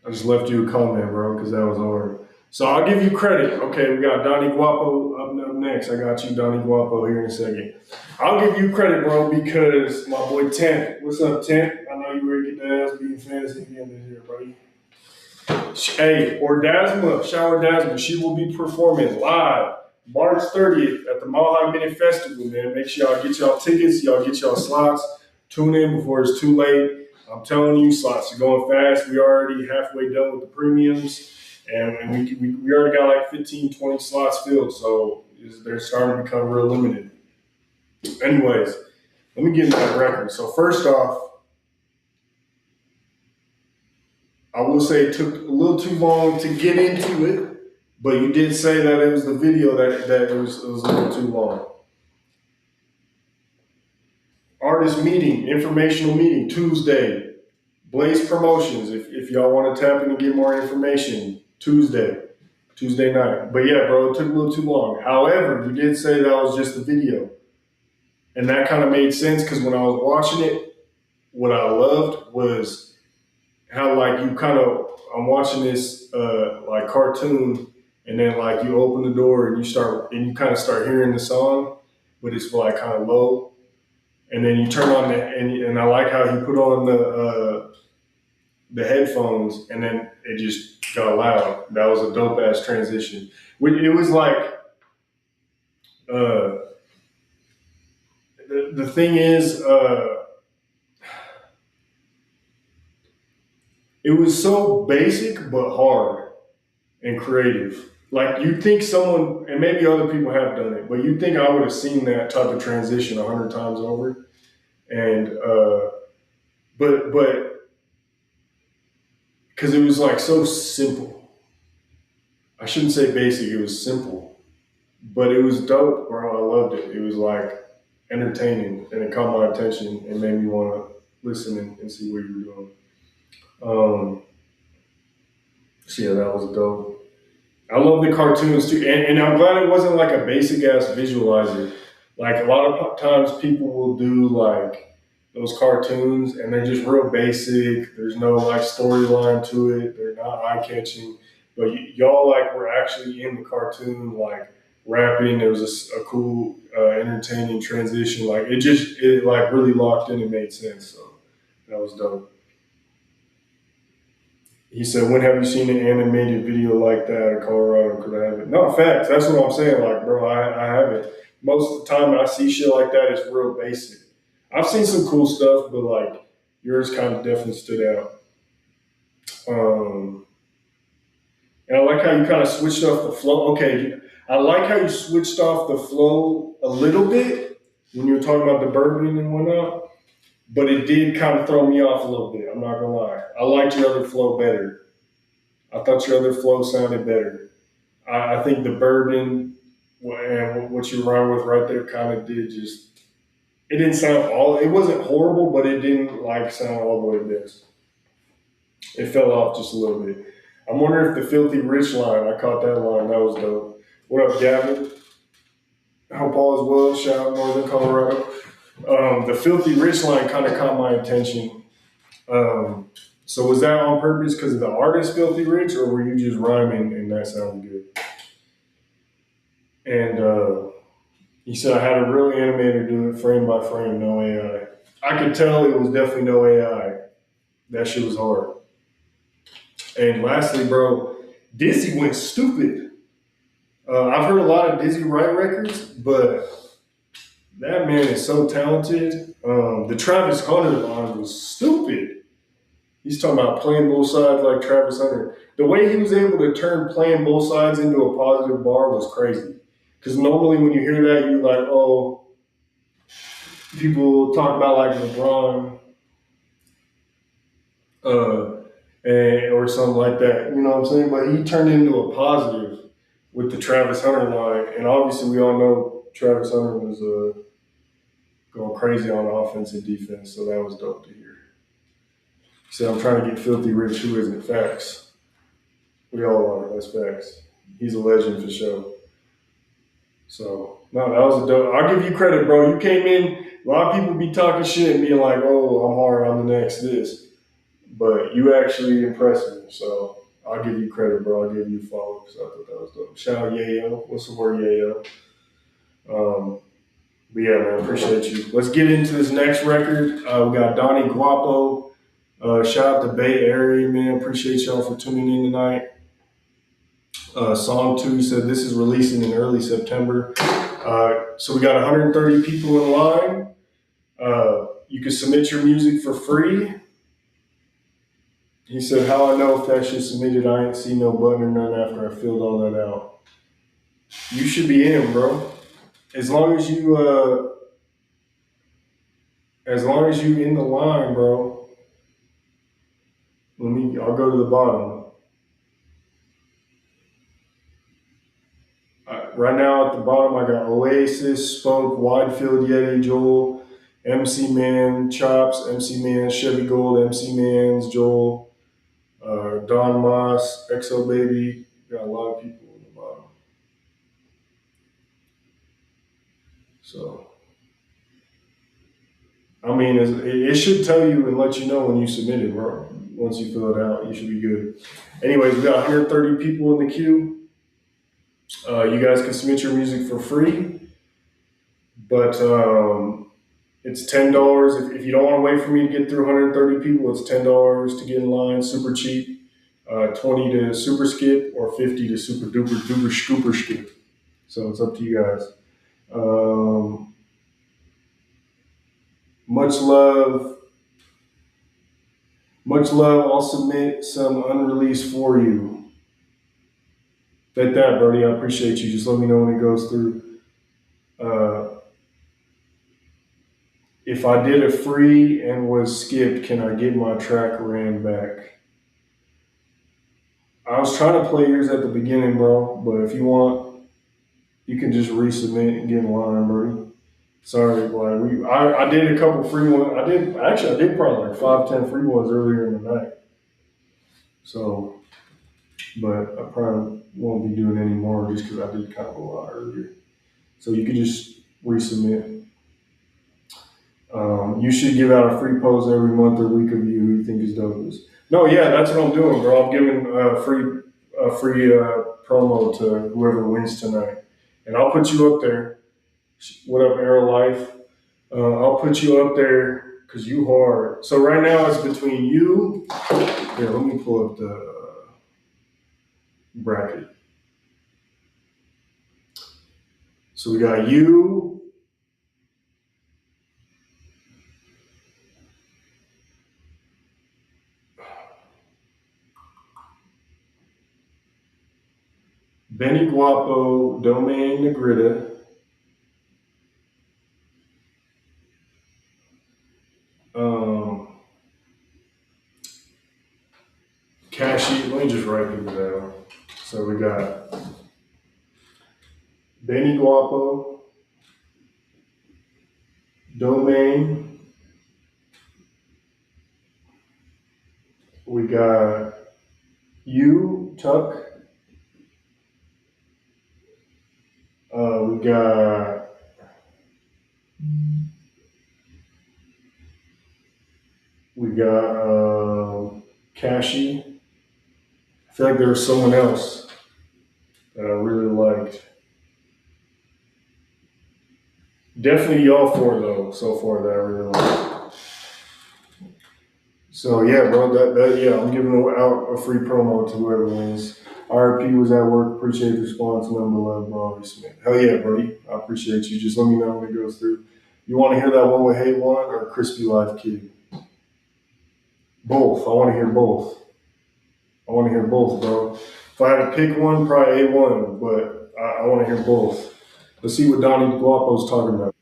I just left you a comment, bro, because that was hard. So I'll give you credit. Okay, we got Donnie Guapo up next. I got you, Donnie Guapo, here in a second. I'll give you credit, bro, because my boy Tent. What's up, Tent? I know you ready to get the ass beating fantasy again this year, buddy. Hey, Ordasma, Shower Dasma, she will be performing live March 30th at the Mile High Minute Festival, man. Make sure y'all get y'all tickets, y'all get y'all slots. Tune in before it's too late. I'm telling you, slots are going fast. We already halfway done with the premiums, and we already got like 15, 20 slots filled, so they're starting to become real limited. Anyways, let me get into that record. So first off, I will say it took a little too long to get into it, but you did say that it was the video that it was a little too long. Artist meeting, informational meeting, Tuesday. Blaze Promotions, if y'all want to tap in and get more information, Tuesday night. But yeah, bro, it took a little too long. However, you did say that was just the video. And that kind of made sense because when I was watching it, what I loved was how like you kind of I'm watching this like cartoon and then like you open the door and you kind of start hearing the song, but it's like kind of low. And then you turn on and I like how he put on the headphones and then it just got loud. That was a dope ass transition. It was like uh, the thing is it was so basic but hard and creative. Like you think someone, and maybe other people have done it, but you think I would have seen that type of transition 100 times over. And but because it was like so simple. I shouldn't say basic. It was simple, but it was dope, bro. I loved it. It was like entertaining, and it caught my attention and made me want to listen and see what you were doing. So yeah, that was dope. I love the cartoons too, and I'm glad it wasn't like a basic ass visualizer. Like a lot of times, people will do like those cartoons, and they're just real basic. There's no like storyline to it. They're not eye catching. But y'all like were actually in the cartoon, like rapping. There was a cool, entertaining transition. Like it like really locked in and made sense. So that was dope. He said, "When have you seen an animated video like that in Colorado? Could I have it?" No, facts. That's what I'm saying. Like, bro, I haven't. Most of the time, I see shit like that, it's real basic. I've seen some cool stuff, but like yours kind of definitely stood out. Um, and I like how you kind of switched off the flow. Okay, I like how you switched off the flow a little bit when you were talking about the bourbon and whatnot. But it did kind of throw me off a little bit. I'm not gonna lie. I liked your other flow better. I thought your other flow sounded better. I think the bourbon and what you run with right there kind of did just. It didn't sound all. It wasn't horrible, but it didn't like sound all the way best. It fell off just a little bit. I'm wondering if the Filthy Rich line. I caught that line. That was dope. What up, Gavin? Hope all is well. Shout out Northern Colorado. The Filthy Rich line kind of caught my attention. So was that on purpose because of the artist Filthy Rich, or were you just rhyming and that sounded good? And he said I had a real animator do it frame by frame, no AI. I could tell it was definitely no AI. That shit was hard. And lastly, bro, Dizzy went stupid. I've heard a lot of Dizzy Wright records, but that man is so talented. The Travis Hunter line was stupid. He's talking about playing both sides like Travis Hunter. The way he was able to turn playing both sides into a positive bar was crazy. Because normally when you hear that, you're like, oh, people talk about like LeBron or something like that. You know what I'm saying? But he turned into a positive with the Travis Hunter line. And obviously we all know Travis Hunter was going crazy on offense and defense. So that was dope to hear. He said, I'm trying to get Filthy Rich, who isn't. Facts. We all are. That's facts. He's a legend for sure. So, no, that was a dope. I'll give you credit, bro. You came in, a lot of people be talking shit and being like, oh, I'm hard, I'm the next this. But you actually impressed me. So, I'll give you credit, bro. I'll give you a follow because I thought that was dope. Shout out Yayo. What's the word, Yayo? But yeah, man, appreciate you. Let's get into this next record. We got Donnie Guapo. Shout out to Bay Area, man. Appreciate y'all for tuning in tonight. Song 2, he said this is releasing in early September. So we got 130 people in line. You can submit your music for free. He said, how I know if that shit submitted, I ain't see no button or none after I filled all that out. You should be in, bro. As long as you in the line, bro. I'll go to the bottom. Right now at the bottom, I got Oasis, Spoke, Widefield, Yeti, Joel, MC Man, Chops, MC Man, Chevy Gold, MC Mans, Joel, Don Moss, XO Baby. Got a lot of people at the bottom. So, I mean, it should tell you and let you know when you submit it, bro. Once you fill it out, you should be good. Anyways, we got 130 people in the queue. You guys can submit your music for free, but it's $10. If you don't want to wait for me to get through 130 people, it's $10 to get in line, super cheap. 20 to super skip or 50 to super duper duper scooper skip. So it's up to you guys. Much love. Much love. I'll submit some unreleased for you. Bet that, Brody. I appreciate you. Just let me know when it goes through. If I did a free and was skipped, can I get my track ran back? I was trying to play yours at the beginning, bro, but if you want, you can just resubmit and get in line, Brody. Sorry, like I did a couple free ones. I did probably like 5-10 free ones earlier in the night. So, but I probably won't be doing any more just because I did kind of a lot earlier. So you can just resubmit. You should give out a free post every month or week of you who you think is dopest. No, yeah, that's what I'm doing, bro. I'm giving a free promo to whoever wins tonight, and I'll put you up there. What up, Aero Life? I'll put you up there because you hard. So right now it's between you. Here, let me pull up the bracket. So we got you. Benny Guapo, Domain Negrita. Cashy, let me just write people down. So we got Benny Guapo, Domain. We got you, Tuck. We got Kashi. I feel like there was someone else that I really liked. Definitely y'all four though, so far that I really like. So yeah, bro, yeah, I'm giving out a free promo to whoever wins. RP was at work. Appreciate the response. Number love, bro. Smith. Hell yeah, buddy. I appreciate you. Just let me know when it goes through. You want to hear that one with Hey One or Crispy Life Kid? Both. I want to hear both. I want to hear both, bro. If I had to pick one, probably A1, but I want to hear both. Let's see what Donnie Guapo's talking about.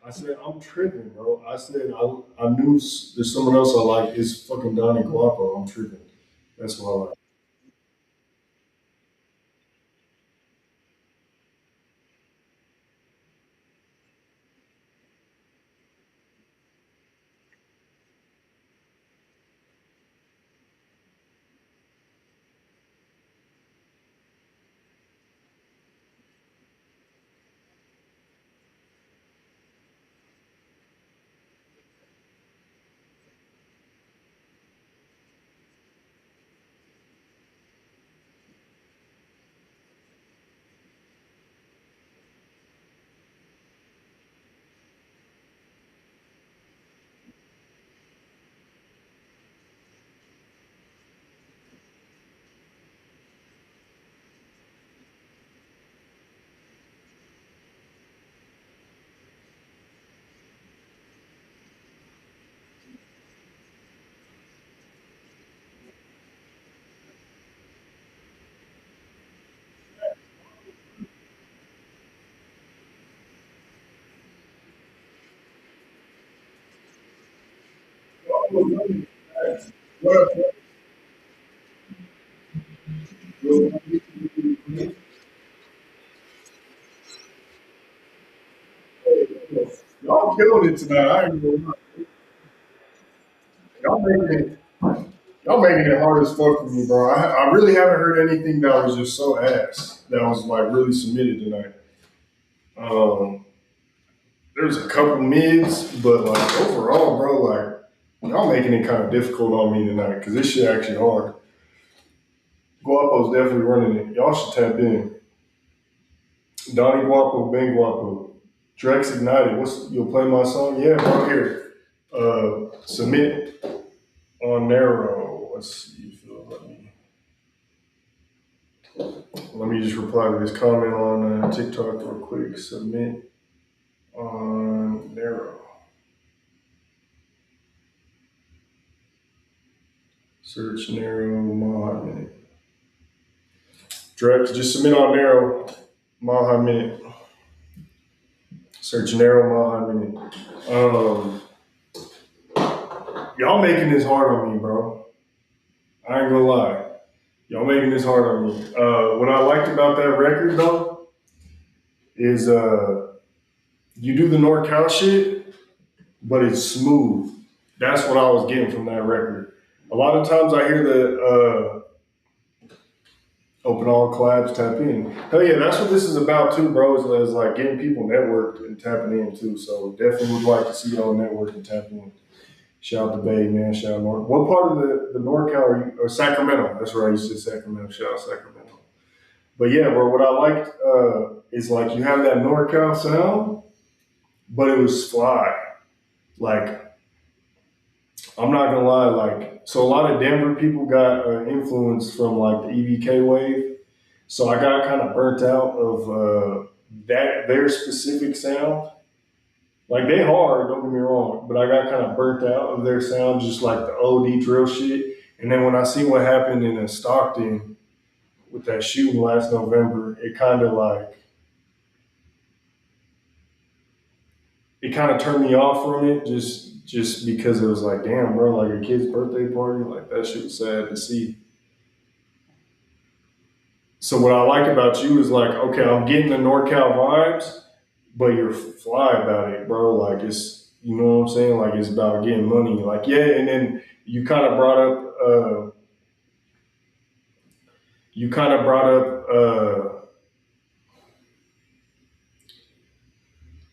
I said, I'm tripping, bro. I said, I knew there's someone else I like. It's fucking Donnie Guapo. I'm tripping. That's what I like. Y'all killed it tonight. I ain't gonna lie. Y'all making it. Y'all making it hard as fuck for me, bro. I really haven't heard anything that was just so ass that was like really submitted tonight. Um, there's a couple mids, but like overall, bro, like y'all making it kind of difficult on me tonight because this shit actually hard. Guapo's definitely running it. Y'all should tap in. Donnie Guapo, Ben Guapo, Drex Ignited. You'll play my song? Yeah, bro. Here, submit on NERO. Let's see if it'll let me just reply to this comment on TikTok real quick. Submit on NERO. Search NERO Mile Minute. Drex, just submit on NERO Mile Minute. Search NERO Mile Minute. Y'all making this hard on me, bro. I ain't gonna lie. Y'all making this hard on me. What I liked about that record though is you do the NorCal shit, but it's smooth. That's what I was getting from that record. A lot of times I hear the open all collabs, tap in. Hell yeah, that's what this is about too, bro. Is like getting people networked and tapping in too. So definitely would like to see y'all network and tap in. Shout out to Bay, man. Shout out North. What part of the NorCal are you? Or Sacramento? That's right. You said Sacramento. Shout out Sacramento. But yeah, bro. What I liked is like you have that NorCal sound, but it was fly. Like I'm not gonna lie. Like so, a lot of Denver people got influence from like the EVK wave. So I got kind of burnt out of that their specific sound. Like they hard, don't get me wrong, but I got kind of burnt out of their sound, just like the OD drill shit. And then when I see what happened in Stockton with that shooting last November, it kind of turned me off from it. just because it was like, damn, bro, like a kid's birthday party, like that shit was sad to see. So what I like about you is like, okay, I'm getting the NorCal vibes, but you're fly about it, bro. Like it's, you know what I'm saying? Like it's about getting money. Like yeah, and then you kind of brought up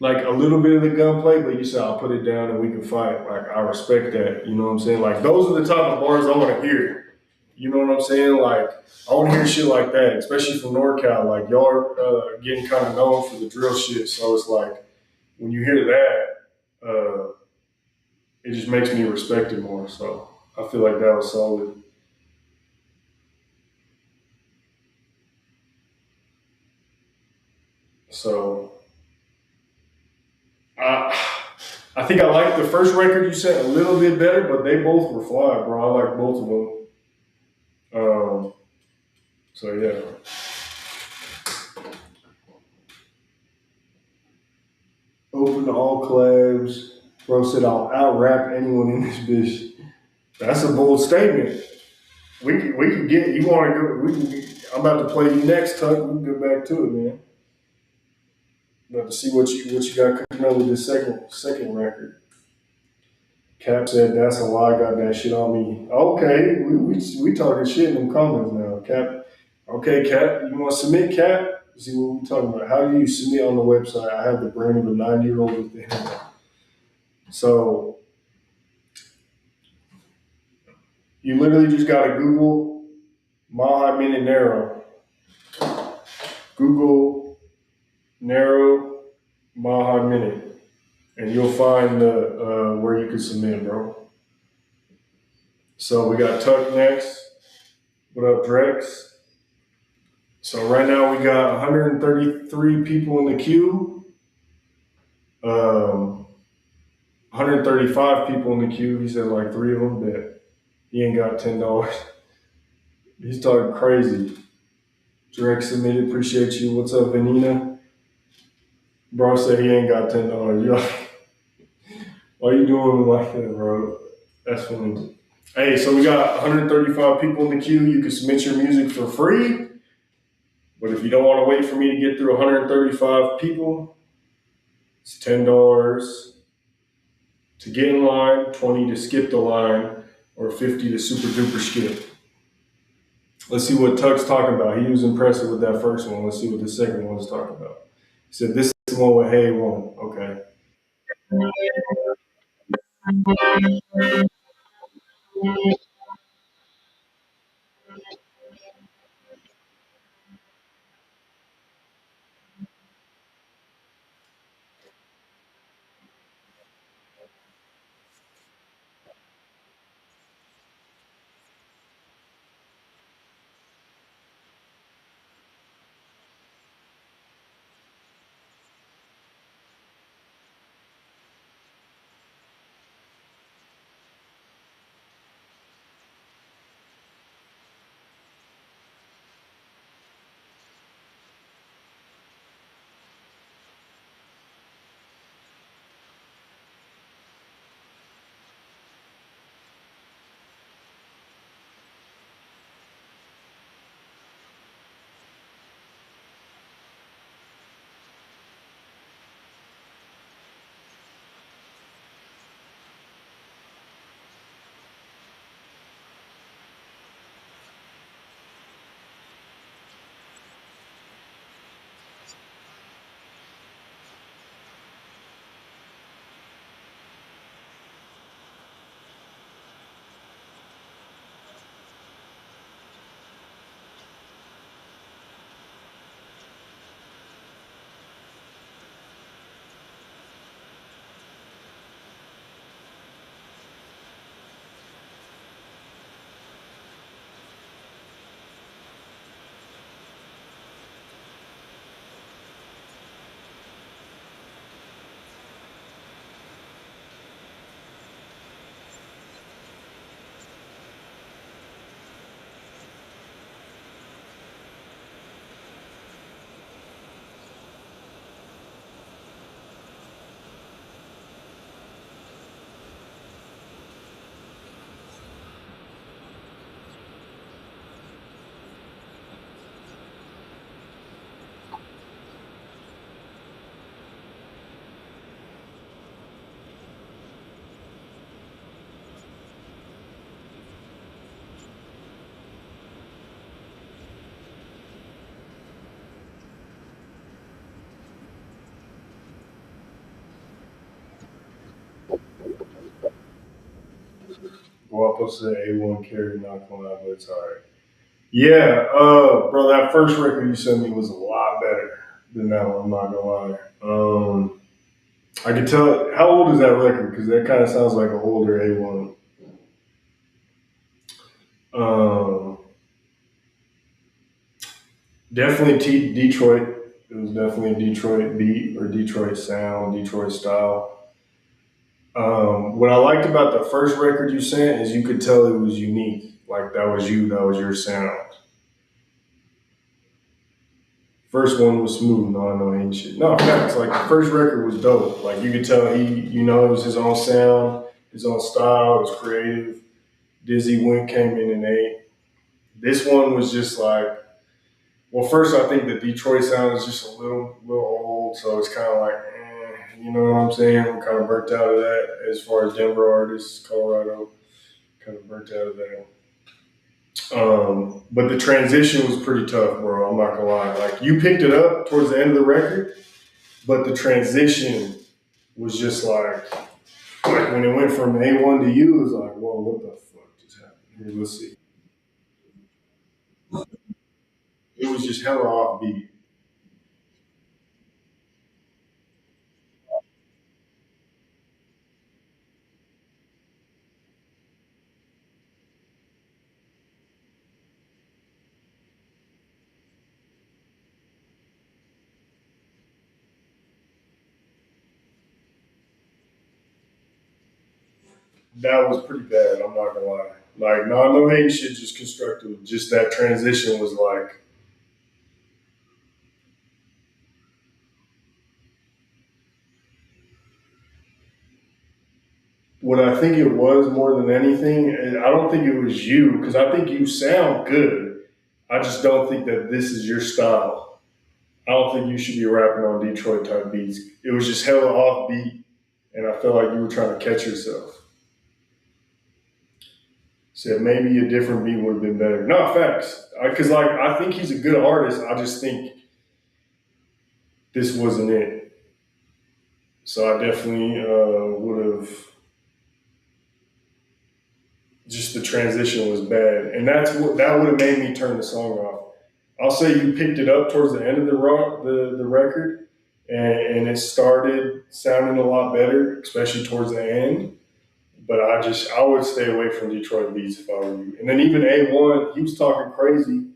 like a little bit of the gunplay, but you said I'll put it down and we can fight. Like I respect that. You know what I'm saying? Like those are the type of bars I want to hear. You know what I'm saying? Like I want to hear shit like that, especially from NorCal. Like y'all are getting kind of known for the drill shit, so it's like when you hear that, it just makes me respect it more. So I feel like that was solid. So I I think I like the first record you said a little bit better, but they both were fly, bro. I like both of them. So yeah. Open to all collabs. Bro said I'll out rap anyone in this bitch. That's a bold statement. We can get you want to go. I'm about to play you next, Tuck. We can get back to it, man. About to see what you got cooking up with this second record. Cap said that's a lie. Got that shit on me. Okay, we talking shit in them comments now. Cap. Okay, Cap. You want to submit, Cap? See what we talking about. How do you submit on the website? I have the brain of a 90-year-old with the hand. So you literally just got to Google Mile Minute NERO. Google NERO Mile Minute, and you'll find the where you can submit, bro. So we got Tuck next. What up, Drex? So right now we got 133 people in the queue. 135 people in the queue. He said like three of them that he ain't got $10. He's talking crazy. Drex submitted. Appreciate you. What's up, Vanina? Bro said he ain't got $10. Yo, why you doing like that, bro? That's funny. Hey, so we got 135 people in the queue. You can submit your music for free. But if you don't want to wait for me to get through 135 people, it's $10 to get in line, 20 to skip the line, or 50 to super duper skip. Let's see what Tuck's talking about. He was impressive with that first one. Let's see what the second one is talking about. He said, this is the one with Hey One. Okay. Well, I posted A1 carry, not gonna lie, but it's alright. Yeah, bro, that first record you sent me was a lot better than that one. I'm not gonna lie. I could tell. How old is that record? Because that kind of sounds like an older A1. Um, definitely Detroit. It was definitely a Detroit beat or Detroit sound, Detroit style. What I liked about the first record you sent is you could tell it was unique. Like that was you. That was your sound. First one was smooth. No, I know ain't shit. No, facts. Like the first record was dope. Like you could tell it was his own sound, his own style. It was creative. Dizzy Wink came in and ate. This one was just like, well, first I think the Detroit sound is just a little old, so it's kind of like, you know what I'm saying? I'm kind of burnt out of that as far as Denver artists, Colorado, kind of burnt out of that. But the transition was pretty tough, bro. I'm not gonna lie. Like you picked it up towards the end of the record, but the transition was just like when it went from A1 to U, it was like, whoa, what the fuck just happened? Here, let's see. It was just hella offbeat. That was pretty bad. I'm not gonna lie. Like, no hate shit, just constructive. Just that transition was like, what I think it was more than anything. And I don't think it was you because I think you sound good. I just don't think that this is your style. I don't think you should be rapping on Detroit type beats. It was just hella offbeat, and I felt like you were trying to catch yourself. Said maybe a different beat would have been better. No facts, because like I think he's a good artist. I just think this wasn't it. So I definitely would have. Just the transition was bad, and that would have made me turn the song off. I'll say you picked it up towards the end of the record, and it started sounding a lot better, especially towards the end. But I would stay away from Detroit beats if I were you. And then even A1, he was talking crazy,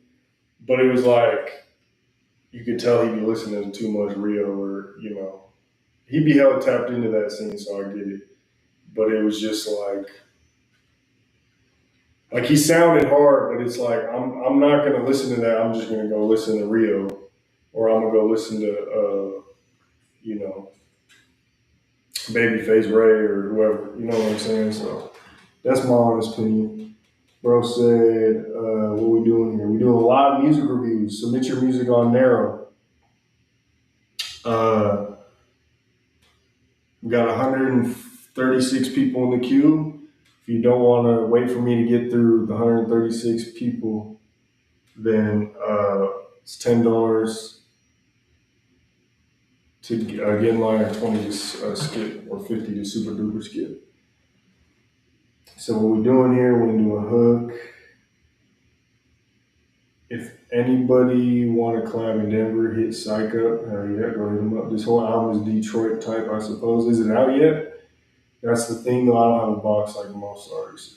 but it was like you could tell he'd be listening to too much Rio, or he'd be held tapped into that scene, so I get it. But it was just like he sounded hard, but it's like I'm not gonna listen to that. I'm just gonna go listen to Rio, or I'm gonna go listen to you know Babyface Ray or whoever. You know what I'm saying? So that's my honest opinion. Bro said, "What we doing here? We doing live music reviews. Submit your music on NERO. Uh, we got 136 people in the queue. If you don't want to wait for me to get through the 136 people, then it's $10 to get in line, or 20 to skip, or 50 to super duper skip. So what we're doing here, we're gonna do a hook. If anybody want to collab in Denver, hit Psych Up. Yeah, go hit them up. This whole album is Detroit type, I suppose. Is it out yet? That's the thing, though. I don't have a box like most artists.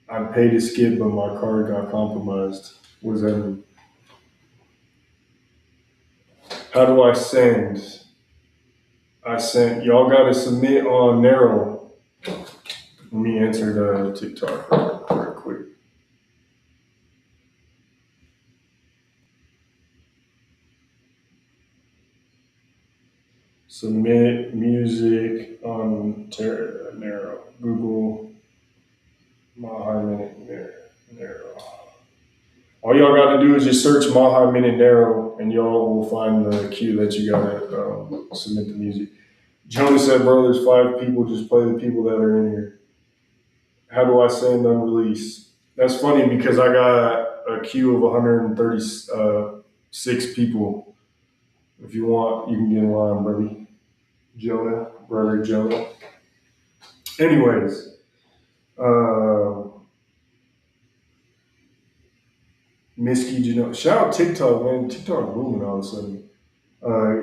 I paid to skip, but my card got compromised. What does that mean? How do I send? I sent. Y'all got to submit on NERO. Let me answer the TikTok real quick. Submit music on NERO. Google Mahi Minute NERO. All y'all got to do is just search Mahi Minute NERO, and y'all will find the queue that you got to submit the music. Jonah said, bro, there's 5 people. Just play the people that are in here. How do I send unreleased? That's funny because I got a queue of 136 people. If you want, you can get in line, buddy. Jonah, brother Jonah. Anyways, Misky Janelle. Shout out TikTok, man. TikTok booming all of a sudden.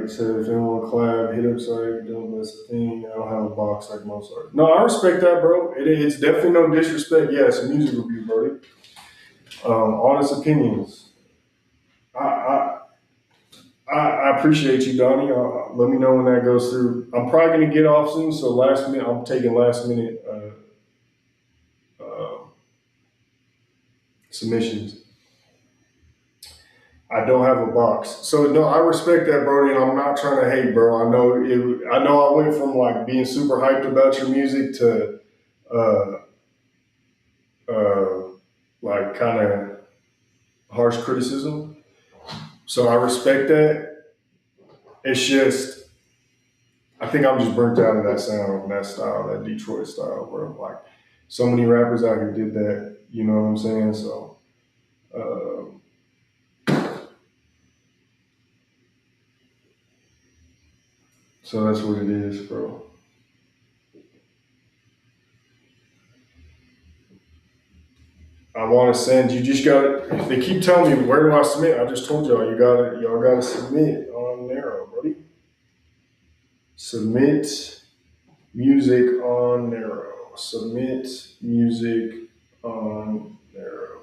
It said if anyone collab, hit up site, don't miss a thing. I don't have a box like most artists. No, I respect that, bro. It's definitely no disrespect. Yeah, it's a music review, buddy. Honest opinions. I, I I appreciate you, Donnie. Let me know when that goes through. I'm probably gonna get off soon, so last minute I'm taking last minute submissions. I don't have a box, so no, I respect that, Brody, and I'm not trying to hate, bro. I know it. I know I went from like being super hyped about your music to uh, uh, like kind of harsh criticism. So I respect that. It's just I think I'm just burnt out of that sound, that style, that Detroit style, bro. Like so many rappers out here did that. You know what I'm saying? So. Uh, so that's what it is, bro. I want to send. You just got to. They keep telling me where do I submit. I just told y'all. Y'all got to submit on NERO, buddy. Submit music on NERO. Submit music on NERO.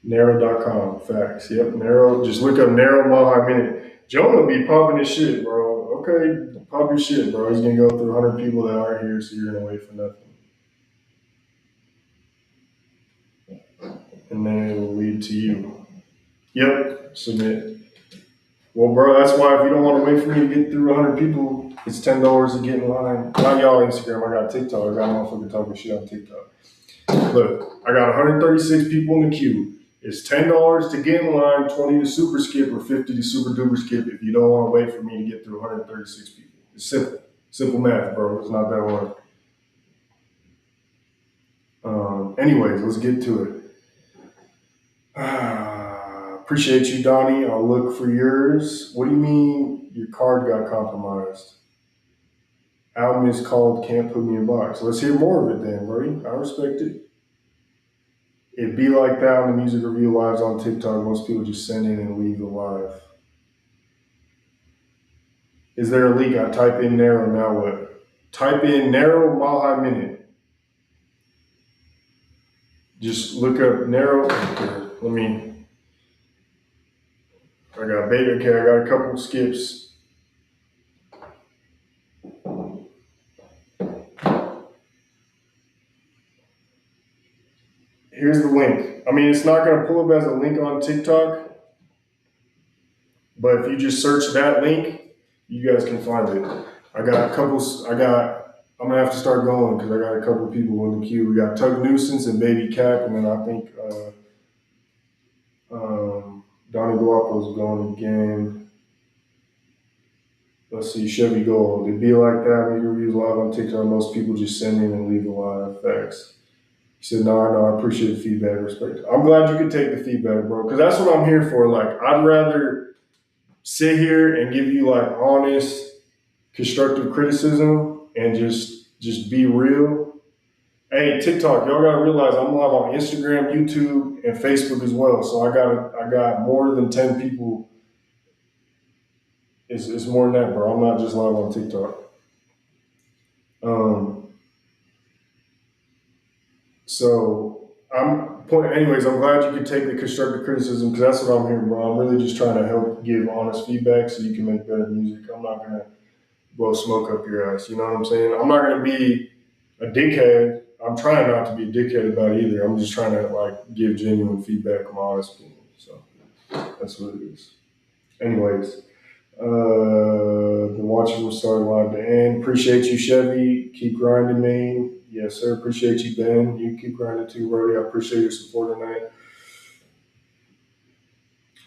NERO.com. Facts. Yep. NERO. Just look up NERO Mile High Minute. Jonah be popping his shit, bro. Okay, pop your shit, bro. He's gonna go through 100 people that aren't here, so you're gonna wait for nothing. And then it will lead to you. Yep, submit. Well, bro, that's why if you don't want to wait for me to get through 100 people, it's $10 to get in line. Not y'all Instagram, I got TikTok. I got motherfucker talking shit on TikTok. Look, I got 136 people in the queue. It's $10 to get in line, 20 to super skip, or 50 to super duper skip if you don't want to wait for me to get through 136 people. It's simple. Simple math, bro. It's not that hard. Anyways, let's get to it. Appreciate you, Donnie. I'll look for yours. What do you mean your card got compromised? Album is called Can't Put Me in a Box. Let's hear more of it then, buddy. I respect it. It'd be like that on the music review lives on TikTok. Most people just send in and leave the live. Is there a leak? I type in NERO, now what? Type in NERO Mile High Minute. Just look up NERO. Let me. I got beta. Okay, I got a couple of skips. Here's the link. I mean, it's not going to pull up as a link on TikTok, but if you just search that link, you guys can find it. I'm gonna have to start going because I got a couple people in the queue. We got Tug Nuisance and Baby Cap, and then I think Donnie Guapo's going again. Let's see, Chevy Gold. It'd be like that when you reviews live on TikTok. Most people just send in and leave a live. Facts. He said, no, I appreciate the feedback, respect. I'm glad you could take the feedback, bro, because that's what I'm here for. Like, I'd rather sit here and give you like honest, constructive criticism and just be real. Hey, TikTok, y'all gotta realize I'm live on Instagram, YouTube, and Facebook as well. So I got more than 10 people. It's more than that, bro. I'm not just live on TikTok. Anyways, I'm glad you could take the constructive criticism because that's what I'm here, bro. I'm really just trying to help give honest feedback so you can make better music. I'm not gonna blow smoke up your ass. You know what I'm saying? I'm not gonna be a dickhead. I'm trying not to be a dickhead about it either. I'm just trying to like give genuine feedback on my honest opinion. So that's what it is. Anyways, been watching from start live to end. Appreciate you, Chevy. Keep grinding, man. Yes, sir. Appreciate you, Ben. You keep grinding too, Brody. I appreciate your support tonight.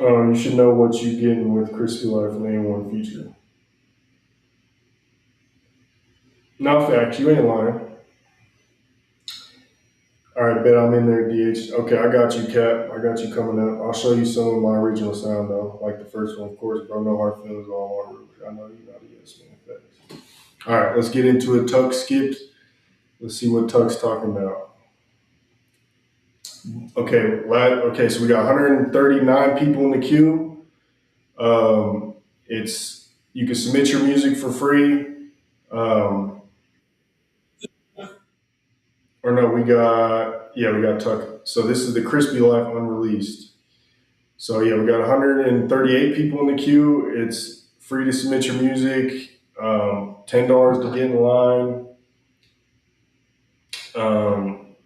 You should know what you're getting with Crispy Life and A1 feature. No fact, you ain't lying. All right, bet I'm in there, DH. Okay, I got you, Cap. I got you coming up. I'll show you some of my original sound, though. Like the first one, of course, bro. No hard feelings, all one roof. I know you're not a yes man. Facts. All right, let's get into it. Tuck skipped. Let's see what Tuck's talking about. Okay, so we got 139 people in the queue. It's you can submit your music for free. Um, or no, we got Tuck. So this is the Crispy Life unreleased. So yeah, we got 138 people in the queue. It's free to submit your music. $10 to get in line. Um,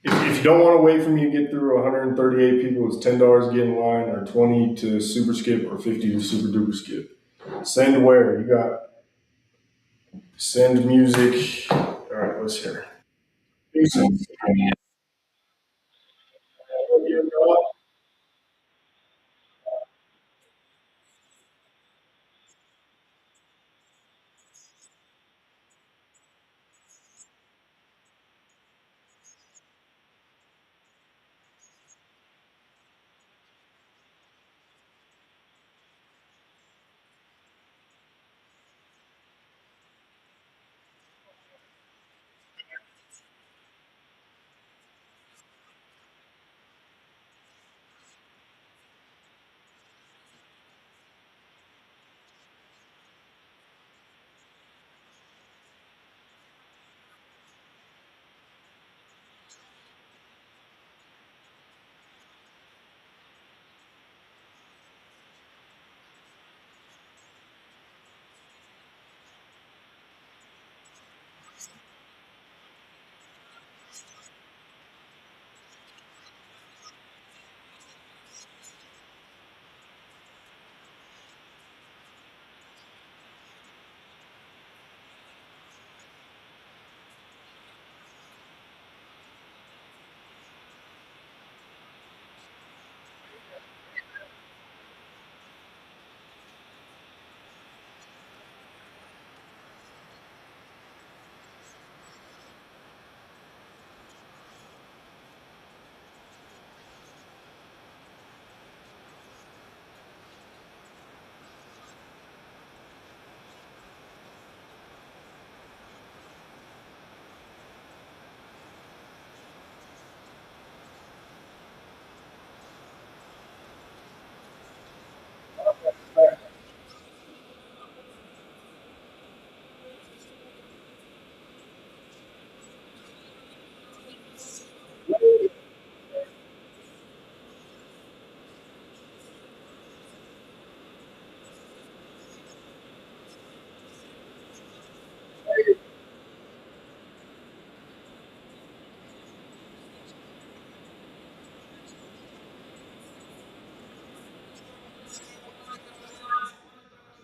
if you don't want to wait for me to get through 138 people, it's $10 to get in line, or 20 to super skip, or 50 to super duper skip. Send where you got send music. All right, let's hear.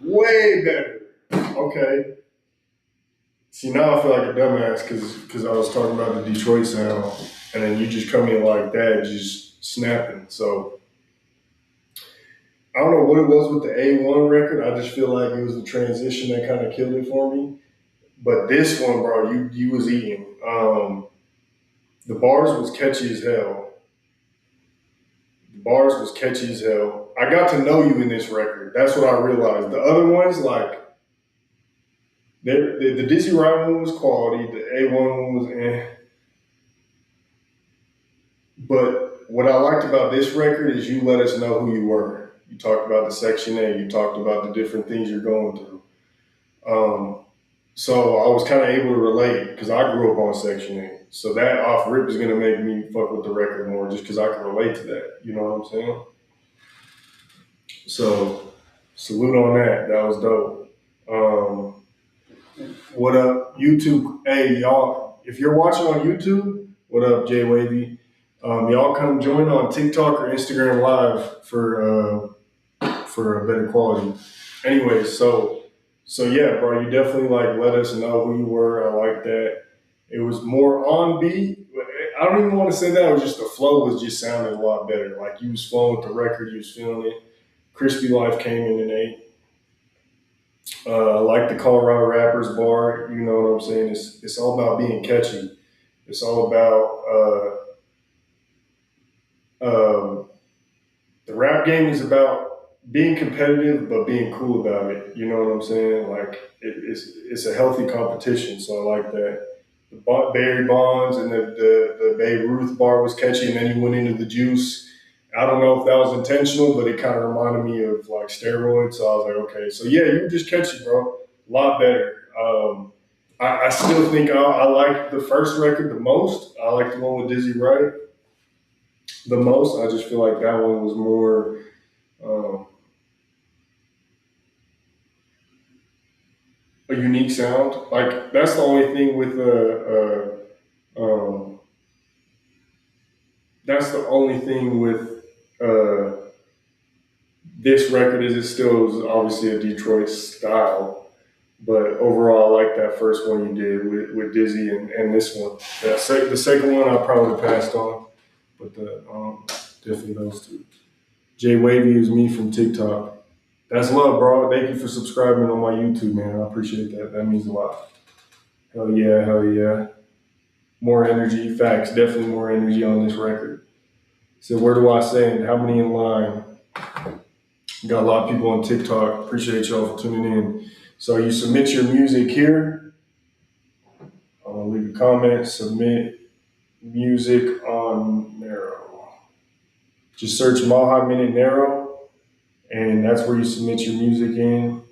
Way better. Okay. See, now I feel like a dumbass because I was talking about the Detroit sound, and then you just come in like that, just snapping. So I don't know what it was with the A1 record. I just feel like it was the transition that kind of killed it for me. But this one, bro, you was eating. The bars was catchy as hell. The bars was catchy as hell. I got to know you in this record. That's what I realized. The other ones, like the Dizzy Wright one was quality. The A1 one was eh. But what I liked about this record is you let us know who you were. You talked about the Section A. You talked about the different things you're going through. Um, so I was kind of able to relate because I grew up on Section A. So that off rip is going to make me fuck with the record more just because I can relate to that. You know what I'm saying? So salute on that. That was dope. What up, YouTube? Hey, y'all, if you're watching on YouTube, what up, Jay Wavy? Y'all come join on TikTok or Instagram Live for a better quality. Anyway, so yeah, bro, you definitely like let us know who you were. I like that. It was more on beat. I don't even want to say that. It was just the flow was just sounding a lot better. Like you was flowing with the record, you was feeling it. Crispy Life came in and ate. I like the Colorado Rappers bar. You know what I'm saying? It's all about being catchy. It's all about the rap game is about being competitive but being cool about it. You know what I'm saying? Like it's a healthy competition. So I like that. Barry Bonds and the Babe Ruth bar was catchy, and then he went into the juice. I don't know if that was intentional, but it kind of reminded me of like steroids. So I was like, okay, so yeah, you were just catchy, bro. A lot better. I still think I like the first record the most. I like the one with Dizzy Wright the most. I just feel like that one was more um, a unique sound. Like that's the only thing with that's the only thing with this record is it still is obviously a Detroit style, but overall I like that first one you did with Dizzy and this one. The second one I probably passed on, but definitely those two. Jay Wavy is me from TikTok. That's love, bro. Thank you for subscribing on my YouTube, man. I appreciate that. That means a lot. Hell yeah, hell yeah. More energy, facts. Definitely more energy on this record. So where do I stand? How many in line? Got a lot of people on TikTok. Appreciate y'all for tuning in. So you submit your music here. I'm gonna leave a comment. Submit music on NERO. Just search Maha Minute NERO, and that's where you submit your music in.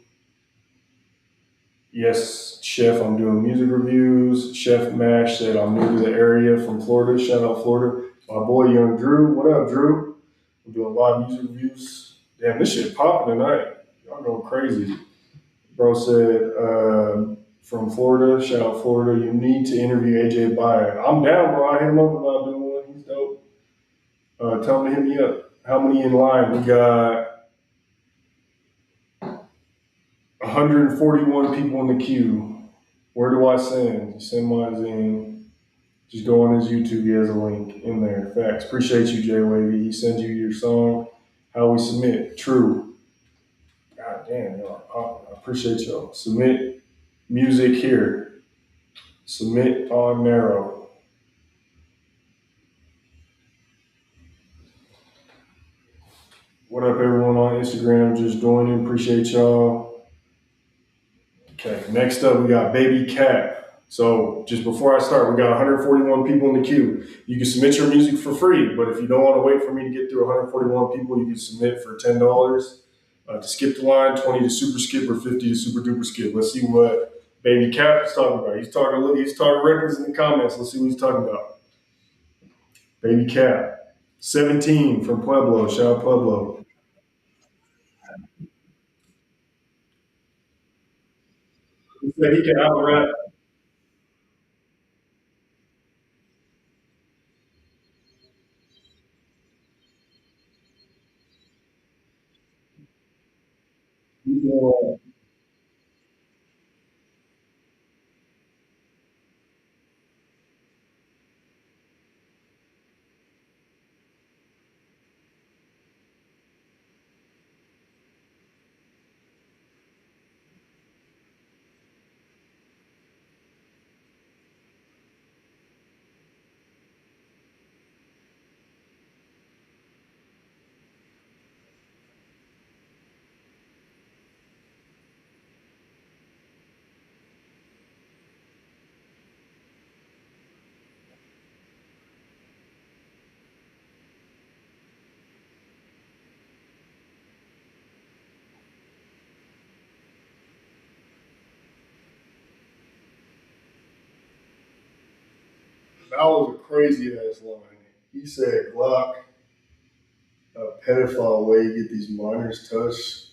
Yes, Chef, I'm doing music reviews. Chef Mash said I'm new to the area from Florida. Shout out Florida. My boy Young Drew. What up, Drew? We're doing a lot of music reviews. Damn, this shit popping tonight. Y'all going crazy. Bro said, from Florida, shout out Florida, you need to interview AJ Byatt. I'm down, bro. I hit him up about doing one. He's dope. Tell him to hit me up. How many in line? We got 141 people in the queue. Where do I send? Send mine in. Just go on his YouTube. He has a link in there. Facts. Appreciate you, Jay Wavy. He sends you your song. How we submit? True. God damn, y'all. I appreciate y'all. Submit music here. Submit on NERO. What up, everyone on Instagram? Just joining. Appreciate y'all. Okay, next up, we got Baby Cat. So, just before I start, we got 141 people in the queue. You can submit your music for free, but if you don't want to wait for me to get through 141 people, you can submit for $10 to skip the line, 20 to super skip, or 50 to super duper skip. Let's see what Baby Cat is talking about. He's talking records in the comments. Let's see what he's talking about. Baby Cat, 17 from Pueblo. Shout out Pueblo. He said he can out rap. That was a crazy ass line. He said Glock, a pedophile way you get these minors touched.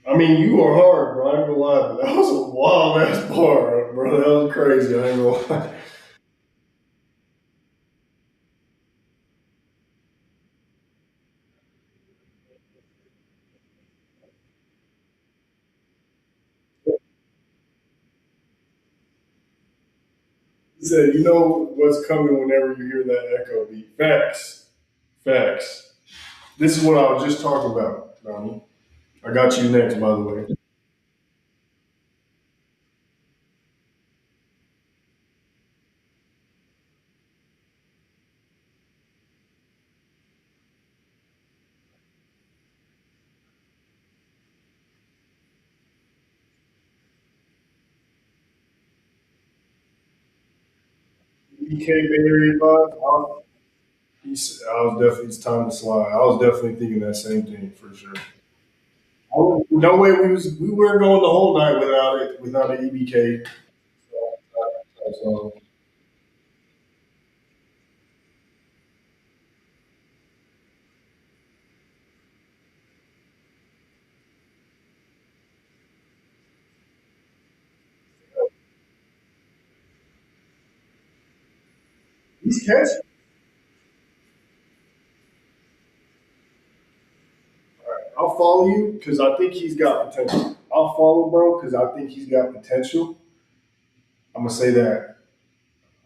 I mean, you are hard, bro. I ain't gonna lie, but that was a wild ass bar, bro. That was crazy. I ain't gonna lie. He said, you know what's coming whenever you hear that echo beat. Facts. Facts. This is what I was just talking about, Donnie. I got you next, by the way. EBK Bay Area vibe. I was definitely, it's time to slide. I was definitely thinking that same thing for sure. No way we weren't going the whole night without it, without an EBK. So, he's catching. I'll follow you because I think he's got potential. I'll follow bro because I think he's got potential. I'm gonna say that.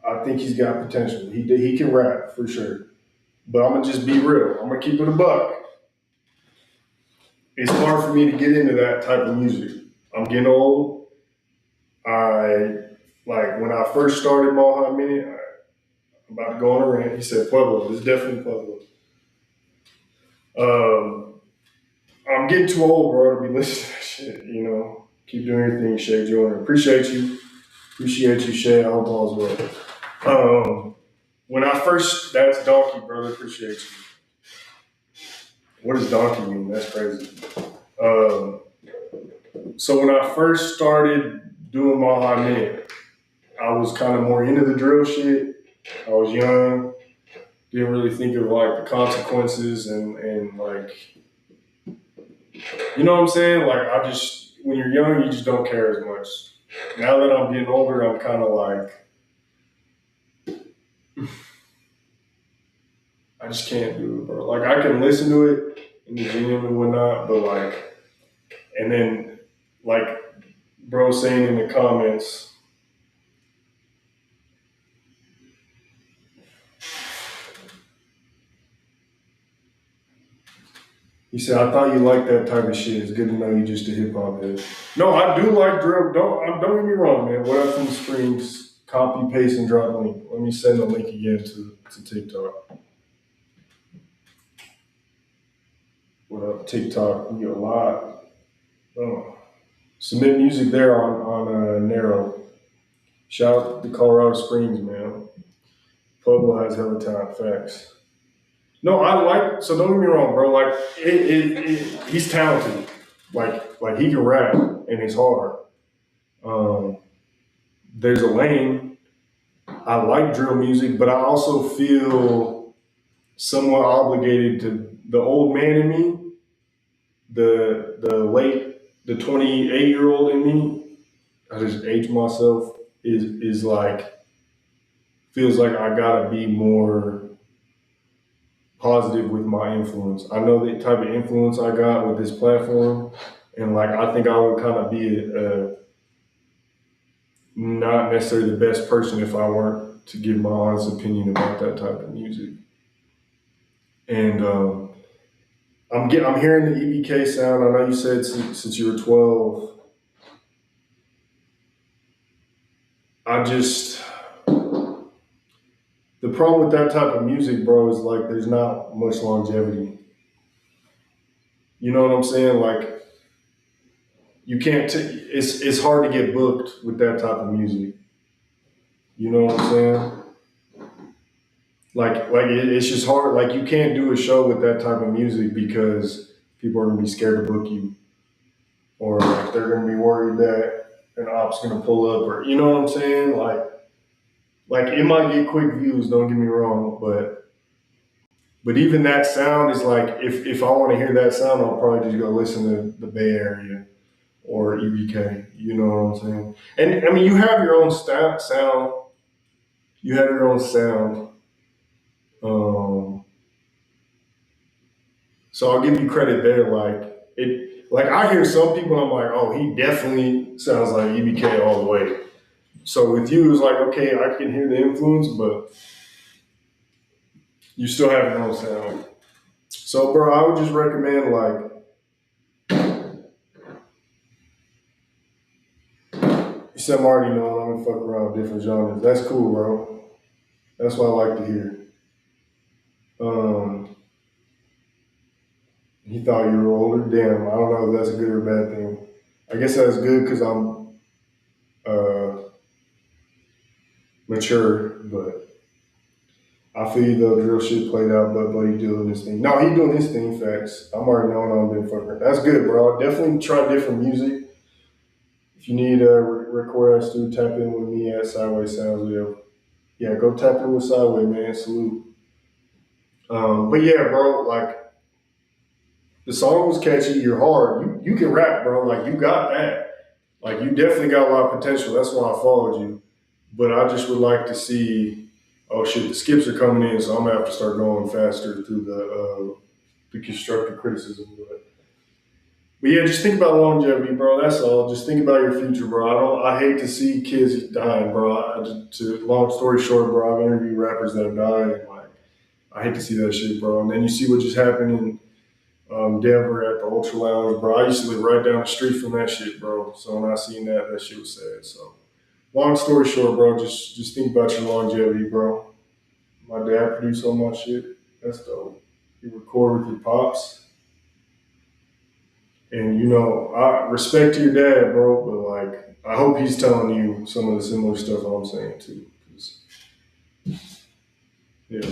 I think he's got potential. He can rap for sure. But I'm gonna just be real. I'm gonna keep it a buck. It's hard for me to get into that type of music. I'm getting old. I like when I first started Maha Minute. I'm about to go on a rant. He said Pueblo. It's definitely Pueblo. Um, I'm getting too old, bro, to be listening to that shit. You know, keep doing your thing, Shay Jordan. Appreciate you. Appreciate you, Shay. I hope all's well. When I first, that's Donkey, brother. Appreciate you. What does Donkey mean? That's crazy. Um, so when I first started doing my high minute, I was kind of more into the drill shit. I was young, didn't really think of like the consequences and like, you know what I'm saying? Like I just, when you're young, you just don't care as much. Now that I'm getting older, I'm kind of like, I just can't do it, bro. Like I can listen to it in the gym and whatnot, but like, and then like bro saying in the comments, he said, "I thought you liked that type of shit. It's good to know you just a hip hop head." No, I do like drill. Don't get me wrong, man. What up from the streams? Copy, paste, and drop link. Let me send the link again to TikTok. What up, TikTok? We a lot. Oh. Submit music there on NERO. Shout out to Colorado Springs, man. Pueblo has hella talent. Facts. No, I like. So don't get me wrong, bro. Like he's talented. Like he can rap and it's hard. Um, there's a lane. I like drill music, but I also feel somewhat obligated to the old man in me, the 28-year-old in me. I just age myself is like feels like I gotta be more positive with my influence. I know the type of influence I got with this platform, and like I think I would kind of be not necessarily the best person if I weren't to give my honest opinion about that type of music. And I'm hearing the EBK sound. I know you said since you were 12. I just the problem with that type of music, bro, is like there's not much longevity. You know what I'm saying? Like you can't. It's hard to get booked with that type of music. You know what I'm saying? It's just hard. Like you can't do a show with that type of music because people are gonna be scared to book you, or like they're gonna be worried that an op's gonna pull up, or you know what I'm saying? Like it might get quick views. Don't get me wrong, but even that sound is like if I want to hear that sound, I'll probably just go listen to the Bay Area or EBK. You know what I'm saying? And I mean, you have your own sound. You have your own sound. Um, so I'll give you credit there. Like I hear some people, I'm like, oh, he definitely sounds like EBK all the way. So with you, it's like, okay, I can hear the influence, but you still have your own sound. So, bro, I would just recommend like you said, I'm already knowing I'm gonna fuck around with different genres. That's cool, bro. That's what I like to hear. Um, he thought you were older. Damn, I don't know if that's a good or bad thing. I guess that's good because I'm mature, but I feel you though, drill shit played out, but Buddy doing his thing. No, he doing his thing, facts. I'm already knowing I've been fucking. That's good, bro. Definitely try different music. If you need a record us to tap in with me at Sideways Sounds, yeah, go tap in with Sideways, man. Salute. But yeah, bro, like the song was catchy. You're hard. You can rap, bro. Like you got that. Like you definitely got a lot of potential. That's why I followed you. But I just would like to see. Oh shit, the skips are coming in, so I'm gonna have to start going faster through the constructive criticism. But yeah, just think about longevity, bro. That's all. Just think about your future, bro. I hate to see kids dying, bro. Long story short, bro, I've interviewed rappers that have died, and like I hate to see that shit, bro. And then you see what just happened in Denver at the Ultra Lounge, bro. I used to live right down the street from that shit, bro. So when I seen that, that shit was sad. So long story short, bro, just think about your longevity, bro. My dad produced all my shit. That's dope. You record with your pops. And you know, I respect your dad, bro, but like I hope he's telling you some of the similar stuff I'm saying too. 'Cause, yeah.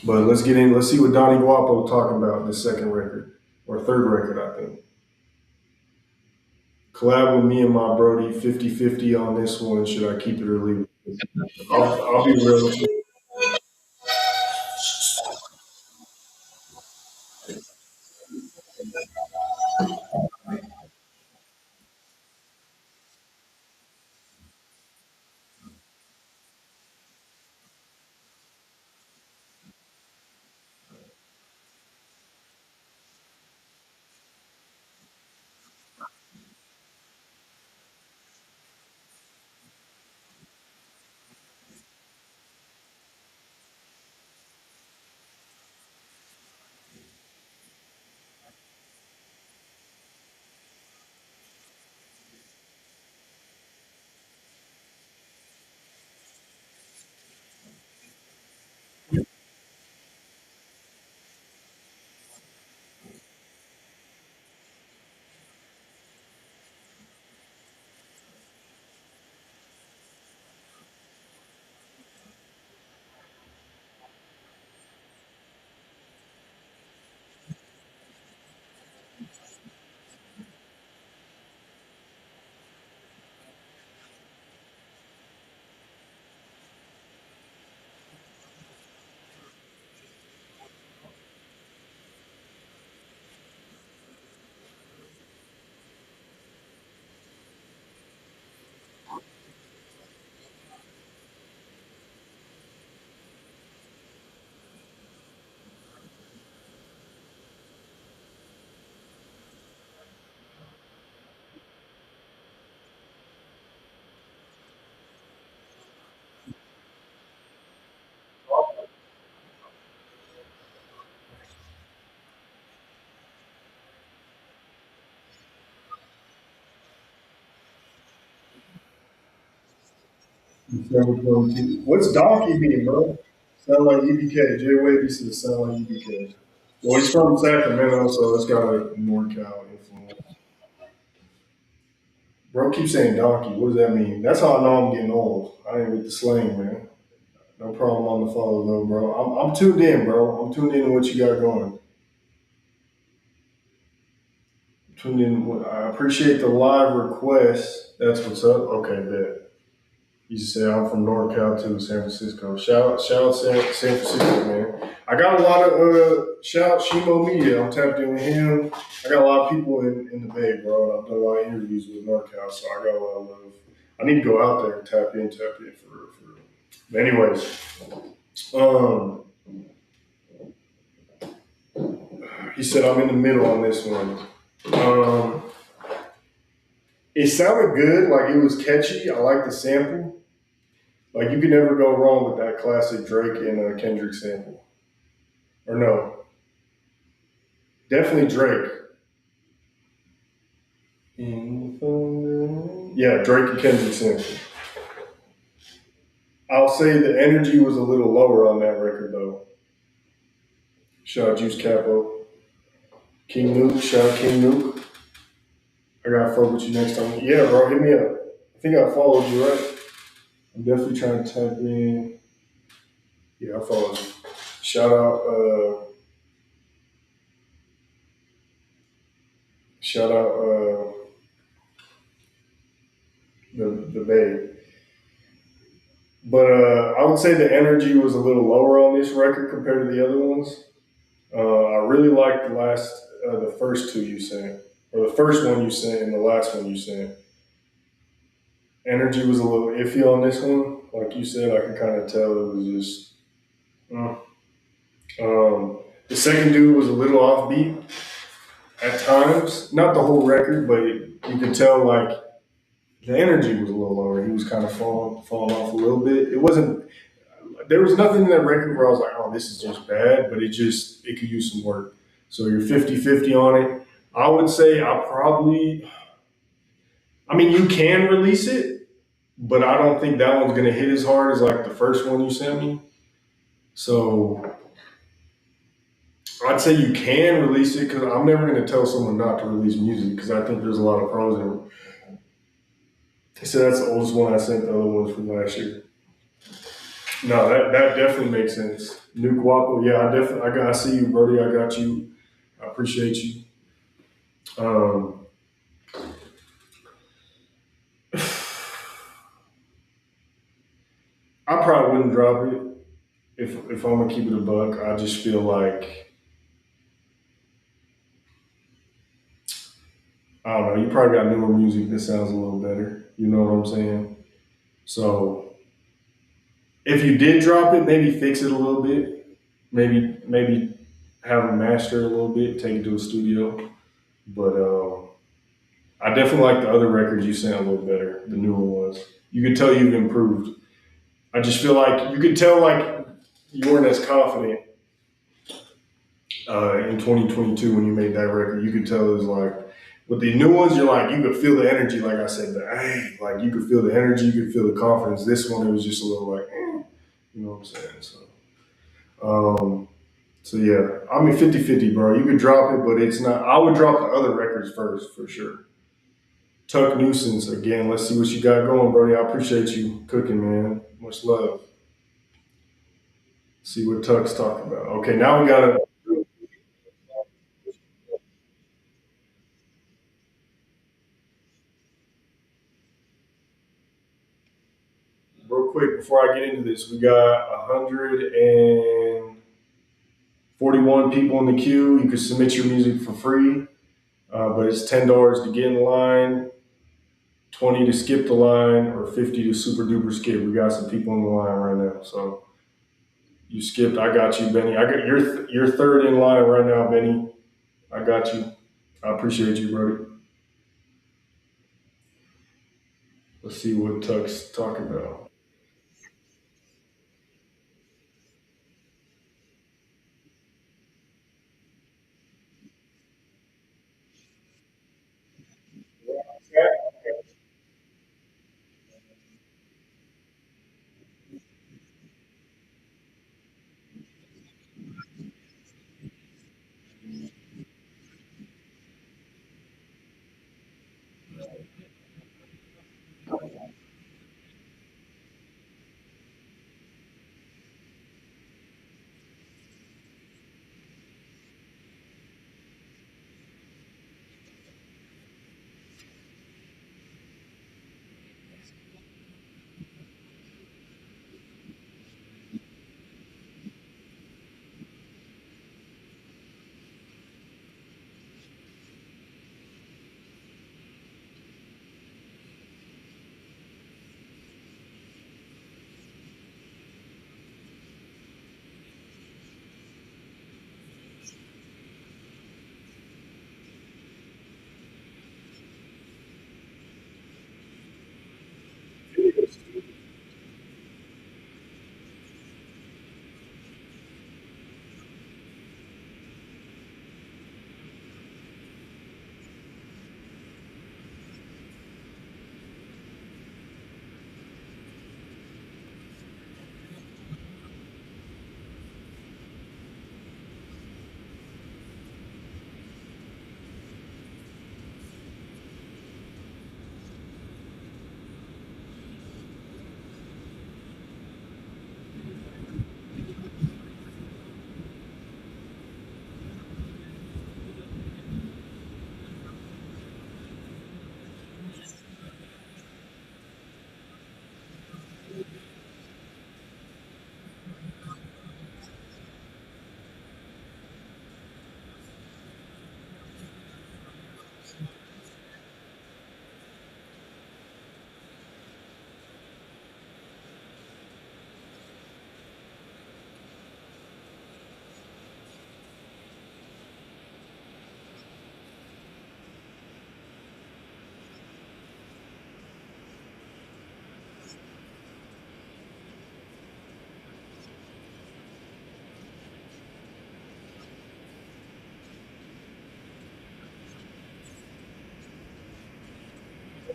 But let's get in. Let's see what Donnie Guapo talking about in the second record or third record, I think. Collab with me and my Brody 50-50 on this one. Should I keep it or leave it? I'll be real with you. What's Donkey mean, bro? Sound like EBK. Jay Wavy says sound like EBK. Well, he's from Sacramento, so it's got a NorCal influence. Bro, keep saying donkey. What does that mean? That's how I know I'm getting old. I ain't with the slang, man. No problem on the follow though, bro. I'm tuned in, bro. I'm tuned in to what you got going. Tuned in. I appreciate the live request. That's what's up. Okay, bet. You just said I'm from NorCal too, San Francisco. Shout out San Francisco, man. I got a lot of shout out Shimo Media. I'm tapped in with him. I got a lot of people in the Bay, bro. I've done a lot of interviews with NorCal, so I got a lot of love. I need to go out there and tap in for real, for real. But anyways, um, he said I'm in the middle on this one. It sounded good, like it was catchy. I like the sample. Like you could never go wrong with that classic Drake and Kendrick sample. Or no, definitely Drake. Yeah, Drake and Kendrick sample. I'll say the energy was a little lower on that record though. Shout out Juice Capo. King Nuke, shout out King Nuke. I gotta fuck with you next time. Yeah, bro, hit me up. I think I followed you, right? I'm definitely trying to tap in. Yeah, I follow you. Shout out, shout out the Bay. But I would say the energy was a little lower on this record compared to the other ones. I really liked the first two you sent, or the first one you sent and the last one you sent. Energy was a little iffy on this one. Like you said, I could kind of tell it was just. mm. The second dude was a little offbeat at times. Not the whole record, but you could tell like the energy was a little lower. He was kind of falling off a little bit. It wasn't. There was nothing in that record where I was like, oh, this is just bad, but it could use some work. So you're 50-50 on it. I would say I mean, you can release it, but I don't think that one's going to hit as hard as like the first one you sent me. So I'd say you can release it because I'm never going to tell someone not to release music because I think there's a lot of pros in it. So that's the oldest one I sent. The other ones from last year. No, that definitely makes sense. New Guapo, yeah, I see you, Brody. I got you. I appreciate you. Um, I probably wouldn't drop it if I'm gonna keep it a buck. I just feel like I don't know. You probably got newer music that sounds a little better. You know what I'm saying? So if you did drop it, maybe fix it a little bit. Maybe have a master a little bit, take it to a studio. But I definitely like the other records you sent a little better, the newer ones. You could tell you've improved. I just feel like you could tell like you weren't as confident in 2022 when you made that record. You could tell it was like with the new ones, you're like you could feel the energy. Like I said, but hey, like you could feel the energy, you could feel the confidence. This one, it was just a little like, you know what I'm saying? Um, so yeah, I mean 50-50, bro. You could drop it, but it's not. I would drop the other records first for sure. Tuck Nuisance again. Let's see what you got going, Brody. I appreciate you cooking, man. Much love. See what Tuck's talking about. Okay, now we got to real quick before I get into this. We got 141 people in the queue. You can submit your music for free, but it's $10 to get in line, 20 to skip the line, or 50 to super duper skip. We got some people in the line right now, so you skipped. I got you, Benny. I got you're third in line right now, Benny. I got you. I appreciate you, brother. Let's see what Tuck's talking about.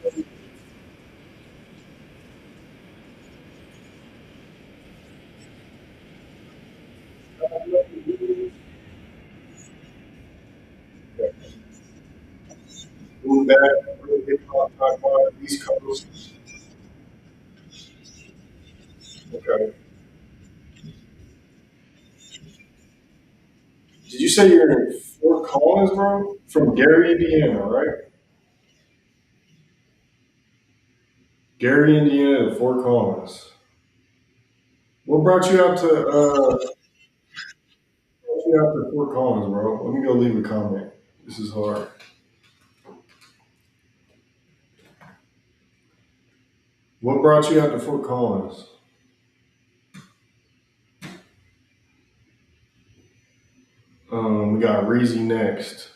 Boom bap, hip hop, high five, East Coast. Okay. Did you say you're in Fort Collins, bro? From Gary, Indiana, right? Gary, Indiana, to Fort Collins. What brought you out to brought you out to Fort Collins, bro? Let me go leave a comment. This is hard. What brought you out to Fort Collins? We got Reezy next,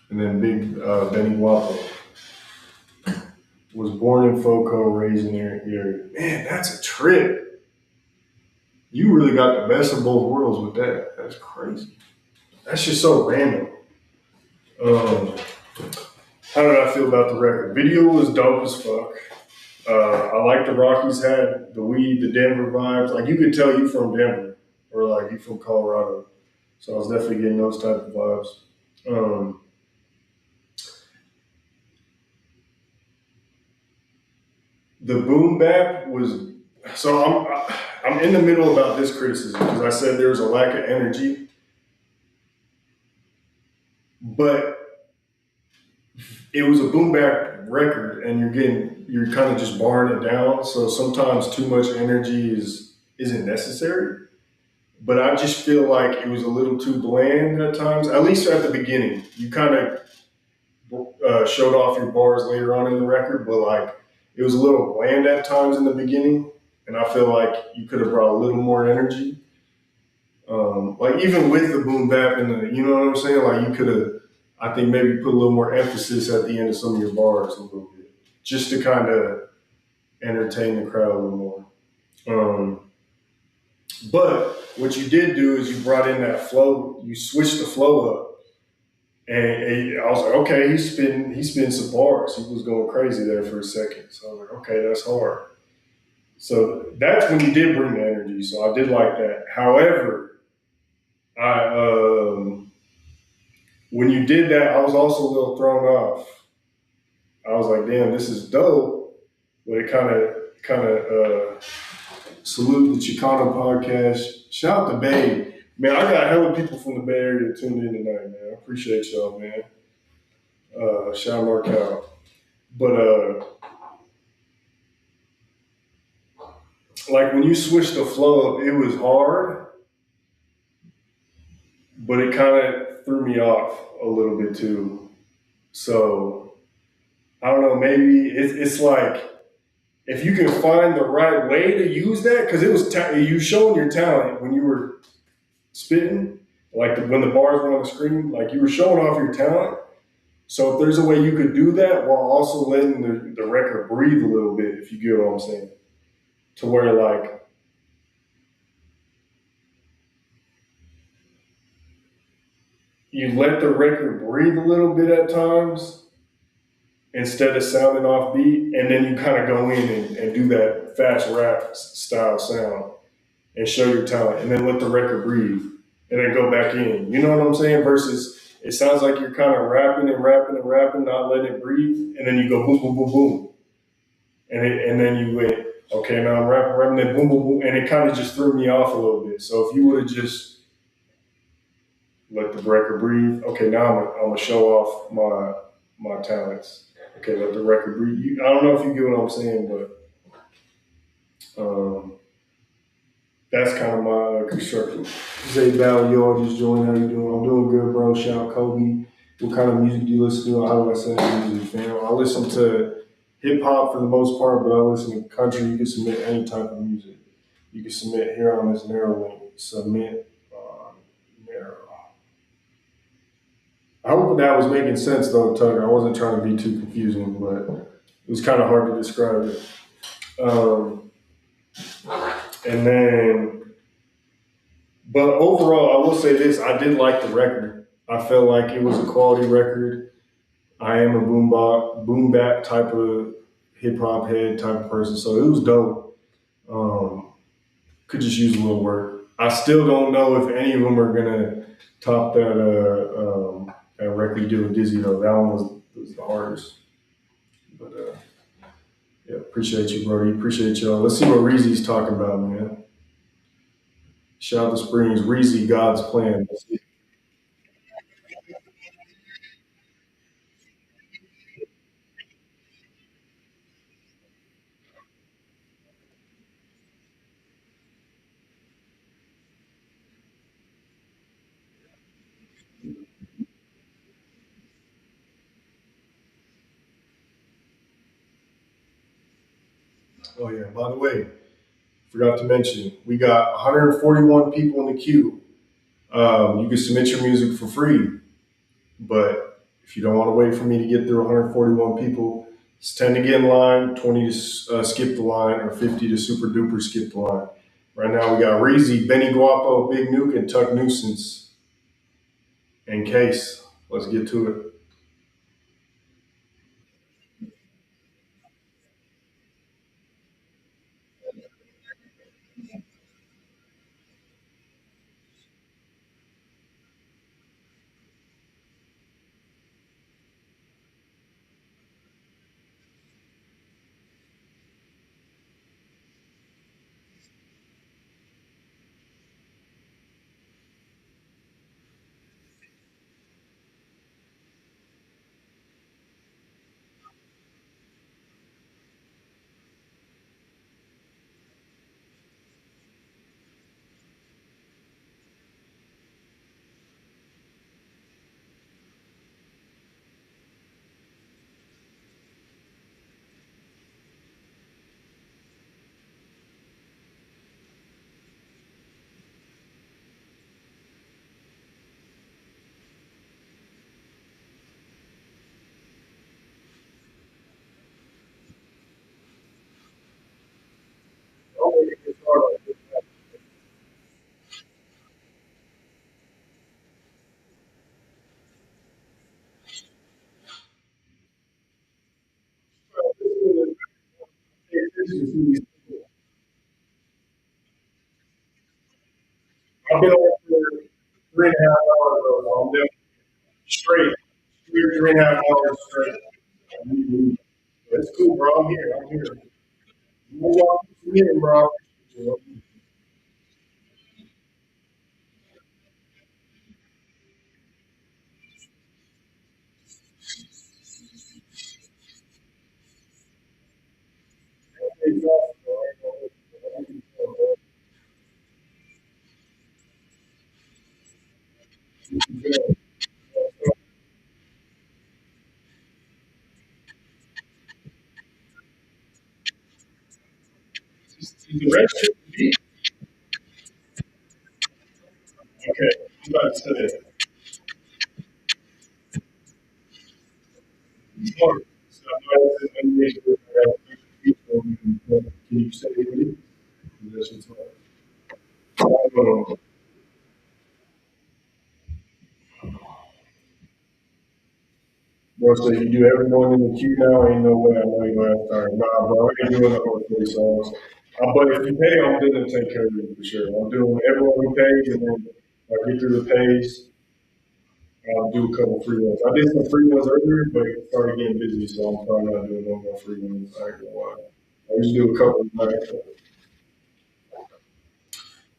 and then Big Benny Waffle was born in Foco, raised in there. Man, that's a trip. You really got the best of both worlds with that. That's crazy. That's just so random. Um, how did I feel about the record? Video was dope as fuck. I like the Rockies had the weed, the Denver vibes. Like you could tell you from Denver or like you from Colorado. So I was definitely getting those type of vibes. Um, the boom bap was so I'm in the middle about this criticism because I said there was a lack of energy, but it was a boom bap record, and you're kind of just barring it down. So sometimes too much energy isn't necessary. But I just feel like it was a little too bland at times. At least at the beginning, you kind of showed off your bars later on in the record, but like it was a little bland at times in the beginning, and I feel like you could have brought a little more energy. Like even with the boom bap and the, you know what I'm saying? Like you could have, I think maybe put a little more emphasis at the end of some of your bars a little bit, just to kind of entertain the crowd a little more. Um, but what you did do is you brought in that flow, you switched the flow up. And I was like, okay, he's spitting some bars. He was going crazy there for a second. So I was like, okay, that's hard. So that's when he did bring the energy. So I did like that. However, I when you did that, I was also a little thrown off. I was like, damn, this is dope, but it kind of salute the Chicano podcast. Shout out to Bay. Man, I got hella people from the Bay Area tuned in tonight, man. I appreciate y'all, man. Shout Mark out. But like when you switch the flow up, it was hard, but it kind of threw me off a little bit too. So I don't know, maybe it's like if you can find the right way to use that, because it was you showing your talent when you were spitting, like when the bars were on the screen, like you were showing off your talent. So if there's a way you could do that while also letting the record breathe a little bit, if you get what I'm saying, to where like you let the record breathe a little bit at times instead of sounding off beat, and then you kind of go in and do that fast rap style sound and show your talent, and then let the record breathe, and then go back in. You know what I'm saying? Versus it sounds like you're kind of rapping and rapping and rapping, not letting it breathe, and then you go boom, boom, boom, boom, and then you went, okay, now I'm rapping, rapping, then boom, boom, boom, and it kind of just threw me off a little bit. So if you would have just let the record breathe. Okay, now I'm gonna show off my talents. Okay, let the record breathe. I don't know if you get what I'm saying, but that's kind of my construction. Zay Val, y'all just joined. How you doing? I'm doing good, bro. Shout Kobe. What kind of music do you listen to? How do I say music, fam? I listen to hip hop for the most part, but I listen to country. You can submit any type of music. You can submit here on this NERO link. Submit on NERO. I hope that was making sense though, Tucker. I wasn't trying to be too confusing, but it was kind of hard to describe it. And then, but overall, I will say this: I did like the record. I felt like it was a quality record. I am a boom bap type of hip hop head type of person, so it was dope. Um, could just use a little work. I still don't know if any of them are gonna top that record deal with Dizzy though. That one was the hardest. But yeah, appreciate you, Brody. Appreciate y'all. Let's see what Reezy's talking about, man. Shout out to Springs, Reezy, God's plan. Let's see. Oh yeah. By the way, forgot to mention, we got 141 people in the queue. You can submit your music for free, but if you don't want to wait for me to get through 141 people, it's 10 to get in line, 20 to skip the line, or 50 to super duper skip the line. Right now, we got Reezy, Benny Guapo, Big Nuke, and Tuck Nuisance in case. Let's get to it. I've been on for 3.5 hours, so I'm definitely straight. 3.5 hours straight. It's cool, bro. I'm here. I'm here. You walk me in, bro. The rest should be okay. I'm about to say that. Smart. So I'm about to say when you get people, can you say it with me? That's what's up. Bro, so you do everyone in the queue now? Ain't no way I know you last time. Nah, bro, I ain't doing the whole 3 songs. But if you pay, I'm gonna take care of you for sure. I'm doing everyone who pays, and then I get through the pays, I'll do a couple free ones. I did some free ones earlier, but it started getting busy, so I'm probably not doing no more free ones. I ain't gonna lie. I used to do a couple tonight.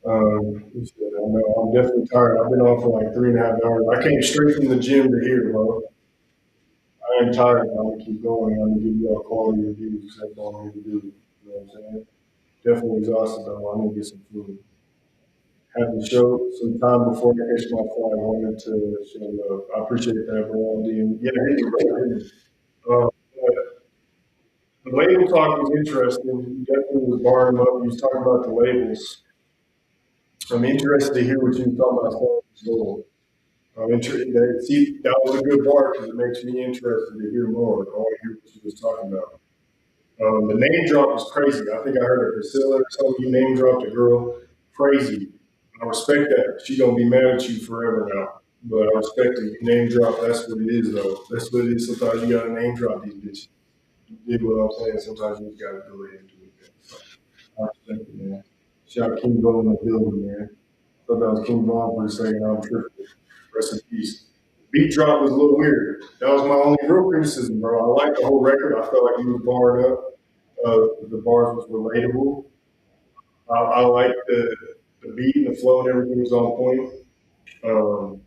I know I'm definitely tired. I've been on for like 3.5 hours. I came straight from the gym to here, bro. I am tired. I'm gonna keep going. I'm gonna give you all quality reviews because that's all I'm here to do. You know what I'm saying? Definitely exhausted though. I'm gonna get some food. Had to show some time before I catch my flight. I wanted to show love. I appreciate that, bro. Yeah, hit me, bro. Hit me. But the label talk was interesting. You definitely was barring up. You was talking about the labels. I'm interested to hear what you was talking about. So, I'm interested. See, that was a good part because it makes me interested to hear more. I want to hear what you was talking about. The name drop was crazy. I think I heard of Priscilla or something. You name dropped a girl. Crazy. I respect that. She gonna be mad at you forever now. But I respect it. You name drop, that's what it is, though. That's what it is. Sometimes you gotta name drop these bitches. You get what I'm saying? Sometimes you just gotta go ahead and do it. So, I respect it, man. Shout out King Von in the building, man. Thought that was King Von for a second. I'm tripping. Rest in peace. Beat drop was a little weird. That was my only real criticism, bro. I liked the whole record. I felt like he was barred up. The bars was relatable. I liked the beat and the flow and everything was on point. Um,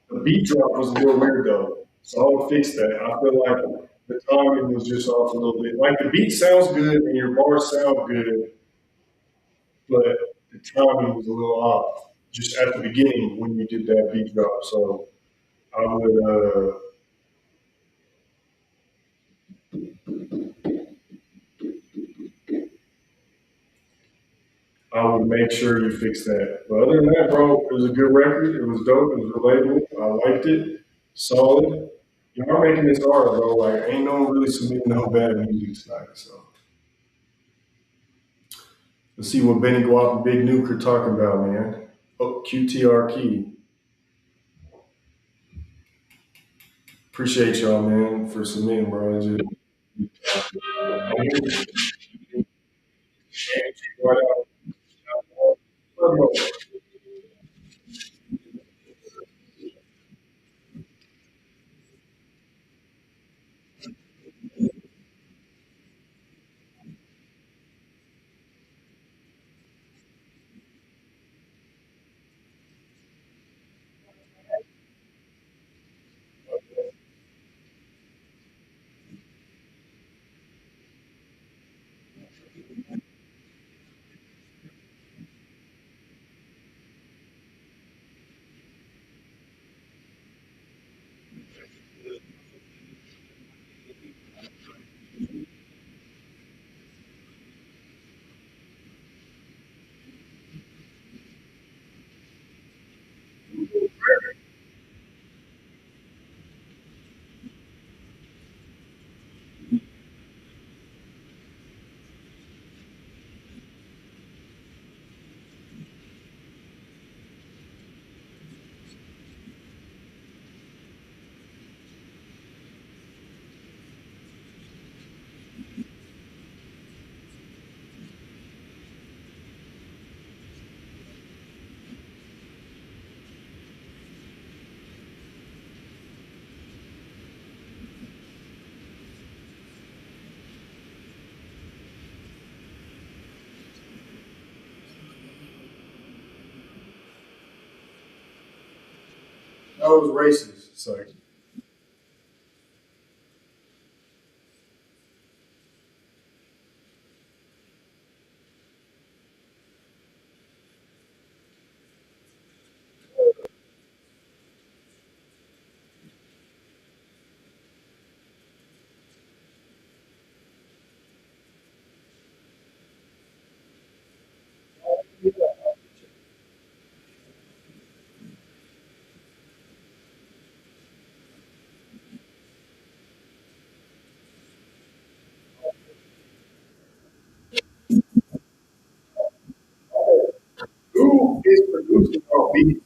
the beat drop was a little weird though, so I would fix that. I feel like the timing was just off a little bit. Like the beat sounds good and your bars sound good, but the timing was a little off just at the beginning when you did that beat drop. So I would I would make sure you fix that. But other than that, bro, it was a good record. It was dope. It was relatable. I liked it. Solid. Y'all making this hard, bro. Like, ain't no one really submitting no bad music tonight. So let's see what Benny Guap and Big Nuke are talking about, man. Oh, QTR Key. Appreciate y'all, man, for submitting, bro. It's just, that was racist. It's like, who is producing our beats?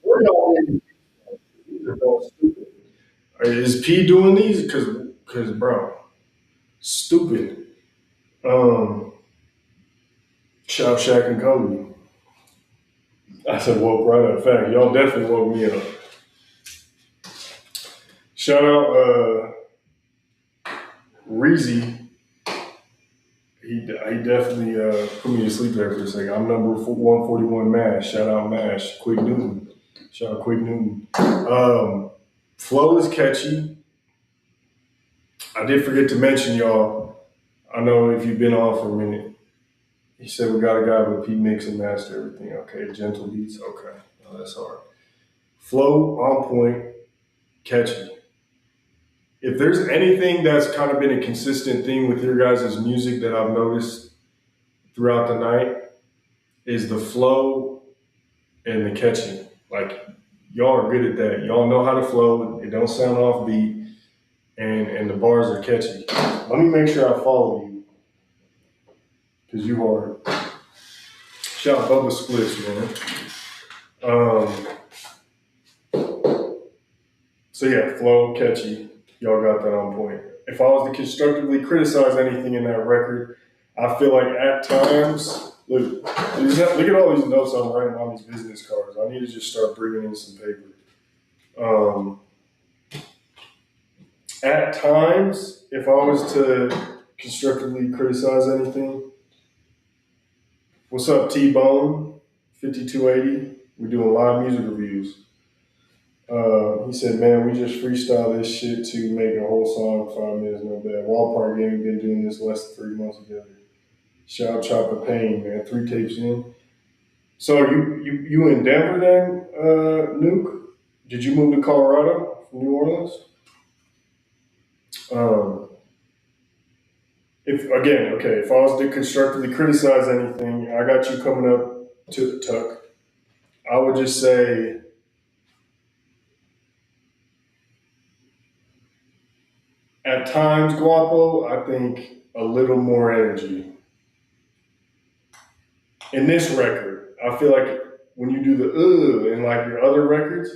Where y'all getting these from? These are all stupid. Is P doing these? Cause, bro, stupid. Um, Shout Shaq and Kobe. I said woke right up. Fact, y'all definitely woke me up. Shout out Reezy. He definitely put me to sleep there for a second. I'm number 141 Mash. Shout out Mash. Quick Newton. Shout out Quick Newton. Flow is catchy. I did forget to mention y'all. I know if you've been on for a minute. He said we got a guy with P mix and master everything. Okay, gentle beats. Okay, no, that's hard. Flow on point, catchy. If there's anything that's kind of been a consistent theme with your guys' music that I've noticed throughout the night is the flow and the catching. Like y'all are good at that. Y'all know how to flow. It don't sound off beat, and the bars are catchy. Let me make sure I follow you because you are. Shout out Bubba Splits, man. So yeah, flow, catchy. Y'all got that on point. If I was to constructively criticize anything in that record, I feel like at times, look at all these notes I'm writing on these business cards. I need to just start bringing in some paper. At times, if I was to constructively criticize anything, what's up, T-Bone, 5280? We're doing live music reviews. He said, man, we just freestyle this shit to make a whole song in 5 minutes, no bad. Wildpark Gang, we've been doing this less than 3 months together. Shout Chopper Payne, man, 3 tapes in. So you in Denver then, Nuke? Did you move to Colorado from New Orleans? If I was to constructively criticize anything, I got you coming up to Tuck. I would just say, at times, Guapo, I think a little more energy. In this record, I feel like when you do the in like your other records,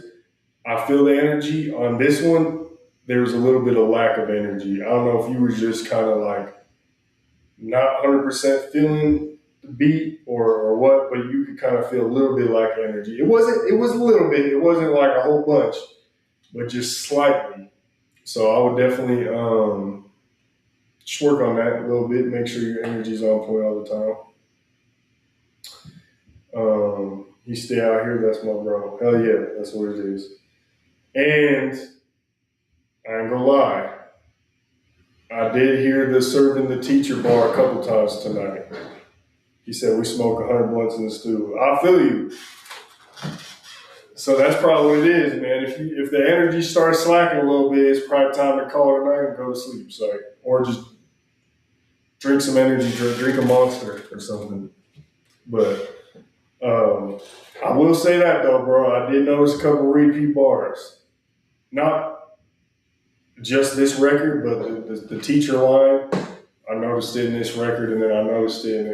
I feel the energy. On this one, there's a little bit of lack of energy. I don't know if you were just kind of like not 100% feeling the beat or what, but you could kind of feel a little bit lack of energy. It was a little bit. It wasn't like a whole bunch, but just slightly. So I would definitely just work on that a little bit. Make sure your energy's on point all the time. You stay out here, that's my bro. Hell yeah, that's what it is. And I ain't gonna lie, I did hear the serving the teacher bar a couple times tonight. He said we smoke 100 blunts in the stew. I feel you. So that's probably what it is, man. If the energy starts slacking a little bit, it's probably time to call it a night and go to sleep. So, or just drink some energy drink a Monster or something. But I will say that though, bro. I did notice a couple repeat bars. Not just this record, but the teacher line. I noticed it in this record, and then I noticed it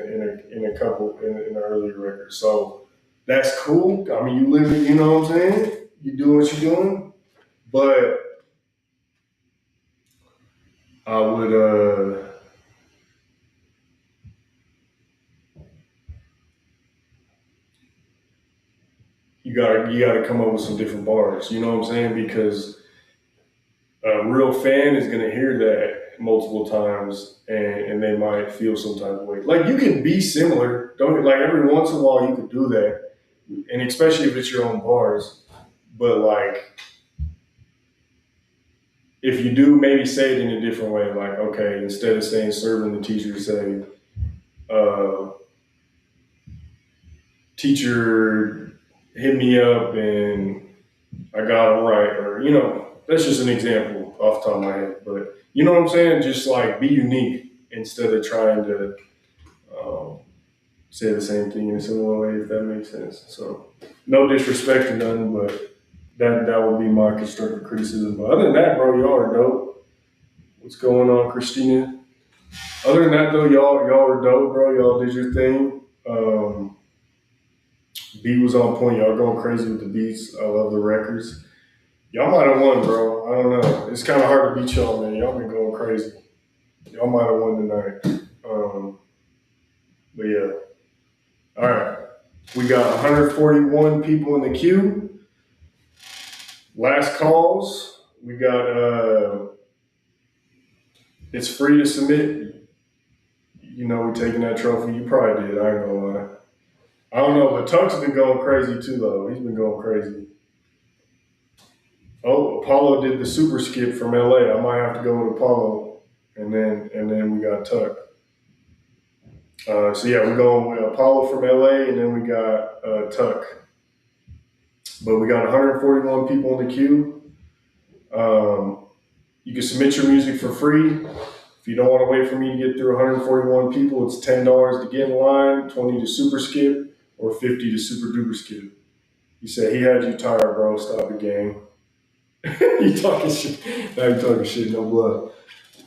in a couple in the earlier records. So that's cool. I mean, you live it. You know what I'm saying? You do what you're doing, but I would. You gotta come up with some different bars. You know what I'm saying? Because a real fan is gonna hear that multiple times, and they might feel some type of way. Like you can be similar. Don't like every once in a while you could do that, and especially if it's your own bars. But like, if you do, maybe say it in a different way. Like, okay, instead of saying serving the teacher, say, teacher hit me up and I got it right, or that's just an example off the top of my head. But you know what I'm saying? Just like be unique instead of trying to say the same thing in a similar way, if that makes sense. So no disrespect or nothing, but that would be my constructive criticism. But other than that, bro, y'all are dope. What's going on, Christina? Other than that, though, y'all are dope, bro. Y'all did your thing. Beat was on point. Y'all going crazy with the beats. I love the records. Y'all might have won, bro. I don't know. It's kind of hard to beat y'all, man. Y'all been going crazy. Y'all might have won tonight. But yeah. All right. We got 141 people in the queue. Last calls. We got, it's free to submit. We're taking that trophy. You probably did. I ain't gonna lie. I don't know, but Tuck's been going crazy too, though. He's been going crazy. Oh, Apollo did the super skip from LA. I might have to go with Apollo, and then we got Tuck. So yeah, we're going with Apollo from LA, and then we got Tuck. But we got 141 people in the queue. You can submit your music for free. If you don't want to wait for me to get through 141 people, it's $10 to get in line, $20 to super skip, or $50 to super duper skip. He said he had you tired, bro. Stop the game. You talking shit. Now you talking shit, no blood.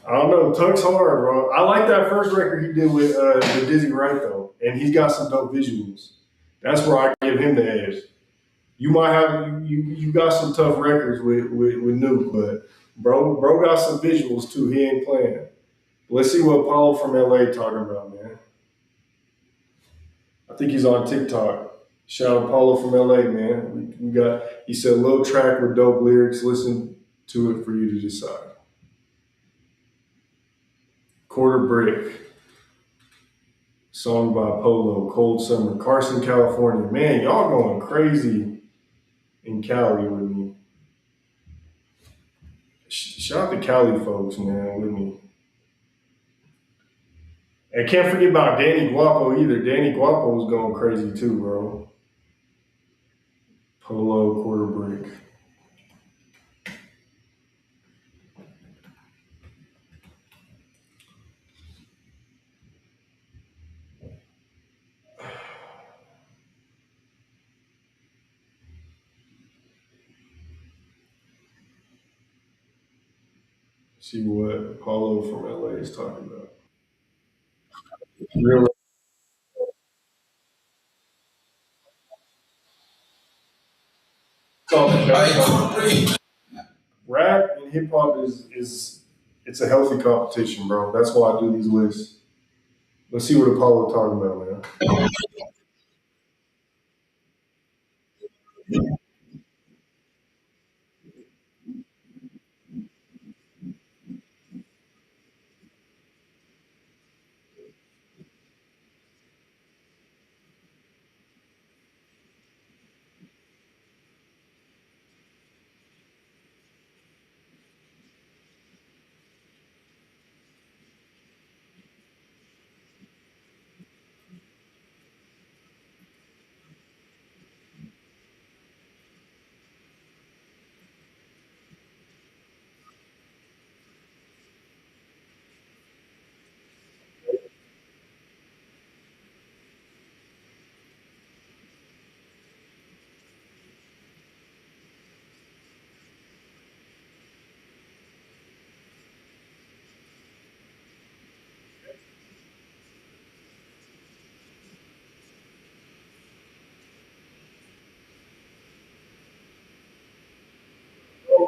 I don't know. Tuck's hard, bro. I like that first record he did with Dizzy Wright, though. And he's got some dope visuals. That's where I give him the edge. You might have you got some tough records with Nuke, but bro got some visuals too. He ain't playing. Let's see what Paulo from LA talking about, man. I think he's on TikTok. Shout out Paulo from LA, man. We got he said little track with dope lyrics. Listen to it for you to decide. Quarter Brick, song by Polo, Cold Summer, Carson, California. Man, y'all going crazy in Cali with me. Shout out to Cali folks, man, with me. And can't forget about Danny Guapo either. Danny Guapo was going crazy too, bro. Polo, Quarter Brick. See what Paulo from LA is talking about. Real rap and hip hop is it's a healthy competition, bro. That's why I do these lists. Let's see what Apollo talking about, man.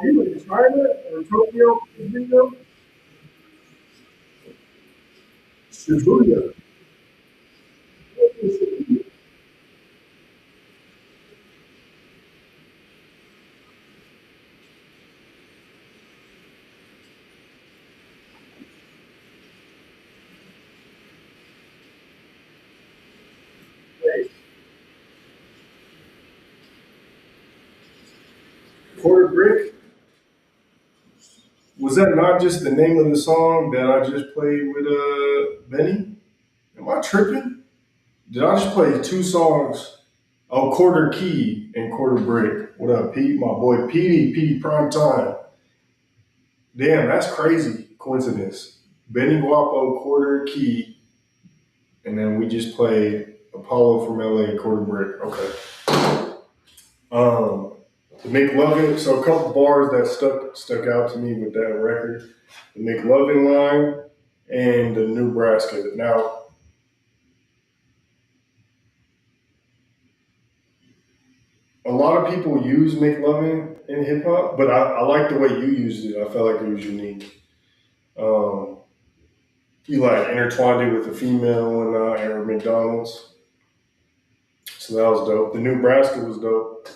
Oh, you in China or Tokyo? Shibuya. Quarter Brick. Was that not just the name of the song that I just played with Benny? Am I tripping? Did I just play two songs? Oh, Quarter Key and Quarter Brick. What up, Pete? My boy Petey Prime Time. Damn, that's crazy coincidence. Benny Guapo, Quarter Key, and then we just played Apollo from LA, Quarter Brick. Okay. Um, the McLovin. So a couple bars that stuck out to me with that record. The McLovin line and the Nebraska. Now, a lot of people use McLovin in hip hop, but I like the way you used it. I felt like it was unique. Um, you like intertwined it with a female and Aaron McDonald's, so that was dope. The Nebraska was dope.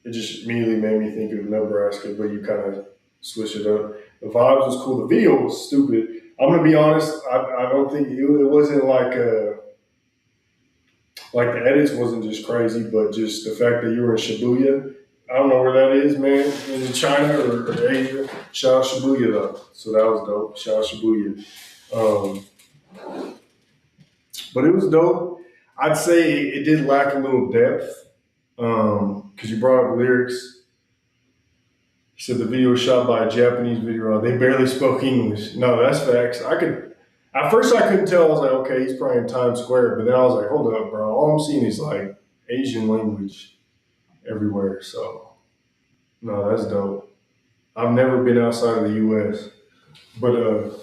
It just immediately made me think of Nebraska, but you kind of switch it up. The vibes was cool. The video was stupid. I'm gonna be honest. I don't think it wasn't like the edits wasn't just crazy, but just the fact that you were in Shibuya. I don't know where that is, man. Is it China or Asia? Shout out Shibuya though. So that was dope. Shout out Shibuya. Um, but it was dope. I'd say it did lack a little depth because you brought up lyrics. He said the video was shot by a Japanese video. They barely spoke English. No, that's facts. I could. At first, I couldn't tell. I was like, okay, he's probably in Times Square. But then I was like, hold up, bro. All I'm seeing is like Asian language everywhere. So no, that's dope. I've never been outside of the U.S., but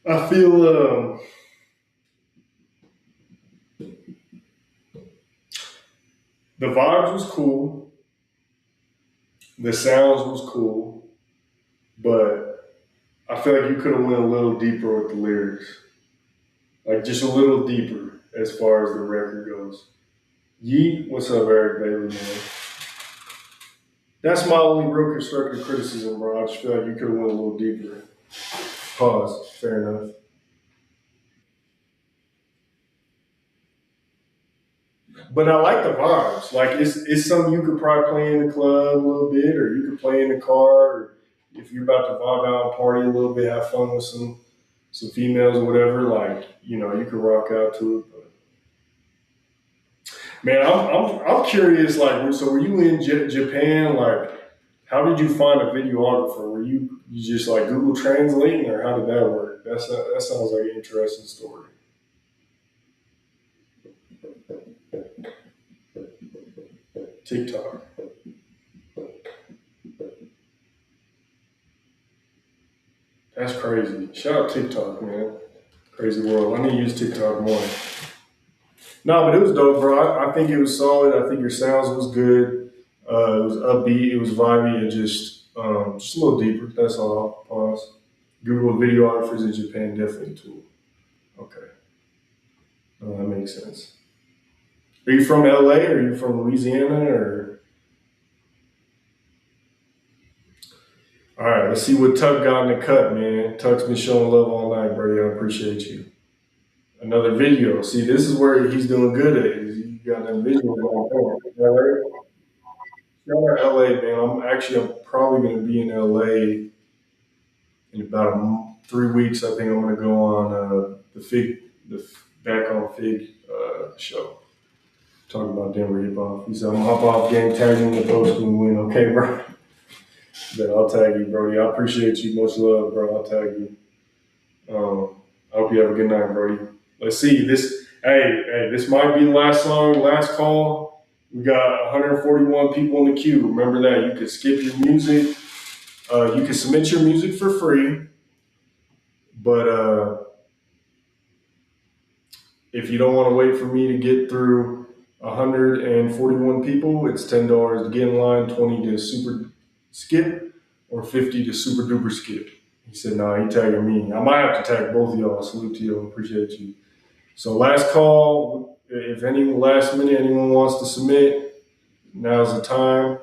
I feel The vibes was cool. The sounds was cool, but I feel like you could have went a little deeper with the lyrics, like just a little deeper as far as the record goes. Yeet, what's up, Eric Bailey, man? That's my only real constructive criticism, bro. I just feel like you could have went a little deeper. Pause. Fair enough. But I like the vibes. Like it's something you could probably play in the club a little bit, or you could play in the car, or if you're about to vibe out and party a little bit, have fun with some females or whatever. Like you could rock out to it. But man, I'm curious. Like, so were you in Japan? Like, how did you find a videographer? Were you just like Google translating, or how did that work? That sounds like an interesting story. TikTok. That's crazy. Shout out TikTok, man. Crazy world. I need to use TikTok more. No, but it was dope, bro. I think it was solid. I think your sounds was good. It was upbeat. It was vibey. And just a little deeper. That's all. Pause. Google videographers in Japan definitely a tool. Okay, that makes sense. Are you from LA? Or are you from Louisiana? Or all right, let's see what Tuck got in the cut, man. Tuck's been showing love all night, buddy. I appreciate you. Another video. See, this is where he's doing good at. He got that video going on. All right. Shout out LA, man. I'm probably going to be in LA in about 3 weeks. I think I'm going to go on the back on Fig show. Talking about Denver hip hop. He said, I'm hop off game, tag you in the post when we win. Okay, bro. Then I'll tag you, Brody. I appreciate you. Much love, bro. I'll tag you. I hope you have a good night, Brody. Let's see this. Hey, this might be the last song, last call. We got 141 people in the queue. Remember that you can skip your music. You can submit your music for free, but if you don't want to wait for me to get through 141 people, it's $10 to get in line, 20 to super skip, or 50 to super duper skip. He said, "Nah, he tagging me. I might have to tag both of y'all. Salute to you. Appreciate you." So last call. If any last minute anyone wants to submit, now's the time.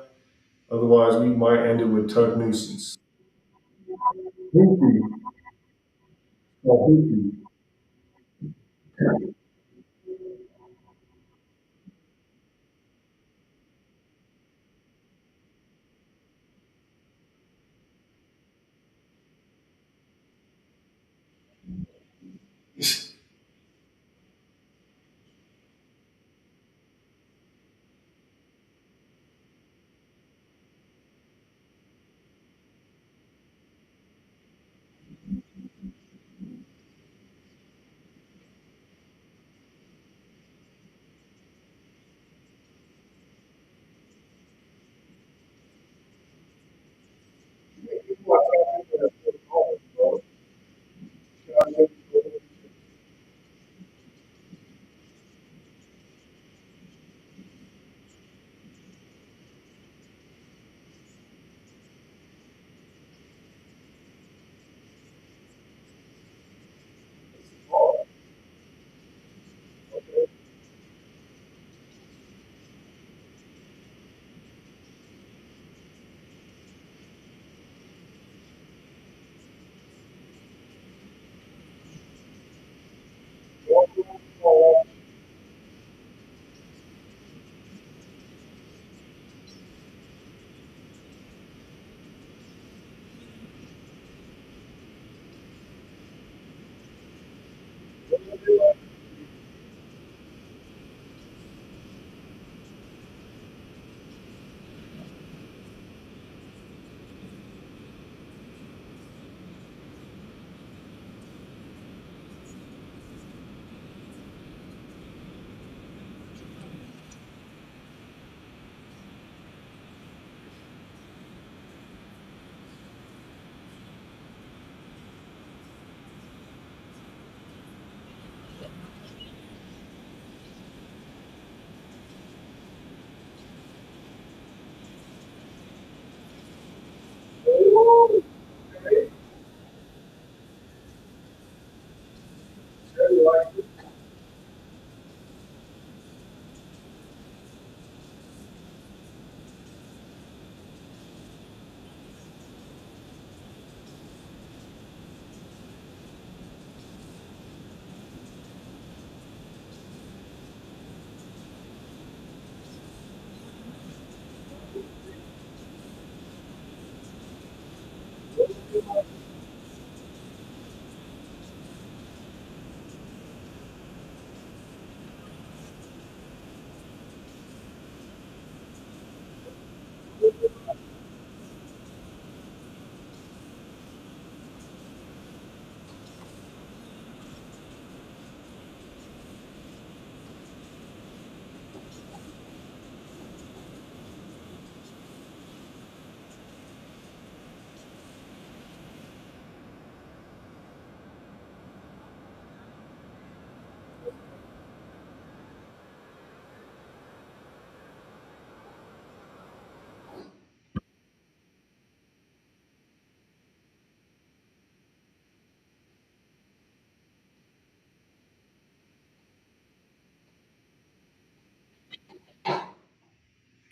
Otherwise, we might end it with Tug Nuisance. Hoopy. Oh, hoopy.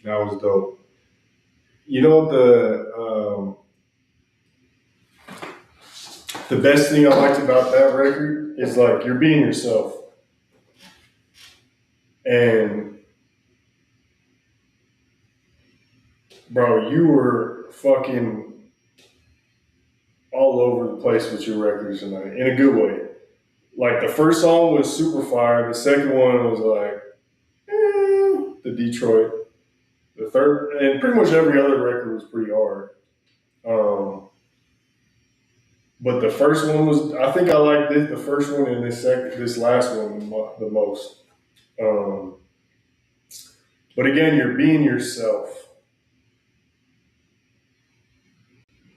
That was dope. You know the best thing I liked about that record is like you're being yourself, and bro, you were fucking all over the place with your records tonight in a good way. Like the first song was super fire. The second one was like the Detroit. The third and pretty much every other record was pretty hard. Um, but the first one was I think I like this the first one and this last one the most. Um, but again, you're being yourself.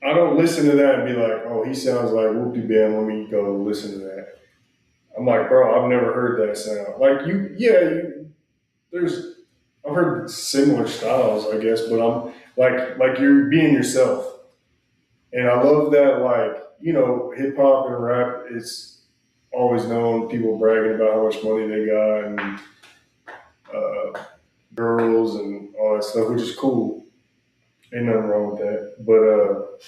I don't listen to that and be like, oh, he sounds like Whoopty Band. Let me go listen to that. I'm like, bro, I've never heard that sound. Like there's I've heard similar styles, I guess, but I'm like you're being yourself, and I love that. Like hip hop and rap, it's always known people bragging about how much money they got and uh, girls and all that stuff, which is cool. Ain't nothing wrong with that, but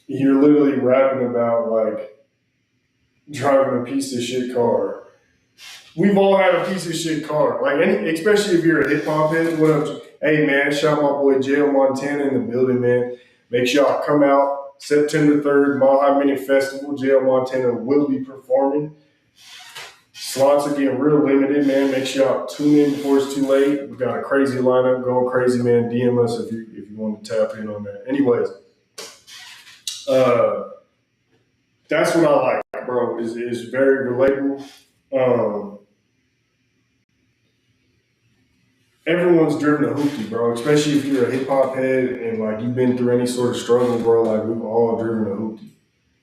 you're literally rapping about like driving a piece of shit car. We've all had a piece of shit car. Like especially if you're a hip hop head, what up? Hey man, shout my boy Jail Montana in the building, man. Make sure y'all come out September 3rd, Mile High Mini Festival. Jail Montana will be performing. Slots are getting real limited, man. Make sure y'all tune in before it's too late. We got a crazy lineup going crazy, man. DM us if you want to tap in on that. Anyways, uh, that's what I like, bro. Is very relatable. Um, Everyone's driven a hoopty, bro. Especially if you're a hip hop head and like you've been through any sort of struggle, bro. Like we've all driven a hoopty.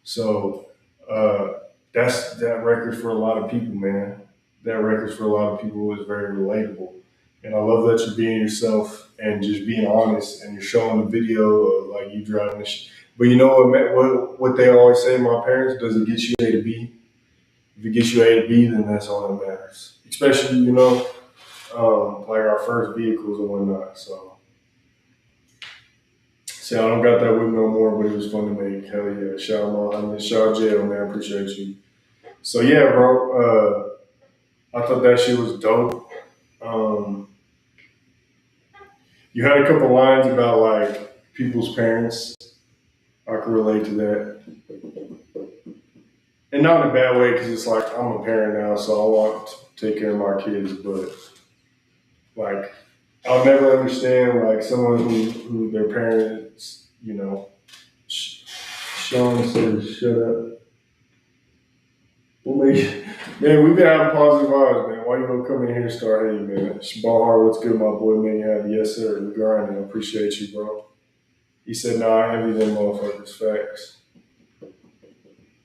So uh, that's that record for a lot of people, man. That record for a lot of people is very relatable, and I love that you're being yourself and just being honest, and you're showing the video of like you driving the. But you know what they always say, my parents, does it get you A to B? If it gets you A to B, then that's all that matters. Especially like our first vehicles and whatnot. So, see, I don't got that with me no more, but it was fun to make. Hell yeah. Shout out, shout out Jail, man. Appreciate you. So, yeah, bro. I thought that shit was dope. Um, you had a couple lines about like people's parents. I can relate to that. And not in a bad way because it's like I'm a parent now, so I want to take care of my kids, but like I'll never understand like someone who their parents, Sean says, "Shut up." Well, man, we've been having positive vibes, man. Why you gonna come in here and start hating, man? Ballhard, what's good, my boy? Man, you have yes, sir. We grinding. I appreciate you, bro. He said, "Nah, I envy them motherfuckers." Facts.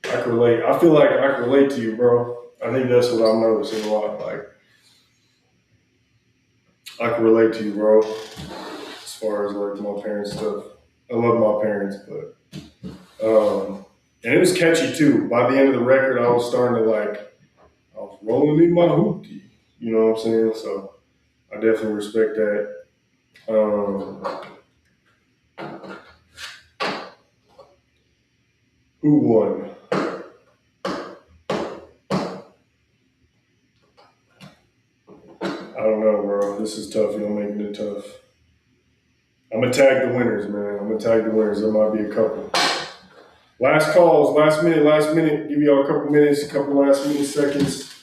I can relate. I feel like I can relate to you, bro. I think that's what I'm noticing a lot. Like I can relate to you, bro. As far as like my parents stuff, I love my parents, but and it was catchy too. By the end of the record, I was starting to like, I was rolling in my hoopty. You know what I'm saying? So I definitely respect that. Um, who won? I don't know, bro. This is tough. You're making it tough. I'm gonna tag the winners, man. I'm gonna tag the winners. There might be a couple. Last calls, last minute. Give y'all a couple minutes, a couple last minute seconds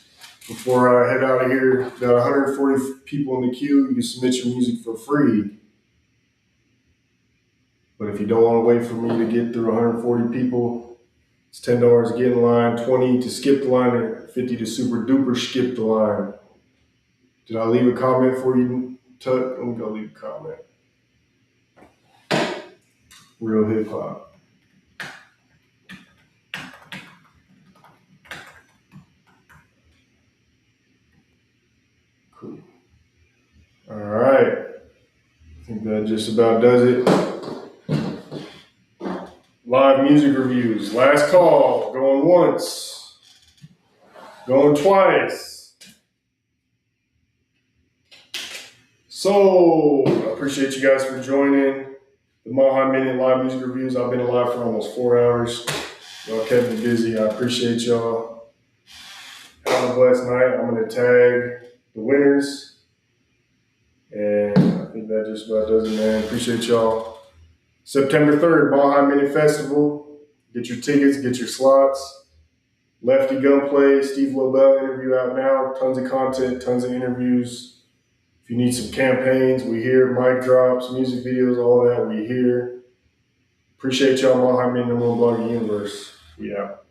before I head out of here. Got 140 people in the queue. You can submit your music for free. But if you don't want to wait for me to get through 140 people, it's $10 to get in line, 20 to skip the line, and 50 to super duper skip the line. Did I leave a comment for you, Tut? Let me go leave a comment. Real hip hop. Cool. All right. I think that just about does it. Live music reviews. Last call. Going once. Going twice. So I appreciate you guys for joining the Mile Minute Live Music Reviews. I've been live for almost 4 hours. Y'all kept me busy. I appreciate y'all. Have a blessed night. I'm going to tag the winners. And I think that just about does it, man. Appreciate y'all. September 3rd, Mile Minute Festival. Get your tickets, get your slots. Lefty Gunplay, Steve Lobel interview out now. Tons of content, tons of interviews. If you need some campaigns, we here. Mic drops, music videos, all that, we here. Appreciate y'all, Mile Minute, number one blog in the universe. We out.